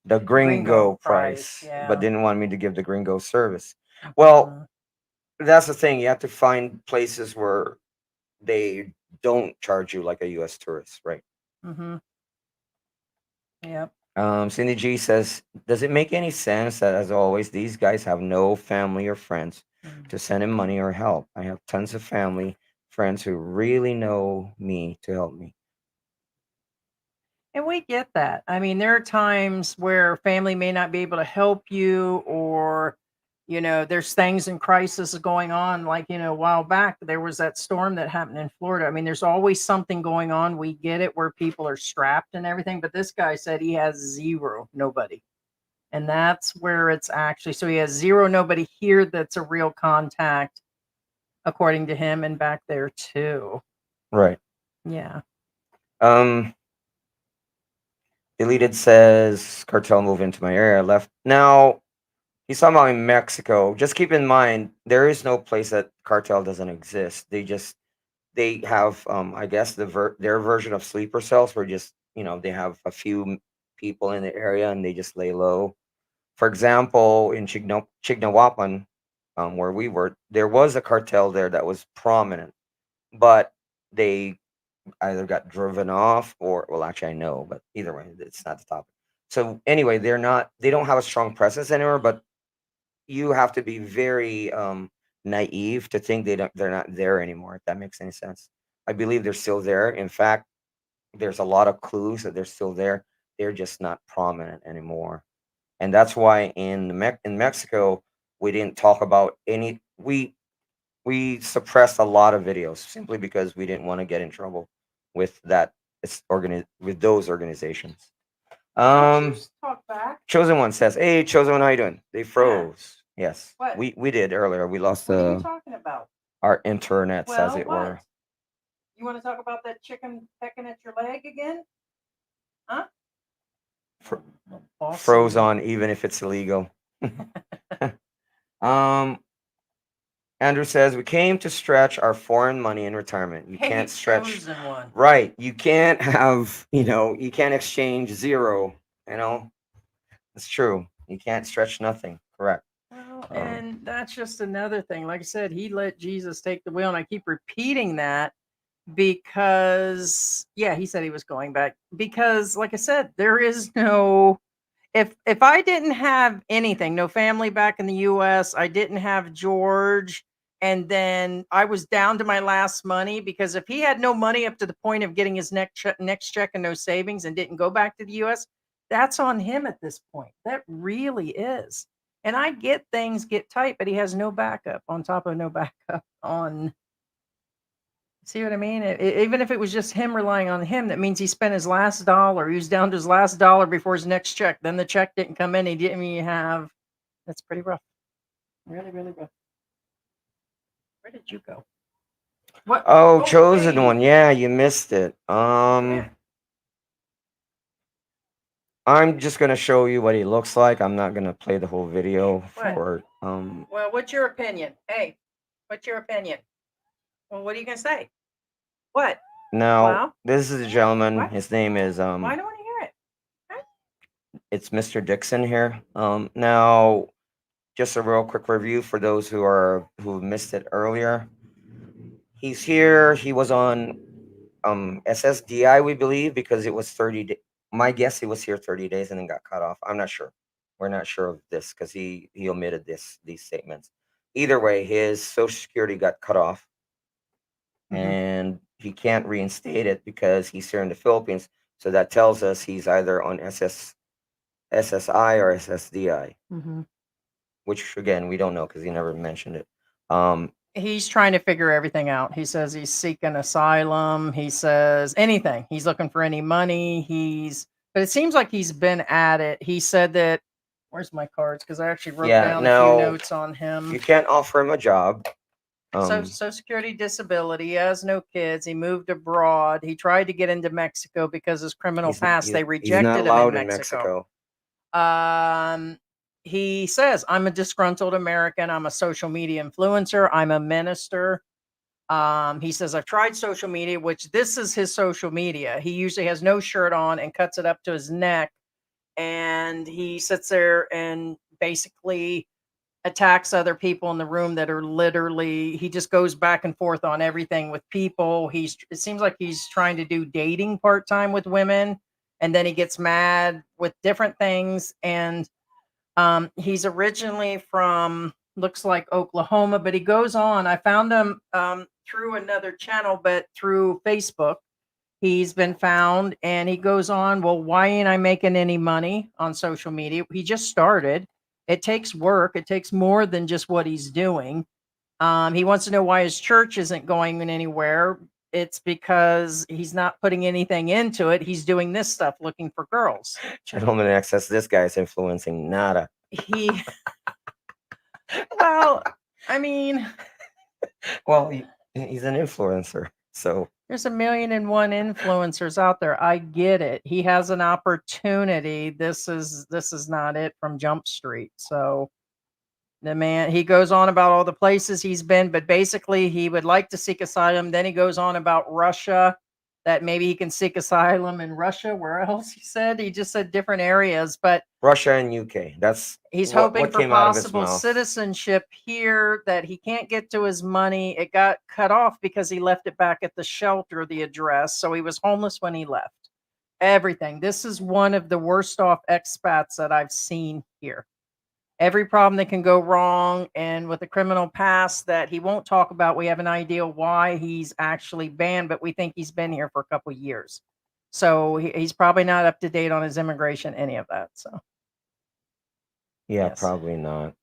S3: the gringo price,
S2: yeah.
S3: but didn't want me to give the gringo service. Well,
S2: Mhm.
S3: that's the thing. You have to find places where they don't charge you like a U.S. tourist, right?
S2: Mhm. Yep.
S3: Cindy G says, does it make any sense that, as always, these guys have no family or friends to send him money or help? I have tons of family, friends who really know me to help me.
S2: And we get that. I mean, there are times where family may not be able to help you, or, you know, there's things in crisis going on. Like, you know, a while back, there was that storm that happened in Florida. I mean, there's always something going on. We get it where people are strapped and everything. But this guy said he has zero, nobody. And that's where it's actually, so he has zero, nobody here that's a real contact, according to him, and back there too.
S3: Right.
S2: Yeah.
S3: Deleted says, cartel move into my area. Left. Now, he's talking about in Mexico. Just keep in mind, there is no place that cartel doesn't exist. They have, I guess, their version of sleeper cells where just, they have a few people in the area and they just lay low. For example, in Chignahuapan, where we were, there was a cartel there that was prominent, but they either got driven off or, well, actually, I know, but either way, it's not the topic. So anyway, they don't have a strong presence anymore, but you have to be very naive to think they're not there anymore, if that makes any sense. I believe they're still there. In fact, there's a lot of clues that they're still there. They're just not prominent anymore. And that's why in Mexico we didn't talk about any we suppressed a lot of videos simply because we didn't want to get in trouble with with those organizations.
S2: Talk back.
S3: Chosen One says, "Hey, Chosen One, how you doing?" They froze. Yes,
S2: What?
S3: we did earlier. We lost
S2: What are you talking about?
S3: our internets, as
S2: Well,
S3: it
S2: what?
S3: were.
S2: You want to talk about that chicken pecking at your leg again? Huh?
S3: Froze on, even if it's illegal. Andrew says, we came to stretch our foreign money in retirement. You can't stretch.
S2: Chosen One.
S3: Right. You can't have, you can't exchange zero. It's true. You can't stretch nothing. Correct.
S2: Well, and that's just another thing. Like I said, he let Jesus take the wheel, and I keep repeating that because, yeah, he said he was going back. Because, like I said, there is no. If I didn't have anything, no family back in the U.S., I didn't have George, and then I was down to my last money, because if he had no money up to the point of getting his next check and no savings and didn't go back to the U.S., that's on him at this point. That really is. And I get things get tight, but he has no backup on top of no backup on. See what I mean? Even if it was just him relying on him, that means he spent his last dollar. He was down to his last dollar before his next check. Then the check didn't come in. He didn't even have. That's pretty rough. Really, really rough. Where did you go? What?
S3: Oh, chosen
S2: hey.
S3: one. Yeah, you missed it.
S2: Yeah.
S3: I'm just gonna show you what he looks like. I'm not gonna play the whole video
S2: What?
S3: for
S2: Well, what's your opinion? Hey, what's your opinion? Well, what are you gonna say? What?
S3: now
S2: Well,
S3: this is a gentleman.
S2: what?
S3: His name is
S2: Well, I don't want to hear it. Huh?
S3: it's Mr. Dixon here. Now just a real quick review for those who missed it earlier. He's here. He was on SSDI, we believe, because it was 30 days. My guess he was here 30 days and then got cut off. I'm not sure. We're not sure of this because he omitted these statements. Either way, his social security got cut off and he can't reinstate it because he's here in the Philippines. So that tells us he's either on SSI or SSDI, which again we don't know because he never mentioned it.
S2: He's trying to figure everything out. He says he's seeking asylum. He says anything. He's looking for any money. But it seems like he's been at it. He said that. Where's my cards? Because I actually wrote
S3: Yeah,
S2: down a
S3: no,
S2: few notes on him.
S3: You can't offer him a job.
S2: Social Security disability. He has no kids. He moved abroad. He tried to get into Mexico because his criminal past. They
S3: he's
S2: rejected
S3: not
S2: him
S3: allowed
S2: in Mexico. He says, I'm a disgruntled American. I'm a social media influencer. I'm a minister. He says, I've tried social media, which this is his social media. He usually has no shirt on and cuts it up to his neck. And he sits there and basically attacks other people in the room that are literally, he just goes back and forth on everything with people. It seems like he's trying to do dating part-time with women. And then he gets mad with different things. And he's originally from, looks like Oklahoma, but he goes on. I found him through another channel, but through Facebook. He's been found and he goes on, well, why ain't I making any money on social media? He just started. It takes work. It takes more than just what he's doing. He wants to know why his church isn't going anywhere. It's because he's not putting anything into it. He's doing this stuff, looking for girls.
S3: Gentleman access, this guy's influencing nada.
S2: Well, I mean,
S3: well, he's an influencer, so
S2: there's 1,000,001 influencers out there. I get it. He has an opportunity. This is not it from Jump Street. So the man, he goes on about all the places he's been, but basically he would like to seek asylum. Then he goes on about Russia, that maybe he can seek asylum in Russia. Where else he said? He just said different areas, but
S3: Russia and UK.
S2: he's
S3: what
S2: hoping for
S3: came out of his
S2: possible
S3: mouth.
S2: citizenship here, that he can't get to his money. It got cut off because he left it back at the shelter, the address. So he was homeless when he left. Everything. This is one of the worst off expats that I've seen here. Every problem that can go wrong, and with a criminal past that he won't talk about. We have an idea why he's actually banned, but we think he's been here for a couple years. So he's probably not up to date on his immigration, any of that. So
S3: Yeah,
S2: yes.
S3: probably not.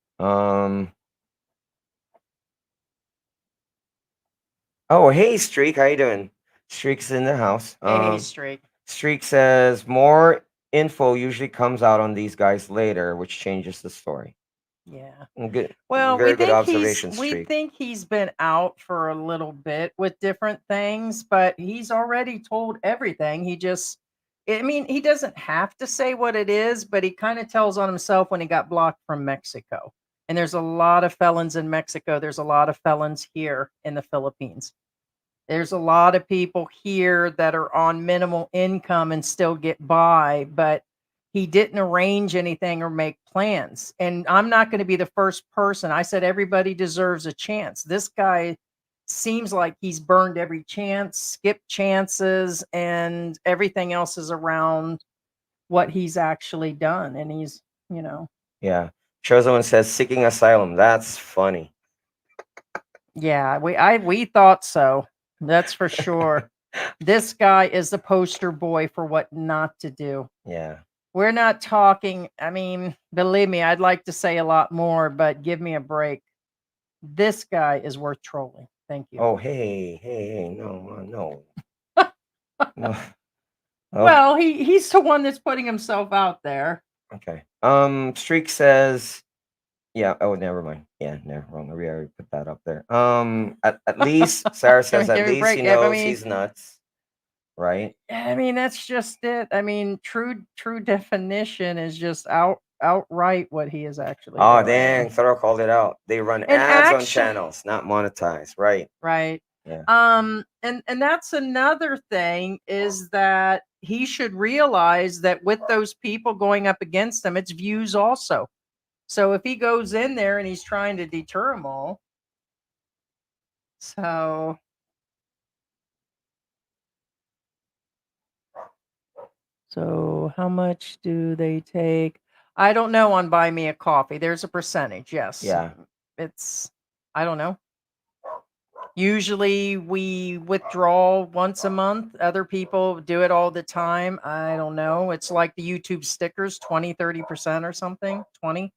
S3: Oh, hey, Streak, how you doing? Streak's in the house.
S2: Hey, Streak.
S3: Streak says more info usually comes out on these guys later, which changes the story.
S2: Yeah.
S3: Good.
S2: Well,
S3: Very
S2: we
S3: good
S2: think
S3: observation,
S2: we
S3: Streak.
S2: think he's been out for a little bit with different things, but he's already told everything. He doesn't have to say what it is, but he kind of tells on himself when he got blocked from Mexico. And there's a lot of felons in Mexico. There's a lot of felons here in the Philippines. There's a lot of people here that are on minimal income and still get by, but he didn't arrange anything or make plans. And I'm not going to be the first person. I said everybody deserves a chance. This guy seems like he's burned every chance, skipped chances, and everything else is around what he's actually done. And he's,
S3: Yeah. Chosen says seeking asylum. That's funny.
S2: Yeah, we thought so. That's for sure. This guy is the poster boy for what not to do.
S3: Yeah.
S2: We're not talking, I mean, believe me, I'd like to say a lot more, but give me a break. This guy is worth trolling. Thank you.
S3: Oh, hey, no. No. Oh,
S2: Well, he's the one that's putting himself out there.
S3: okay. Streak says, yeah. Oh, never mind. Yeah, never wrong. We already put that up there. At least Sarah says
S2: Give
S3: at
S2: me a
S3: least
S2: break.
S3: he
S2: I
S3: knows
S2: mean,
S3: he's nuts, right?
S2: I mean, that's just it. I mean, true definition is just outright what he is actually
S3: Oh,
S2: doing.
S3: dang, Thorough called it out. They run
S2: And
S3: ads on
S2: actually,
S3: channels, not monetized, right?
S2: right.
S3: Yeah.
S2: And that's another thing is that he should realize that with those people going up against him, it's views also. So if he goes in there and he's trying to deter them all, so how much do they take? I don't know on Buy Me a Coffee. There's a percentage, yes.
S3: Yeah.
S2: It's I don't know. Usually we withdraw once a month. Other people do it all the time. I don't know. It's like the YouTube stickers, 20-30% or something, 20.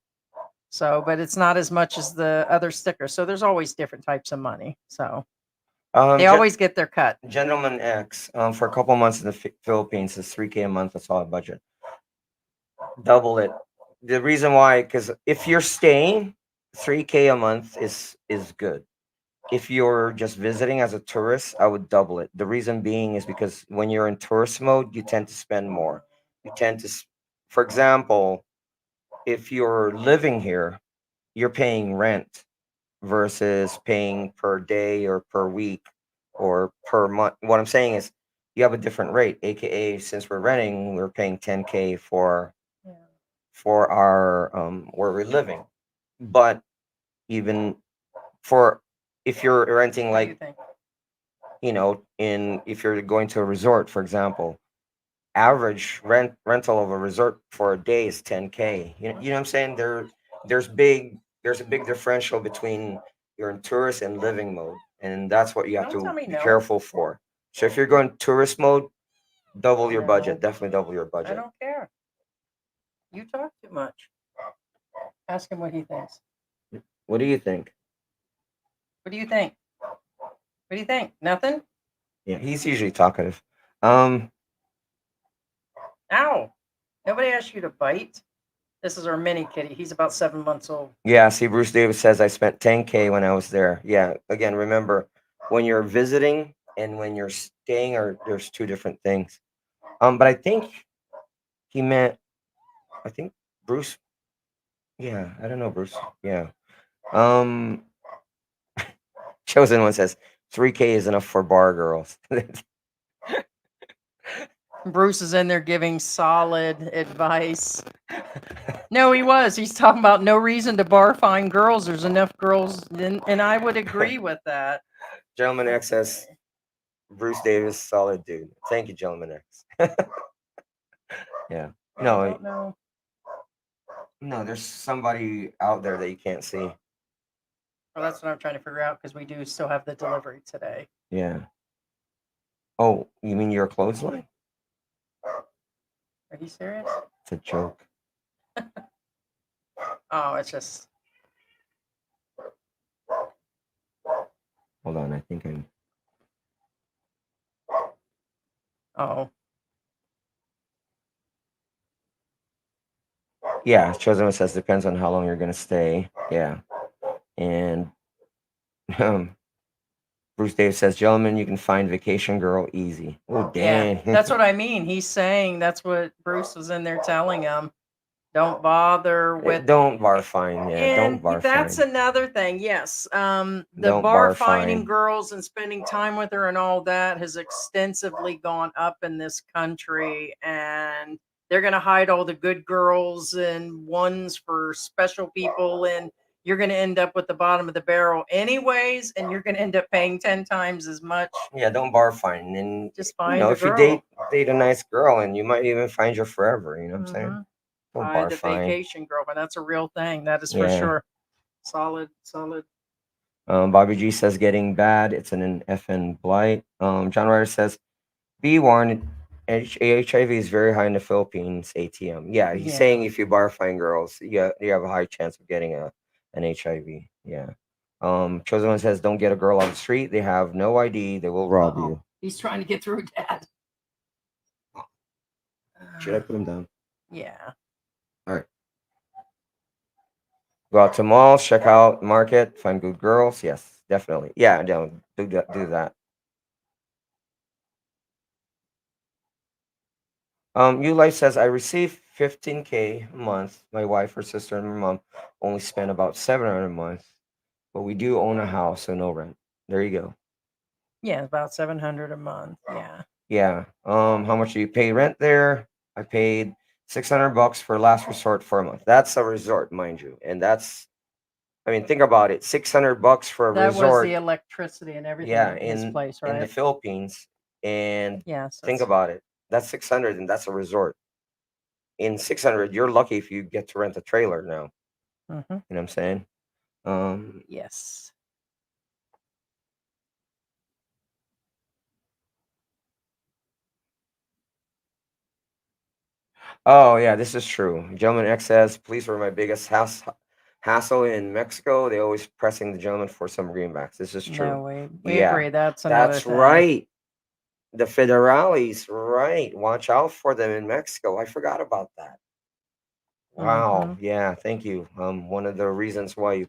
S2: So, but it's not as much as the other stickers. So there's always different types of money. So they always get their cut.
S3: Gentleman X, for a couple months in the Philippines is $3K a month. That's all I budget. Double it. The reason why, because if you're staying, $3K a month is good. If you're just visiting as a tourist, I would double it. The reason being is because when you're in tourist mode, you tend to spend more. You tend to, for example, if you're living here, you're paying rent versus paying per day or per week or per month. What I'm saying is you have a different rate, aka since we're renting, we're paying 10K for our where we're living. But even for if you're renting,
S2: What do you
S3: like,
S2: think?
S3: if you're going to a resort, for example, average rental of a resort for a day is 10K. You know what I'm saying? There's a big differential between you're in tourist and living mode, and that's what you have
S2: Don't tell
S3: to
S2: me
S3: be
S2: no.
S3: careful for. So if you're going tourist mode, double your
S2: No.
S3: budget. Definitely double your
S2: I
S3: budget.
S2: don't care. You talk too much. Ask him what he thinks.
S3: What do you think?
S2: What do you think? What do you think? Nothing?
S3: Yeah, he's usually talkative.
S2: Ow. Nobody asked you to bite. This is our mini kitty. He's about 7 months old.
S3: Yeah, see, Bruce Davis says I spent 10K when I was there. Yeah, again, remember, when you're visiting and when you're staying, there's two different things. But I think he meant, I think Bruce. Yeah, I don't know, Bruce. Yeah. Um, Chosen One says 3K is enough for bar girls.
S2: Bruce is in there giving solid advice. No, he was. He's talking about no reason to bar fine girls. There's enough girls, and I would agree with that.
S3: Gentleman X says Bruce Davis, solid dude. Thank you, Gentleman X. Yeah. No, there's somebody out there that you can't see.
S2: Well, that's what I'm trying to figure out because we do still have the delivery today.
S3: Yeah. Oh, you mean your clothesline?
S2: Are you serious?
S3: It's a joke.
S2: Oh, it's just.
S3: Hold on, I think I'm.
S2: Oh.
S3: Yeah, Chosen One says depends on how long you're gonna stay. Yeah. And Bruce Dave says, gentlemen, you can find vacation girl easy. Oh, dang.
S2: Yeah, that's what I mean. He's saying that's what Bruce was in there telling him. Don't bother with.
S3: Don't bar fine. Yeah,
S2: And
S3: don't bar
S2: that's
S3: fine.
S2: another thing. Yes, the
S3: Don't
S2: bar
S3: bar
S2: finding
S3: fine.
S2: girls and spending time with her and all that has extensively gone up in this country, and they're going to hide all the good girls and ones for special people, and you're going to end up with the bottom of the barrel anyways, and you're going to end up paying 10 times as much.
S3: Yeah, don't bar fine. And
S2: Just find a
S3: if
S2: girl.
S3: you date a nice girl, and you might even find her forever. You know what I'm saying? Don't
S2: Find
S3: bar
S2: the
S3: fine.
S2: vacation girl, but that's a real thing. That is for sure. Solid.
S3: Bobby G says getting bad. It's an FN blight. John Ryder says, be warned. HIV is very high in the Philippines. ATM. Yeah, he's saying if you bar fine girls, you have a high chance of getting an HIV. Yeah. Chosen One says, don't get a girl on the street. They have no ID. They will rob
S2: Uh-oh.
S3: you.
S2: He's trying to get through, Dad.
S3: Should I put him down?
S2: Yeah.
S3: All right. Go out to malls, check out market, find good girls. Yes, definitely. Yeah, do that. Do that. You Life says, I receive 15K a month. My wife, her sister, and my mom only spend about 700 a month, but we do own a house, so no rent. There you go.
S2: Yeah, about 700 a month. Yeah.
S3: Yeah. How much do you pay rent there? I paid $600 for last resort for a month. That's a resort, mind you, and that's. I mean, think about it. $600 for a
S2: That was
S3: resort.
S2: the electricity and everything
S3: Yeah,
S2: at his place,
S3: in the
S2: right?
S3: Philippines, and
S2: Yes.
S3: think about it. That's 600, and that's a resort. In 600, you're lucky if you get to rent a trailer now.
S2: Mm-hmm.
S3: You know what I'm saying?
S2: Yes.
S3: Oh yeah, this is true. Gentleman X says, police were my biggest hassle in Mexico. They always pressing the gentleman for some greenbacks. This is true.
S2: No, we
S3: Yeah,
S2: agree. That's another
S3: that's
S2: thing.
S3: right. The federales, right? Watch out for them in Mexico. I forgot about that. Wow. Yeah. Thank you. One of the reasons why you.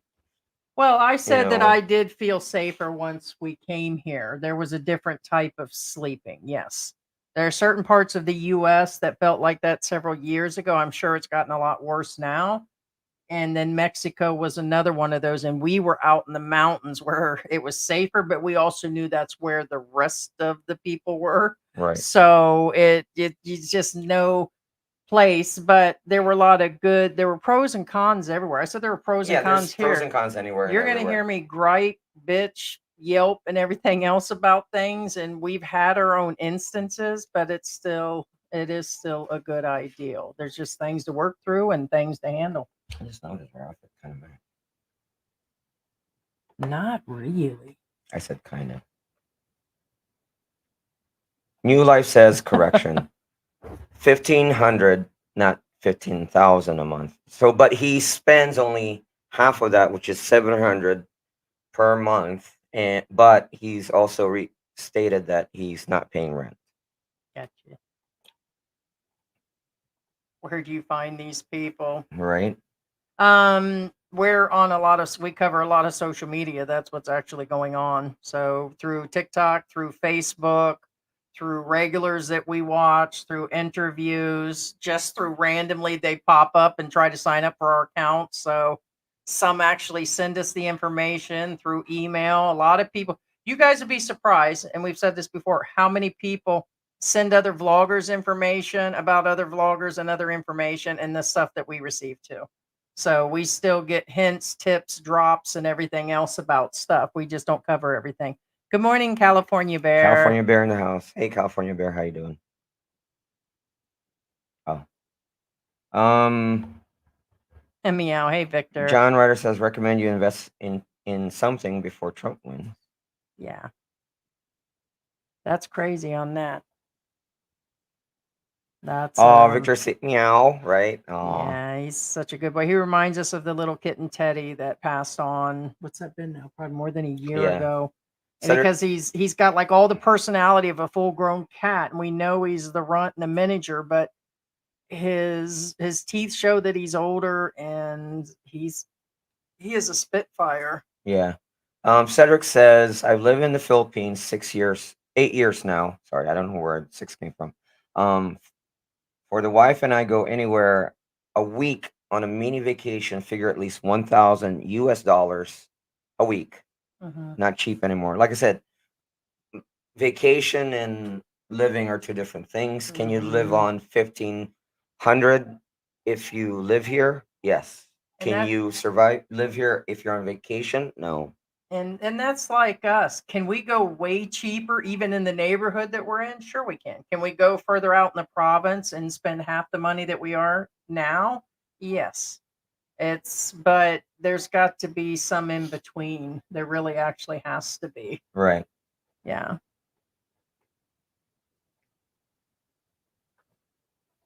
S2: Well, I said that
S3: know-
S2: I did feel safer once we came here. There was a different type of sleeping. Yes. There are certain parts of the US that felt like that several years ago. I'm sure it's gotten a lot worse now. And then Mexico was another one of those. And we were out in the mountains where it was safer, but we also knew that's where the rest of the people were.
S3: Right.
S2: So you just know place, but there were a lot of good. There were pros and cons everywhere. I said there were pros
S3: Yeah,
S2: and cons
S3: there's pros
S2: here.
S3: and cons anywhere.
S2: You're going to hear me gripe, bitch, yelp, and everything else about things, and we've had our own instances, but it is still a good ideal. There's just things to work through and things to handle.
S3: I just noticed her outfit kind of bad.
S2: Not really.
S3: I said kind of. New Life says correction. 1,500, not 15,000 a month. So, but he spends only half of that, which is 700 per month, but he's also stated that he's not paying rent.
S2: Gotcha. Where do you find these people?
S3: Right.
S2: We cover a lot of social media. That's what's actually going on. So through TikTok, through Facebook, through regulars that we watch, through interviews, just through randomly they pop up and try to sign up for our account. So some actually send us the information through email. A lot of people, you guys would be surprised, and we've said this before, how many people send other vloggers information about other vloggers and other information and the stuff that we receive too. So we still get hints, tips, drops, and everything else about stuff. We just don't cover everything. Good morning, California Bear.
S3: California Bear in the house. Hey, California Bear, how you doing? Oh.
S2: And meow. Hey, Victor.
S3: John Ryder says recommend you invest in something before Trump wins.
S2: Yeah. That's crazy on that. That's
S3: Victor say meow, right? Oh.
S2: Yeah, he's such a good boy. He reminds us of the little kitten Teddy that passed on. What's that been now? Probably more than a year ago. And because he's got like all the personality of a full-grown cat, and we know he's the runt and the miniature, but his teeth show that he's older, and he is a spitfire.
S3: Yeah. Cedric says, I've lived in the Philippines 8 years now. Sorry, I don't know where 6 came from. For the wife and I go anywhere a week on a mini vacation, figure at least $1,000 a week. Not cheap anymore. Like I said, vacation and living are two different things. Can you live on 1,500 if you live here? Yes. Can you live here if you're on vacation? No.
S2: And that's like us. Can we go way cheaper even in the neighborhood that we're in? Sure we can. Can we go further out in the province and spend half the money that we are now? Yes. But there's got to be some in between. There really actually has to be.
S3: Right.
S2: Yeah.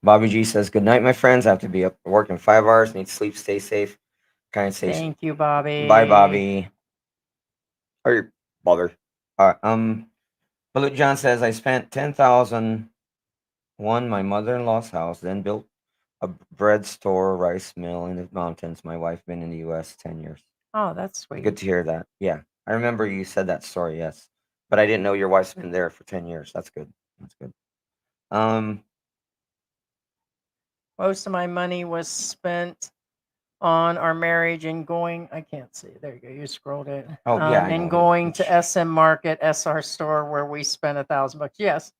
S3: Bobby G says, good night, my friends. I have to be up working 5 hours. Need sleep. Stay safe. Kind of safe.
S2: Thank you, Bobby.
S3: Bye, Bobby. Hey, bother. All right. Bullet John says I spent 10,000 on my mother-in-law's house, then built a bread store, rice mill in the mountains. My wife been in the U.S. 10 years.
S2: Oh, that's
S3: Good
S2: sweet.
S3: to hear that. Yeah, I remember you said that story. Yes, but I didn't know your wife's been there for 10 years. That's good. That's good. Um.
S2: Most of my money was spent on our marriage and going. I can't see. There you go. You scrolled it.
S3: Oh yeah, I
S2: And
S3: know.
S2: going to SM Market, SR store, where we spent $1,000. Yes,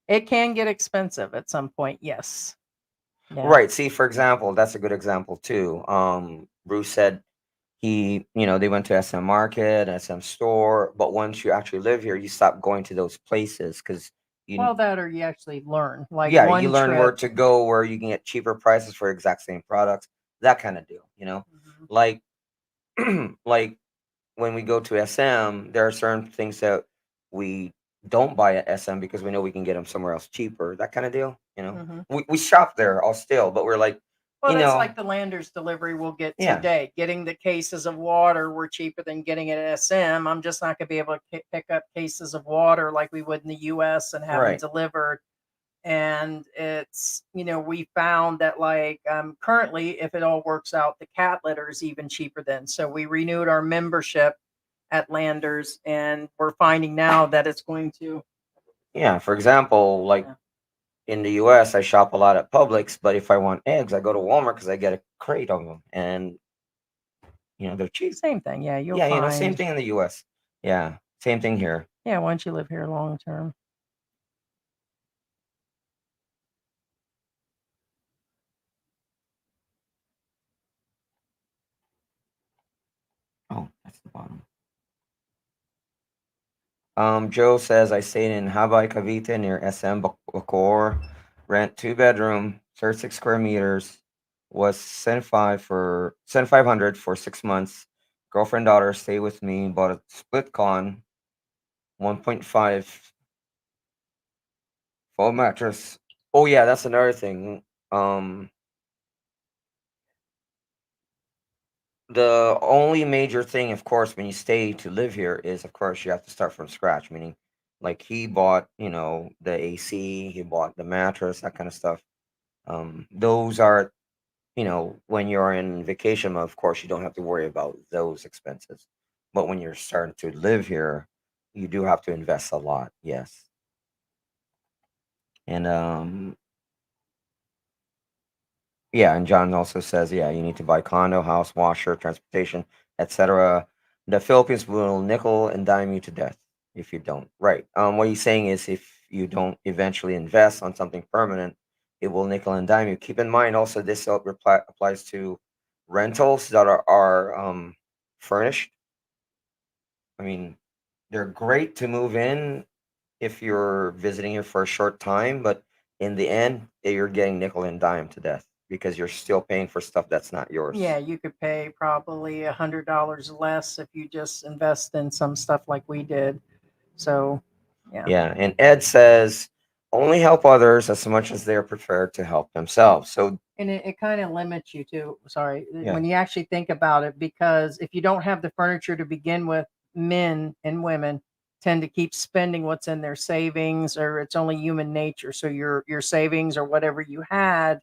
S2: it can get expensive at some point. Yes. Yeah.
S3: Right. See, for example, that's a good example too. Bruce said they went to SM Market, SM Store, but once you actually live here, you stop going to those places because you,
S2: Well, that or you actually learn. Like
S3: yeah, you
S2: one
S3: learn where
S2: trip.
S3: to go, where you can get cheaper prices for exact same products, that kind of deal.
S2: Mhm.
S3: Like, like when we go to SM, there are certain things that we don't buy at SM because we know we can get them somewhere else cheaper. That kind of deal.
S2: Mhm.
S3: We shop there all still, but we're like,
S2: Well,
S3: you
S2: that's
S3: know,
S2: like the Landers delivery we'll get
S3: yeah,
S2: today. Getting the cases of water were cheaper than getting it at SM. I'm just not going to be able to pick up cases of water like we would in the US and have them
S3: right,
S2: delivered. And it's, we found that like currently, if it all works out, the cat litter is even cheaper then. So we renewed our membership at Landers and we're finding now that it's going to,
S3: yeah. For example, like
S2: yeah,
S3: in the US, I shop a lot at Publix, but if I want eggs, I go to Walmart because I get a crate of them, and they're cheap.
S2: same thing. Yeah, you'll
S3: Yeah, same
S2: find.
S3: thing in the US. Yeah, same thing here.
S2: Yeah, once you live here long term.
S3: Oh, that's the bottom. Joe says I stayed in Habay, Cavite near SM Bacoor. Rent 2 bedroom, 36 square meters. Was 7,500 for 6 months. Girlfriend daughter stay with me. Bought a split con, 1.5 full mattress. Oh yeah, that's another thing. Um, the only major thing, of course, when you stay to live here is, of course, you have to start from scratch. Meaning, like he bought, the AC, he bought the mattress, that kind of stuff. Those are, when you're in vacation mode, of course, you don't have to worry about those expenses. But when you're starting to live here, you do have to invest a lot. Yes, and yeah, and John also says, yeah, you need to buy condo, house, washer, transportation, etc. The Philippines will nickel and dime you to death if you don't. Right. What he's saying is if you don't eventually invest on something permanent, it will nickel and dime you. Keep in mind also this applies to rentals that are furnished. I mean, they're great to move in if you're visiting here for a short time, but in the end, you're getting nickel and dime to death because you're still paying for stuff that's not
S2: Yeah,
S3: yours.
S2: you could pay probably $100 less if you just invest in some stuff like we did. So, yeah.
S3: Yeah, and Ed says only help others as much as they're prepared to help themselves. So
S2: And it kind of limits you to, sorry,
S3: yeah,
S2: when you actually think about it, because if you don't have the furniture to begin with, men and women tend to keep spending what's in their savings, or it's only human nature. So your savings or whatever you had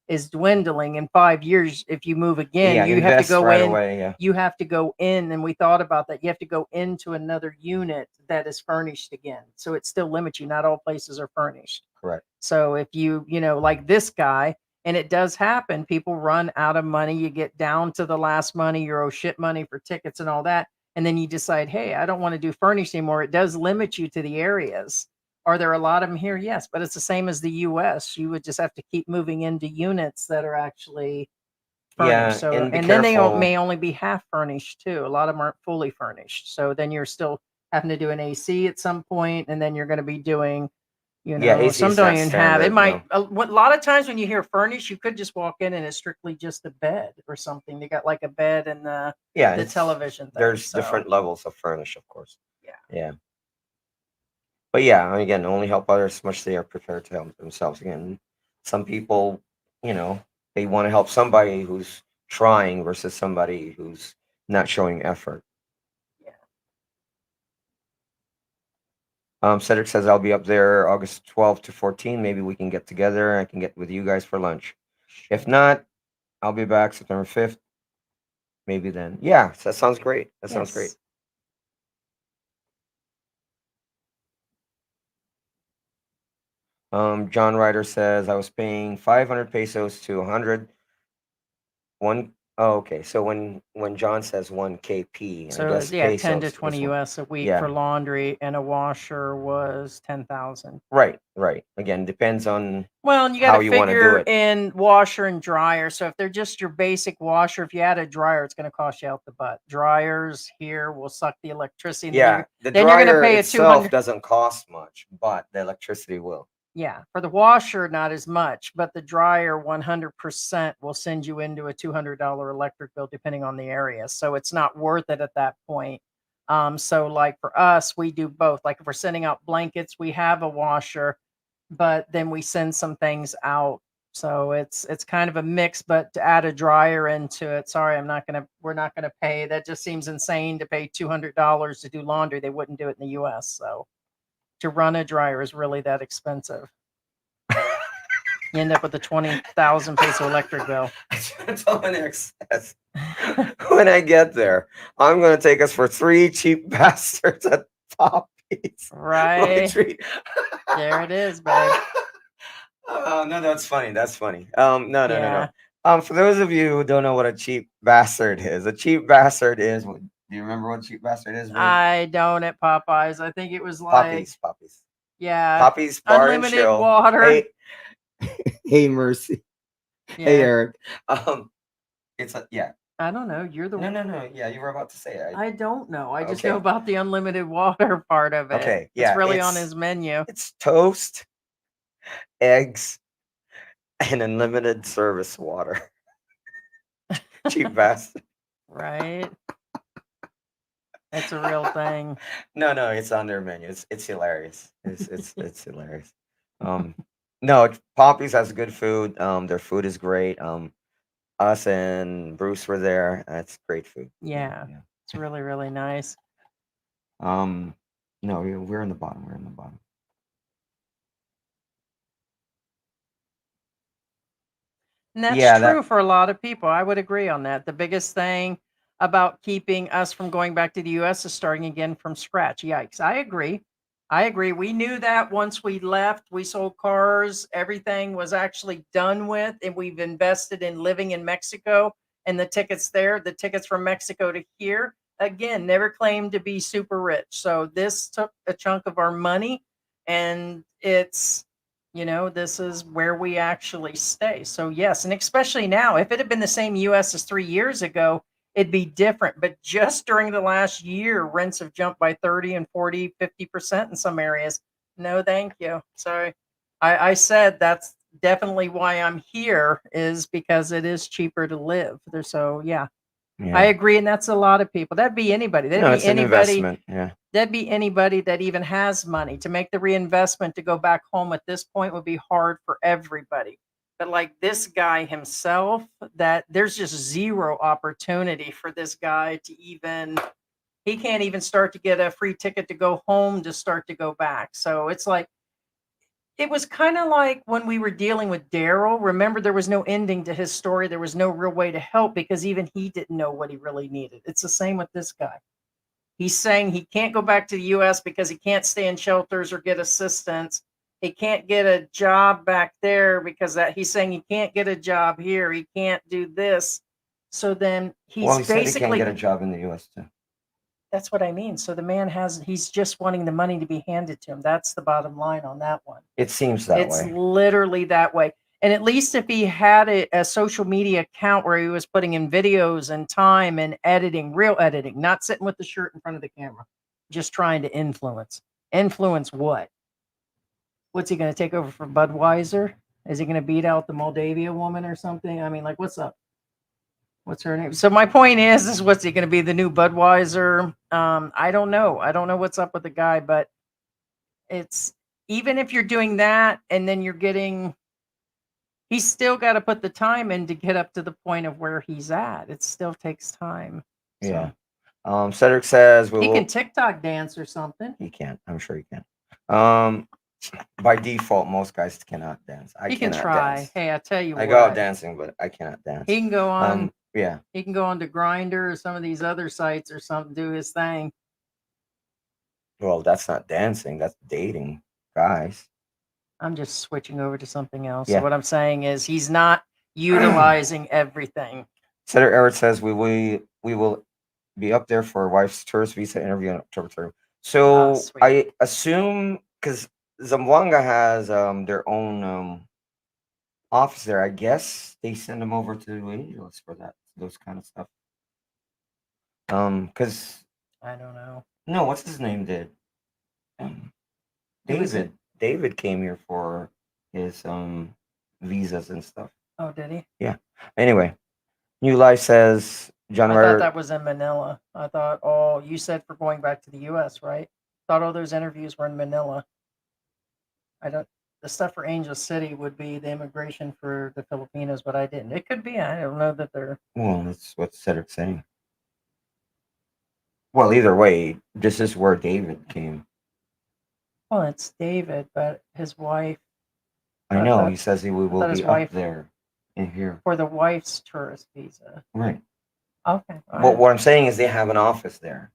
S2: is dwindling. In 5 years, if you move again,
S3: yeah,
S2: you have to
S3: invest
S2: go
S3: right
S2: in.
S3: away. Yeah,
S2: You have to go in, and we thought about that. You have to go into another unit that is furnished again. So it still limits you. Not all places are furnished.
S3: correct.
S2: So if like this guy, and it does happen, people run out of money. You get down to the last money, you owe shit money for tickets and all that. And then you decide, hey, I don't want to do furnished anymore. It does limit you to the areas. Are there a lot of them here? Yes, but it's the same as the US. You would just have to keep moving into units that are actually furnished.
S3: Yeah,
S2: So,
S3: and be
S2: and then they
S3: careful.
S2: may only be half furnished too. A lot of them aren't fully furnished. So then you're still having to do an AC at some point, and then you're going to be doing,
S3: Yeah, AC
S2: some
S3: is
S2: don't
S3: not
S2: even have. It
S3: standard.
S2: might
S3: No.
S2: a lot of times when you hear furnished, you could just walk in and it's strictly just a bed or something. They got like a bed and
S3: Yeah,
S2: the
S3: it's
S2: television thing.
S3: there's
S2: So
S3: different levels of furnish, of course.
S2: yeah.
S3: Yeah. But yeah, and again, only help others as much as they are prepared to help themselves. Again, some people, you know, they want to help somebody who's trying versus somebody who's not showing effort.
S2: Yeah.
S3: Cedric says I'll be up there August 12th to 14th. Maybe we can get together and I can get with you guys for lunch. If not, I'll be back September 5th. Maybe then. Yeah, that sounds great. That sounds great.
S2: Yes.
S3: John Ryder says I was paying 500 pesos to 100. Oh, okay. So when John says 1 KP, I
S2: So
S3: guess
S2: yeah, 10
S3: pesos
S2: to
S3: is
S2: 20
S3: one.
S2: US a week
S3: Yeah.
S2: for laundry, and a washer was 10,000.
S3: Right. Again, depends on
S2: Well, and you
S3: how
S2: got to
S3: you want to do
S2: figure
S3: it.
S2: in washer and dryer. So if they're just your basic washer, if you add a dryer, it's going to cost you out the butt. Dryers here will suck the electricity. And
S3: Yeah, the
S2: then you're going to
S3: dryer
S2: pay a
S3: itself
S2: 200.
S3: doesn't cost much, but the electricity will.
S2: Yeah, for the washer, not as much, but the dryer 100% will send you into a $200 electric bill depending on the area. So it's not worth it at that point. So like for us, we do both. Like if we're sending out blankets, we have a washer, but then we send some things out. So it's kind of a mix, but to add a dryer into it, sorry, we're not gonna pay. That just seems insane to pay $200 to do laundry. They wouldn't do it in the US. So to run a dryer is really that expensive. You end up with a 20,000 peso electric bill.
S3: That's all an excess. When I get there, I'm gonna take us for 3 cheap bastards at Poppy's.
S2: Right.
S3: Treat.
S2: There it is, babe.
S3: Oh no, that's funny. That's funny. No.
S2: Yeah.
S3: For those of you who don't know what a cheap bastard is, a cheap bastard is. Do you remember what a cheap bastard is? Babe?
S2: I don't at Popeyes. I think it was like
S3: Poppy's.
S2: yeah,
S3: Poppy's Bar and
S2: unlimited
S3: Chill.
S2: water.
S3: Hey, Mercy.
S2: Yeah.
S3: Hey, Eric. It's a yeah.
S2: I don't know. You're the one.
S3: No. Yeah, you were about to say it.
S2: I don't know. I just
S3: Okay.
S2: know about the unlimited water part of it.
S3: Okay, yeah,
S2: It's really on his menu.
S3: It's toast, eggs, and unlimited service water. Cheap bastard.
S2: Right. It's a real thing.
S3: No, it's on their menu. It's hilarious. It's hilarious. No, Poppy's has good food. Their food is great. Us and Bruce were there. That's great food.
S2: Yeah. It's really, really nice.
S3: No, we're in the bottom. We're in the bottom.
S2: And that's
S3: Yeah,
S2: true for a lot of people. I would agree on that. The biggest thing about keeping us from going back to the US is starting again from scratch. Yikes. I agree. We knew that once we left, we sold cars, everything was actually done with, and we've invested in living in Mexico and the tickets there, the tickets from Mexico to here. Again, never claimed to be super rich. So this took a chunk of our money, and it's this is where we actually stay. So yes, and especially now, if it had been the same US as 3 years ago, it'd be different. But just during the last year, rents have jumped by 30 and 40, 50% in some areas. No, thank you. Sorry. I said that's definitely why I'm here, is because it is cheaper to live there. So yeah, I agree. And that's a lot of people. That'd be anybody. That'd be
S3: it's an
S2: anybody.
S3: investment. Yeah.
S2: That'd be anybody that even has money. To make the reinvestment to go back home at this point would be hard for everybody. But like this guy himself, that there's just zero opportunity for this guy to even, he can't even start to get a free ticket to go home to start to go back. So it's like, it was kind of like when we were dealing with Daryl. Remember, there was no ending to his story. There was no real way to help because even he didn't know what he really needed. It's the same with this guy. He's saying he can't go back to the US because he can't stay in shelters or get assistance. He can't get a job back there because he's saying he can't get a job here. He can't do this. So then
S3: He said he can't get a job in the US too.
S2: That's what I mean. So the man he's just wanting the money to be handed to him. That's the bottom line on that one.
S3: It seems that way.
S2: It's literally that way. And at least if he had a social media account where he was putting in videos and time and editing, real editing, not sitting with the shirt in front of the camera, just trying to influence. Influence what? What's he going to take over for Budweiser? Is he going to beat out the Moldavia woman or something? I mean, like, what's up? What's her name? So my point is what's he going to be, the new Budweiser? I don't know. I don't know what's up with the guy, but it's, even if you're doing that and then you're getting, he's still got to put the time in to get up to the point of where he's at. It still takes time.
S3: Yeah. Cedric says
S2: he can TikTok dance or something.
S3: He can. I'm sure he can. By default, most guys cannot dance. I
S2: He can
S3: cannot
S2: try.
S3: dance.
S2: Hey, I tell you
S3: I go out
S2: what.
S3: dancing, but I cannot dance.
S2: He can go on.
S3: Yeah.
S2: He can go on to Grinder or some of these other sites or something, do his thing.
S3: Well, that's not dancing. That's dating, guys.
S2: I'm just switching over to something else.
S3: Yeah.
S2: So what I'm saying is he's not utilizing everything.
S3: Senator Everett says we will be up there for wife's tourist visa interview on October 3rd. So
S2: sweet.
S3: I assume because Zamboanga has their own office there, I guess they send them over to Angeles for those kind of stuff. Because
S2: I don't know.
S3: no, what's his name did?
S2: Who is it?
S3: David came here for his visas and stuff.
S2: Oh, did he?
S3: Yeah. Anyway, New Life says John
S2: I
S3: Ryder.
S2: thought that was in Manila. I thought, oh, you said for going back to the U.S., right? Thought all those interviews were in Manila. The stuff for Angel City would be the immigration for the Filipinos, but I didn't. It could be. I don't know that they're.
S3: Well, that's what Cedric's saying. Well, either way, this is where David came.
S2: Well, it's David, but his wife.
S3: I know. He says he will
S2: thought his
S3: be
S2: wife-
S3: up there in here.
S2: For the wife's tourist visa.
S3: Right.
S2: Okay.
S3: But what I'm saying is they have an office there,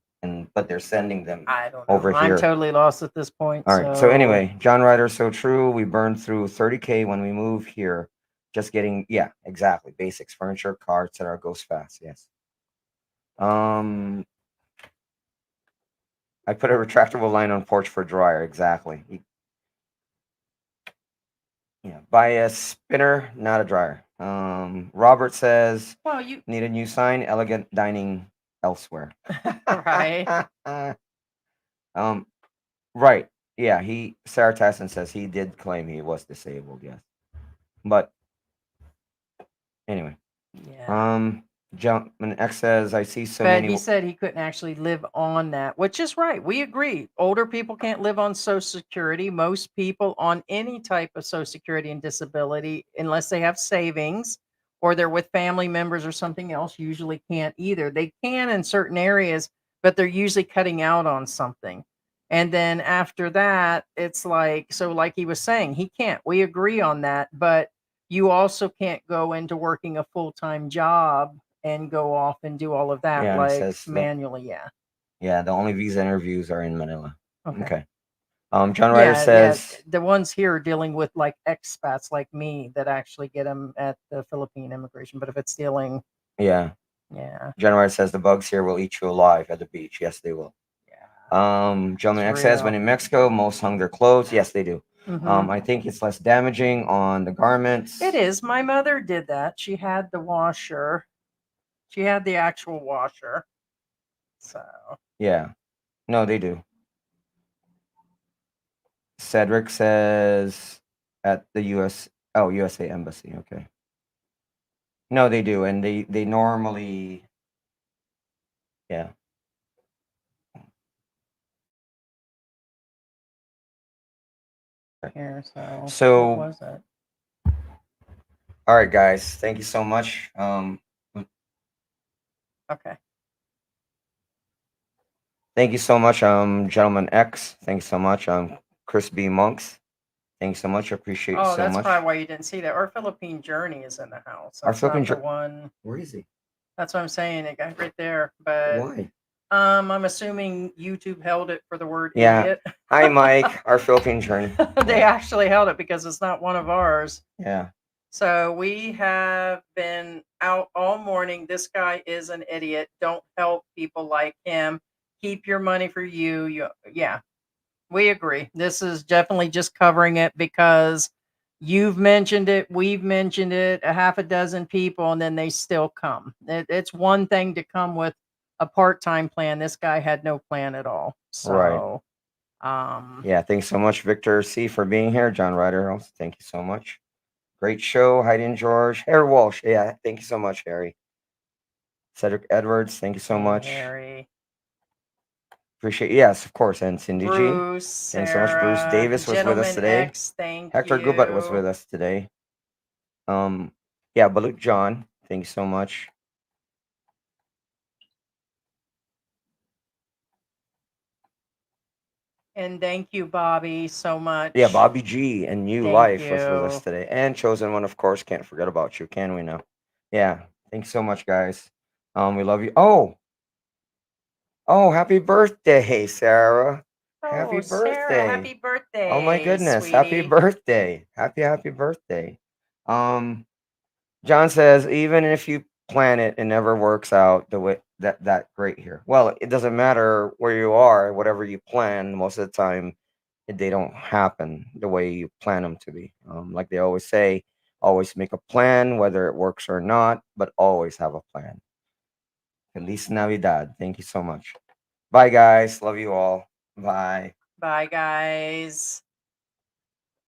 S3: but they're sending them
S2: I don't know.
S3: over
S2: I'm
S3: here.
S2: totally lost at this point.
S3: All right. So anyway, John Ryder, so true. We burned through 30K when we moved here. Just getting, yeah, exactly. Basics, furniture, car, etc. Goes fast. Yes. I put a retractable line on porch for dryer. Exactly. Yeah. Buy a spinner, not a dryer. Robert says,
S2: well, you
S3: need a new sign, elegant dining elsewhere.
S2: right.
S3: Right. Yeah, Sarah Tyson says he did claim he was disabled, yes. But anyway.
S2: Yeah.
S3: Jumpman X says I see so
S2: but
S3: many.
S2: he said he couldn't actually live on that, which is right. We agree. Older people can't live on Social Security. Most people on any type of Social Security and disability, unless they have savings or they're with family members or something else, usually can't either. They can in certain areas, but they're usually cutting out on something. And then after that, it's like, so like he was saying, he can't. We agree on that, but you also can't go into working a full-time job and go off and do all of that,
S3: Yeah, it
S2: like
S3: says that-
S2: manually. Yeah.
S3: Yeah, the only visa interviews are in Manila.
S2: Okay.
S3: John Ryder says
S2: the ones here are dealing with like expats like me that actually get them at the Philippine immigration. But if it's dealing,
S3: yeah. John Ryder says the bugs here will eat you alive at the beach. Yes, they will.
S2: Yeah.
S3: Gentleman
S2: It's
S3: X says
S2: real.
S3: when in Mexico, most hung their clothes. Yes, they do.
S2: Mhm.
S3: I think it's less damaging on the garments.
S2: It is. My mother did that. She had the washer. She had the actual washer. So
S3: Yeah. No, they do. Cedric says at the USA Embassy. Okay. No, they do. And they normally, yeah.
S2: here,
S3: So-
S2: what was it?
S3: All right, guys. Thank you so much.
S2: Okay.
S3: Thank you so much, Gentleman X. Thank you so much, Chris B. Monks. Thank you so much. I appreciate you
S2: Oh,
S3: so
S2: that's
S3: much.
S2: probably why you didn't see that. Our Philippine Journey is in the house.
S3: Our
S2: That's not
S3: Philippine
S2: the one.
S3: Where is he?
S2: That's what I'm saying. It got right there. But
S3: Why?
S2: I'm assuming YouTube held it for the word
S3: Yeah.
S2: idiot.
S3: Hi, Mike. Our Philippine Journey.
S2: They actually held it because it's not one of ours.
S3: Yeah.
S2: So we have been out all morning. This guy is an idiot. Don't help people like him. Keep your money for you. Yeah, we agree. This is definitely just covering it because you've mentioned it. We've mentioned it. A half a dozen people, and then they still come. It's one thing to come with a part-time plan. This guy had no plan at all. So,
S3: Right. Yeah. Thanks so much, Victor C, for being here. John Ryder, also, thank you so much. Great show. Heidi and George. Harry Walsh. Yeah. Thank you so much, Harry. Cedric Edwards. Thank you so much.
S2: Harry.
S3: Appreciate. Yes, of course. And Cindy
S2: Bruce,
S3: G. Thanks so much. Bruce
S2: Sarah,
S3: Davis was with us
S2: Gentleman
S3: today.
S2: X, thank
S3: Hector
S2: you.
S3: Gubat was with us today. Yeah, Balut John. Thank you so much.
S2: And thank you, Bobby, so much.
S3: Yeah, Bobby G and New
S2: Thank
S3: Life was with us
S2: you.
S3: today. And Chosen One, of course, can't forget about you, can we now? Yeah. Thanks so much, guys. We love you. Oh, happy birthday, Sarah. Happy
S2: Oh, Sarah, happy
S3: birthday. Oh my
S2: birthday,
S3: goodness. Happy
S2: sweetie.
S3: birthday. Happy birthday. John says, even if you plan it, it never works out the way that great here. Well, it doesn't matter where you are, whatever you plan, most of the time they don't happen the way you plan them to be. Like they always say, always make a plan, whether it works or not, but always have a plan. Feliz Navidad. Thank you so much. Bye, guys. Love you all. Bye.
S2: Bye, guys.